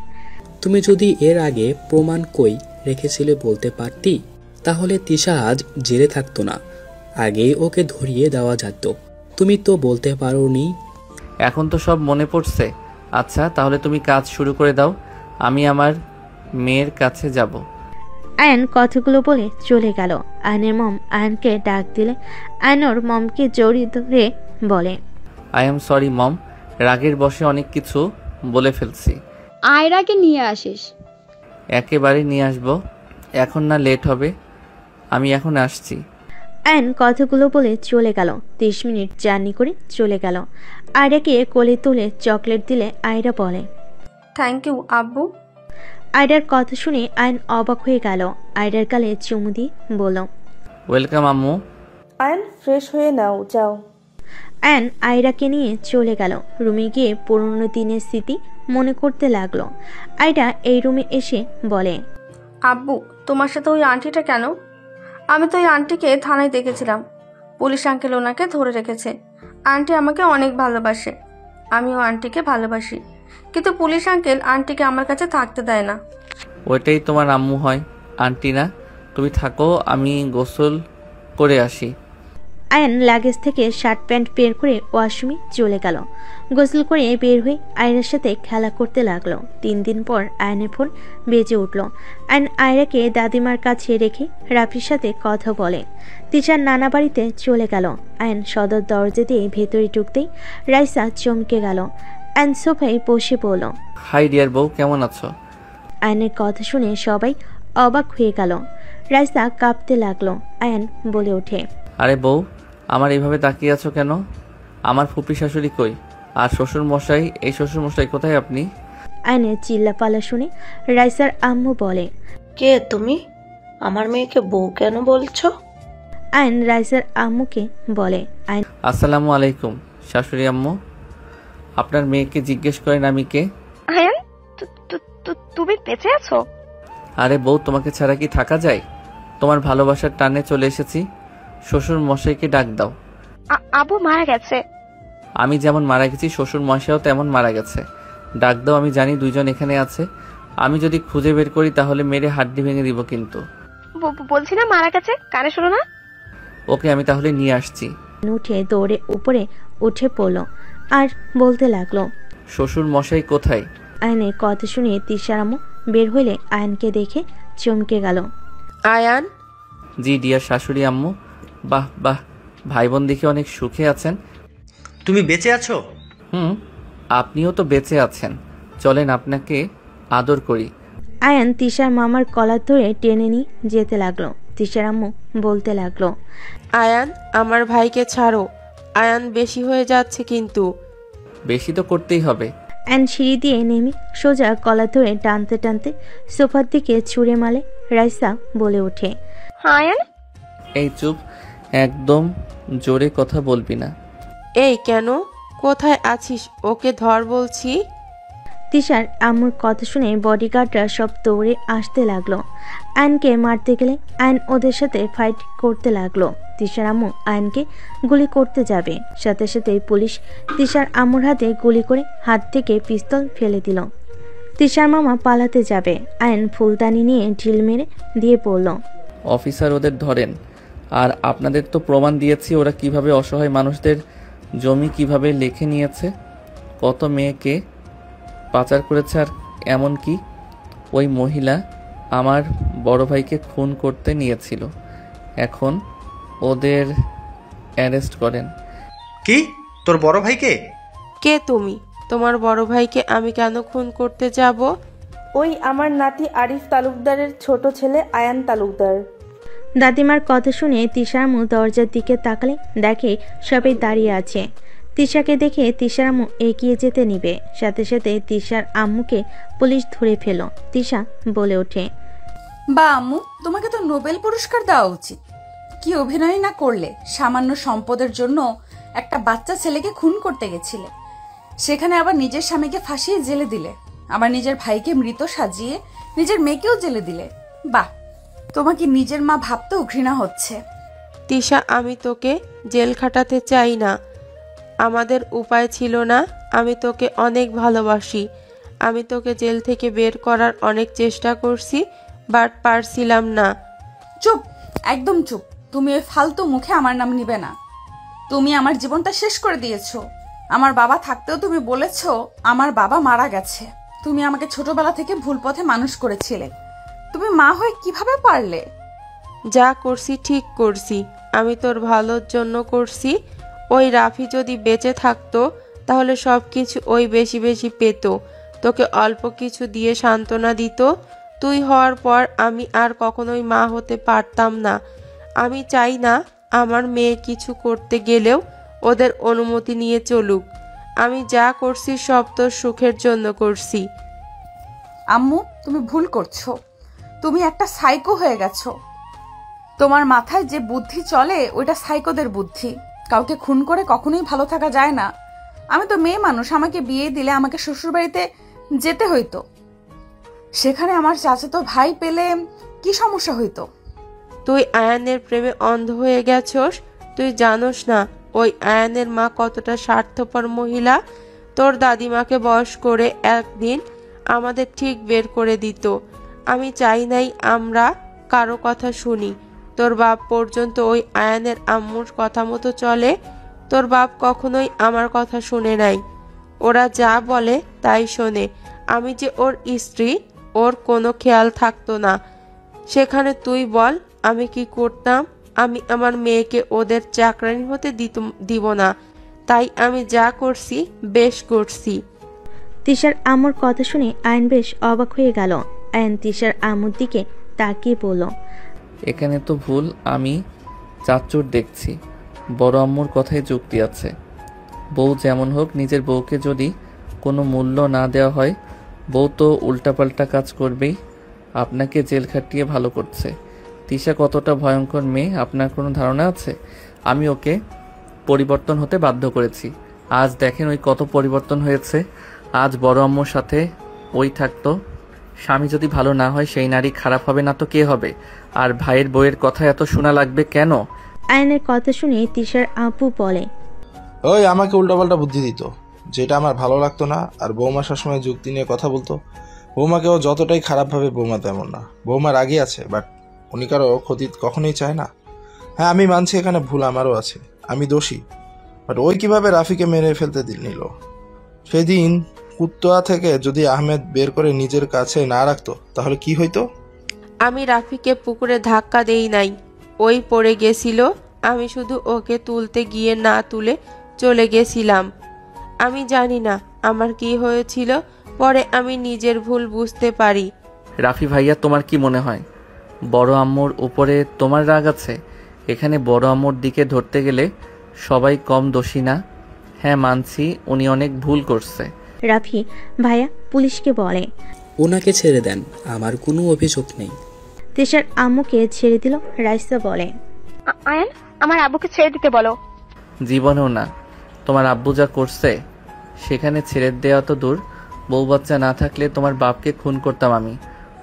তুমি যদি এর আগে প্রমাণ কই রেখেছিলে বলতে পারতি, তাহলে তিশা আজ জেলে থাকতো না, আগেই ওকে ধরিয়ে দেওয়া যেত। তুমি তো বলতে পারোনি। এখন তো সব মনে পড়ছে। আচ্ছা, তাহলে তুমি কাজ শুরু করে দাও, আমি আমার মেয়ের কাছে যাব। আয়ন কথাগুলো বলে চলে গেল। আয়নের মম আয়নকে ডাক দিলে আয়নর মমকে জড়িয়ে ধরে বলে, আই এম সরি মম, রাগের বশে অনেক কিছু বলে ফেলছি। আয়রাকে নিয়ে আসিস। একেবারে নিয়ে আসবো, এখন না লেট হবে। আমি এখন আসছি। আয়ন কথাগুলো বলে চলে গেল। 30 মিনিট জার্নি করে চলে গেল। আয়রাকে কোলে তুলে চকলেট দিলে আয়রা বলে, থ্যাংক ইউ আব্বু। আয়রার কথা শুনে আয়ন অবাক হয়ে গেল। আয়রার গালে চুমু দিয়ে বলল, ওয়েলকাম আম্মু। আয়ন, ফ্রেশ হয়ে নাও, যাও। আয়ন আয়রাকে নিয়ে চলে গেল। রুমে গিয়ে পুরনো দিনের স্মৃতি মনে করতে লাগলো। আয়রা এই রুমে এসে বলে, আব্বু, তোমার সাথে ওই আন্টিটা কেন? আমি তো ওই আন্টিকে থানায় দেখেছিলাম। পুলিশ আঙ্কেল ওনাকে ধরে রেখেছে। আন্টি আমাকে অনেক ভালোবাসে, আমিও আন্টিকে ভালোবাসি। কিন্তু পুলিশ আঙ্কেল আন্টিকে আমার কাছে থাকতে দেয় না। ওইটাই তোমার আম্মু হয়, আন্টি না। তুমি থাকো, আমি গোসল করে আসি। আয়ান লাগেজ থেকে শার্ট প্যান্ট বের করে ওয়াশরুমে চলে গেল। গোসল করে বের হয়ে আয়রার সাথে খেলা করতে লাগলো। 3 দিন পর আয়নের ফোন বেজে উঠল। আয়ন আয়রাকে দাদিমার কাছে রেখে রাফির সাথে কথা বলে। তিশার নানা বাড়িতে চলে গেল। আয়ন সদর দরজা দিয়ে ভেতরে ঢুকতেই রাইসা চমকে গেল। আয়ন সোফায় বসে পড়ল। হাই ডিয়ার বউ, কেমন আছো? আয়নের কথা শুনে সবাই অবাক হয়ে গেল। রাইসা কাঁপতে লাগলো। আয়ন বলে ওঠে, আরে বউ, আমার এইভাবে তাকিয়ে আছো কেন? আমার ফুপি শাশুড়ি কই? আর শ্বশুর মশাই, এই শ্বশুর মশাই কোথায় আপনি? আয়নের চিল্লাপালা শুনে রাইসার আম্মু বলে, কে তুমি? আমার মেয়েকে বউ কেন বলছো? আয়ন রাইসার আম্মুকে বলে, আয়ন আসসালামু আলাইকুম শাশুড়ি আম্মু। আপনার মেয়েকে জিজ্ঞেস করেন আমি কে। আয়ান, তুমি বেঁচে আছো? আরে বউ, তোমাকে ছাড়া কি থাকা যায়? তোমার ভালোবাসার টানে চলে এসেছি। শ্বশুর মশাইকে ডাক দাও। আবু মারা গেছে। আমি যেমন মারা গেছি, শ্বশুর মশাইও তেমন মারা গেছে। ডাক দাও। আমি জানি দুইজন এখানে আছে। আমি যদি খুঁজে বের করি তাহলে মেরে হাড্ডি ভেঙে দিব কিন্তু। বলছি না মারা গেছে, কানে শোনো না? ওকে, আমি তাহলে নিয়ে আসছি। উঠে দৌড়ে উপরে উঠে পড়ল আর বলতে লাগলো, শ্বশুর মশাই কোথায়? আয়নের কথা শুনে তিশার আম্মু বের হইলে আয়নকে দেখে চমকে গেল। আয়ান? জি ডিয়ার শাশুড়ি আম্মু। বাহ বাহ, ভাই বোন দেখে অনেক সুখে আছেন। তুমি বেঁচে আছো? আপনিও তো বেঁচে আছেন। চলেন আপনাকে আদর করি। আয়ান তিশার মামার কলার ধরে টেনে নিয়ে যেতে লাগলো। তিশার আম্মু বলতে লাগলো, আয়ান, আমার ভাইকে ছাড়ো। আয়ান, বেশি হয়ে যাচ্ছে কিন্তু। বেশি তো করতেই হবে। আয়ন সিঁড়ি দিয়ে নেমে সোজা কলার ধরে টানতে টানতে সোফার দিকে ছুঁড়ে মালে। রাইসা বলে ওঠে, আয়ান? এই চুপ, একদম জোরে কথা বলবি না। এই কেন? কোথায় আছিস? ওকে ধর বলছি। তিশার আম্মুর কথা শুনে বডিগার্ডরা সব দৌড়ে আসতে লাগলো। আয়নকে মারতে গেলে আয়ন ওদের সাথে ফাইট করতে লাগলো। তিশার আম্মু আয়নকে গুলি করতে যাবে, সাথে সাথে পুলিশ তিশার আম্মুর হাতে গুলি করে হাত থেকে পিস্তল ফেলে দিল। তিশার মামা পালাতে যাবে, আয়ন ফুলদানি নিয়ে ঢিল মেরে দিয়ে পড়ল। অফিসার, ওদের ধরেন। আর আপনাদের তো প্রমাণ দিয়েছি ওরা কিভাবে অসহায় মানুষদের জমি কিভাবে লিখে নিয়েছে, কত মেয়েকে পাচার করেছে। আর এমনকি ওই মহিলা আমার বড় ভাইকে খুন করতে নিয়েছিল। এখন ওদের অ্যারেস্ট করেন। কি? তোর বড় ভাইকে? কে তুমি? তোমার বড় ভাইকে আমি কেন খুন করতে যাব? ওই আমার নাতি আরিফ তালুকদারের ছোট ছেলে আয়ান তালুকদার। দাদিমার কথা শুনে তিশার আম্মু দরজার দিকে তাকালে দেখে সবাই দাঁড়িয়ে আছে। তিশাকে দেখে তিশার আম্মু এগিয়ে যেতে নিবে, সাথে সাথে তিশার আম্মুকে পুলিশ ধরে ফেল। তিশা বলে ওঠে, বা আম্মু, তোমাকে তো নোবেল পুরস্কার দেওয়া উচিত। কি অভিনয় না করলে! সামান্য সম্পদের জন্য একটা বাচ্চা ছেলেকে খুন করতে গেছিলে, সেখানে আবার নিজের স্বামীকে ফাঁসিয়ে জেলে দিলে, আবার নিজের ভাইকে মৃত সাজিয়ে নিজের মেয়েকেও জেলে দিলে। বাহ, তোমাকে নিজের মা ভাবতেও ঘৃণা হচ্ছে। তিশা, আমি তোকে জেল খাটাতে চাই না। আমাদের উপায় ছিল না। আমি তোকে অনেক ভালোবাসি। আমি তোকে জেল থেকে বের করার অনেক চেষ্টা করছি, বাট পারছিলাম না। চুপ, একদম চুপ। তুমি ওই ফালতু মুখে আমার নাম নিবে না। তুমি আমার জীবনটা শেষ করে দিয়েছো। আমার বাবা থাকতেও তুমি বলেছো আমার বাবা মারা গেছে। তুমি আমাকে ছোটবেলা থেকে ভুল পথে মানুষ করেছিলে। তুমি মা হয়ে কিভাবে পারলে? যা করছি ঠিক করছি। আমি তোর ভালোর জন্য করছি। ওই রাফি যদি বেঁচে থাকতো তাহলে সব কিছু ওই বেশি বেশি পেত, তোকে অল্প কিছু দিয়ে সান্ত্বনা দিত। তুই হওয়ার পর আমি আর কখনোই মা হতে পারতাম না। আমি চাই না আমার মেয়ে কিছু করতে গেলেও ওদের অনুমতি নিয়ে চলুক। আমি যা করছি সব তোর সুখের জন্য করছি। আম্মু, তুমি ভুল করছো। তুমি একটা সাইকো হয়ে গেছো। তোমার মাথায় যে বুদ্ধি চলে ওইটা সাইকোদের বুদ্ধি। কাউকে খুন করে কখনোই ভালো থাকা যায় না। আমি তো মেয়ে মানুষ, আমাকে বিয়ে দিলে আমাকে শ্বশুরবাড়িতে যেতে হইতো। সেখানে আমার চাচাতো ভাই পেলে কি সমস্যা হইতো? তুই আয়ানের প্রেমে অন্ধ হয়ে গেছস। তুই জানোস না ওই আয়ানের মা কতটা স্বার্থপর মহিলা। তোর দাদিমাকে বয়স করে একদিন আমাদের ঠিক বের করে দিত। আমি চাই নাই আমরা কারো কথা শুনি। তোর বাপ পর্যন্ত ওই আয়ানের আম্মুর কথা মতো চলে। তোর বাপ কখনোই আমার কথা শুনে নাই। ওরা যা বলে তাই শোনে। আমি যে ওর স্ত্রী, ওর কোনো খেয়াল থাকতো না। সেখানে তুই বল আমি কি করতাম? আমি আমার মেয়েকে ওদের চাকরানি হতে দিব না। তাই আমি যা করছি বেশ করছি। তিশার আম্মুর কথা শুনে আয়ন বেশ অবাক হয়ে গেল। আয়ন তিশার আম্মুর দিকে তাকিয়ে বলল, এখানে তো ভুল আমি চাচ্চুর দেখছি। বড় আম্মুর কথায় যুক্তি আছে। বউ যেমন হোক, নিজের বউকে যদি কোনো মূল্য না দেওয়া হয়, বউ তো উল্টাপাল্টা কাজ করবেই। আপনাকে জেল খাটিয়ে ভালো করছে। তিশা কতটা ভয়ঙ্কর মেয়ে আপনার কোনো ধারণা আছে? আমি ওকে পরিবর্তন হতে বাধ্য করেছি। আজ দেখেন ওই কত পরিবর্তন হয়েছে। আজ বড় আম্মুর সাথে ওই থাকতো। স্বামী যদি ভালো না হয় সেই নারী খারাপ হবে না তো কে হবে? আর ভাইয়ের বউয়ের কথা এত শোনা লাগবে কেন? আয়নের কথা শুনে তিশার আপু বলে, ওই আমাকে উল্টাপাল্টা বুদ্ধি দিত, যেটা আমার ভালো লাগতো না। আর বৌমা সবসময় যুক্তি নিয়ে কথা বলতো। বৌমাকেও যতটাই খারাপ ভাবে, বৌমা তেমন না। বৌমা রাগী আছে, বাট উনি কারো ক্ষতি কখনোই চায় না। হ্যাঁ, আমি মানছি এখানে ভুল আমারও আছে, আমি দোষী। বাট ওই কিভাবে রাফিকে মেরে ফেলতে নিল? সেদিন কুত্তোয়া থেকে যদি আহমেদ বের করে নিজের কাছে না রাখতো তাহলে কি হইতো? আমি রাফিকে পুকুরে ধাক্কা দেই নাই, ওই পড়ে গেছিল। আমি শুধু ওকে তুলতে গিয়ে না তুলে চলে গেছিলাম। আমি জানি না আমার কি হয়েছিল। পরে আমি নিজের ভুল বুঝতে পারি। রাফি ভাইয়া, তোমার কি মনে হয় বড় আম্মুর উপরে তোমার রাগ আছে? এখানে বড় আম্মুর দিকে ধরতে গেলে সবাই কম দোষী না। হ্যাঁ মানছি উনি অনেক ভুল করছে। রাফি ভাইয়া পুলিশকে বলে, ওনাকে ছেড়ে দেন, আমার কোনো অভিযোগ নেই। তিশার আম্মুকে ছেড়ে দিল। রাইসা বলে, আয়ান, আমার আব্বুকে ছেড়ে দিতে বলো। জীবনেও না। তোমার আব্বু যা করছে সেখানে ছেড়ে দেওয়া তো দূর, বউ বাচ্চা না থাকলে তোমার বাপকে খুন করতাম আমি।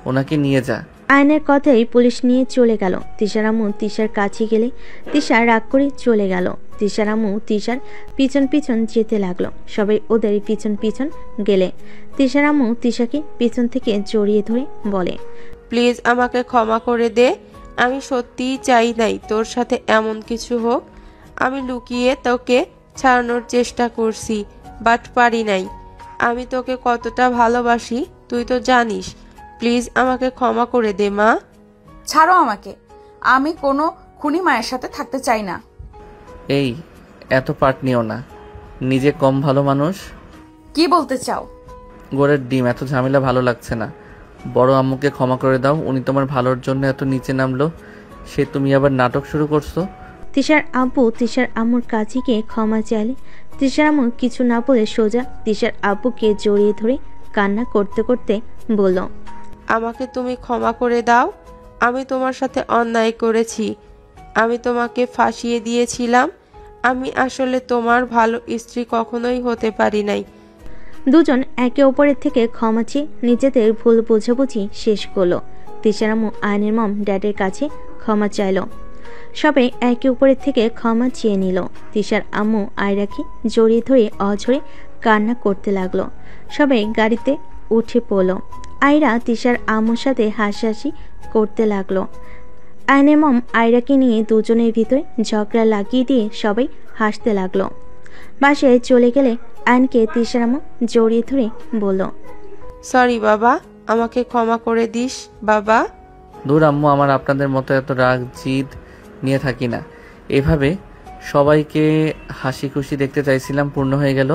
ওনাকে নিয়ে যা। আয়নের কথাই পুলিশ নিয়ে চলে গেল। তিশার আম্মু তিশার কাছে গেলে তিশা রাগ করে চলে গেল। তিশার আম্মু তিশার পিছন পিছন যেতে লাগলো। সবাই ওদের পিছন পিছন গেলে তিশার আম্মু তিশাকে পিছন থেকে জড়িয়ে ধরে বলে, প্লিজ আমাকে ক্ষমা করে দে। আমি সত্যিই চাই নাই তোর সাথে এমন কিছু হোক। আমি লুকিয়ে তোকে ছাড়ানোর চেষ্টা করছি, বাট পারি নাই। আমি তোকে কতটা ভালোবাসি তুই তো জানিস। প্লিজ আমাকে ক্ষমা করে দে মা। ছাড়ো আমাকে, আমি কোনো খুনি মায়ের সাথে থাকতে চাই না। এই এত পাট নিও না, নিজে কম ভালো মানুষ। কি বলতে চাও? গোড়ের ডিম, এত ঝামেলা ভালো লাগছে না। বড় আম্মুকে ক্ষমা করে দাও, উনি তোমার ভালোর জন্য এত নিচে নামলো, সে তুমি আবার নাটক শুরু করছো। তিশার আব্বু তিশার আম্মুর কাছে গিয়ে ক্ষমা চাইলে তিশার আম্মু কিছু না বলে সোজা তিশার আব্বুকে জড়িয়ে ধরে কান্না করতে করতে বলল, আমাকে তুমি ক্ষমা করে দাও। আমি তোমার সাথে অন্যায় করেছি। আমি তোমাকে ফাঁসিয়ে দিয়েছিলাম। আমি আসলে তোমার ভালো স্ত্রী কখনোই হতে পারি নাই। দুজন একে অপরের থেকে ক্ষমা চেয়ে নিজেদের ভুল বোঝাবুঝি শেষ করলো। তিশার আম্মু আয়নের মম ড্যাডের কাছে ক্ষমা চাইল। সবাই একে অপরের থেকে ক্ষমা চেয়ে নিল। তিশার আম্মু আয়রাকে জড়িয়ে ধরে অঝরে কান্না করতে লাগলো। সবাই গাড়িতে উঠে পড়ল। আয়রা তিশার আম্মুর সাথে হাসাহাসি করতে লাগলো। আয়নের মম আয়রাকে নিয়ে দুজনের ভিতরে ঝগড়া লাগিয়ে দিয়ে সবাই হাসতে লাগলো। বাসায় চলে গেলে আয়নকে তিশার আম্মু জড়িয়ে ধরে বলল, সরি বাবা, আমাকে ক্ষমা করে দিস বাবা। দূর আম্মু, আমার আপনাদের মতো এত রাগ জিদ নিয়ে থাকি না। এভাবে সবাইকে হাসি খুশি দেখতে চাইছিলাম, পূর্ণ হয়ে গেল।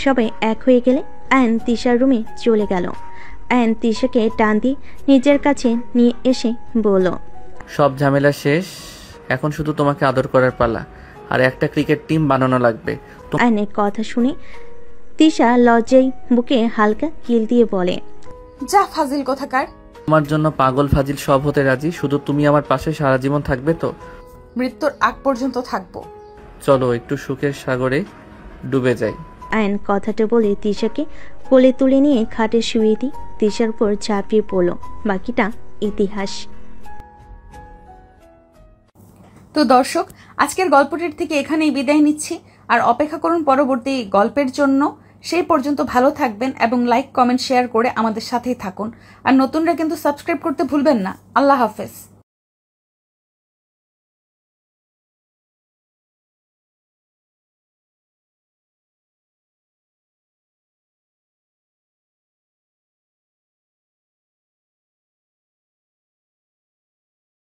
সবাই এক হয়ে গেলে আয়ন তিশার রুমে চলে গেল। আয়ন তিশাকে টান দিয়ে নিজের কাছে নিয়ে এসে বলল, সব ঝামেলা শেষ, এখন শুধু তোমাকে আদর করার পালা। আর একটা ক্রিকেট টিম বানানো লাগবে। আয়নের কথা শুনে তিশা লজ্জায় বুকে হালকা কিল দিয়ে বলে, যা ফাজিল কোথাকার। তোমার জন্য পাগল ফাজিল সব হতে রাজি, শুধু তুমি আমার পাশে সারা জীবন থাকবে তো? মৃত্যুর আগ পর্যন্ত থাকবো। চলো একটু সুখের সাগরে ডুবে যাই। আয়ন কথাটা বলে তিশাকে কোলে তুলে নিয়ে খাটে শুয়ে দিয়ে তিশার উপর ঝাঁপিয়ে পড়ল। বাকিটা ইতিহাস। তো দর্শক, আজকের গল্পটির থেকে এখানেই বিদায় নিচ্ছি। আর অপেক্ষা করুন পরবর্তী গল্পের জন্য। সেই পর্যন্ত ভালো থাকবেন এবং লাইক কমেন্ট শেয়ার করে আমাদের সাথেই থাকুন। আর নতুনরা কিন্তু সাবস্ক্রাইব করতে ভুলবেন না। আল্লাহ হাফেজ।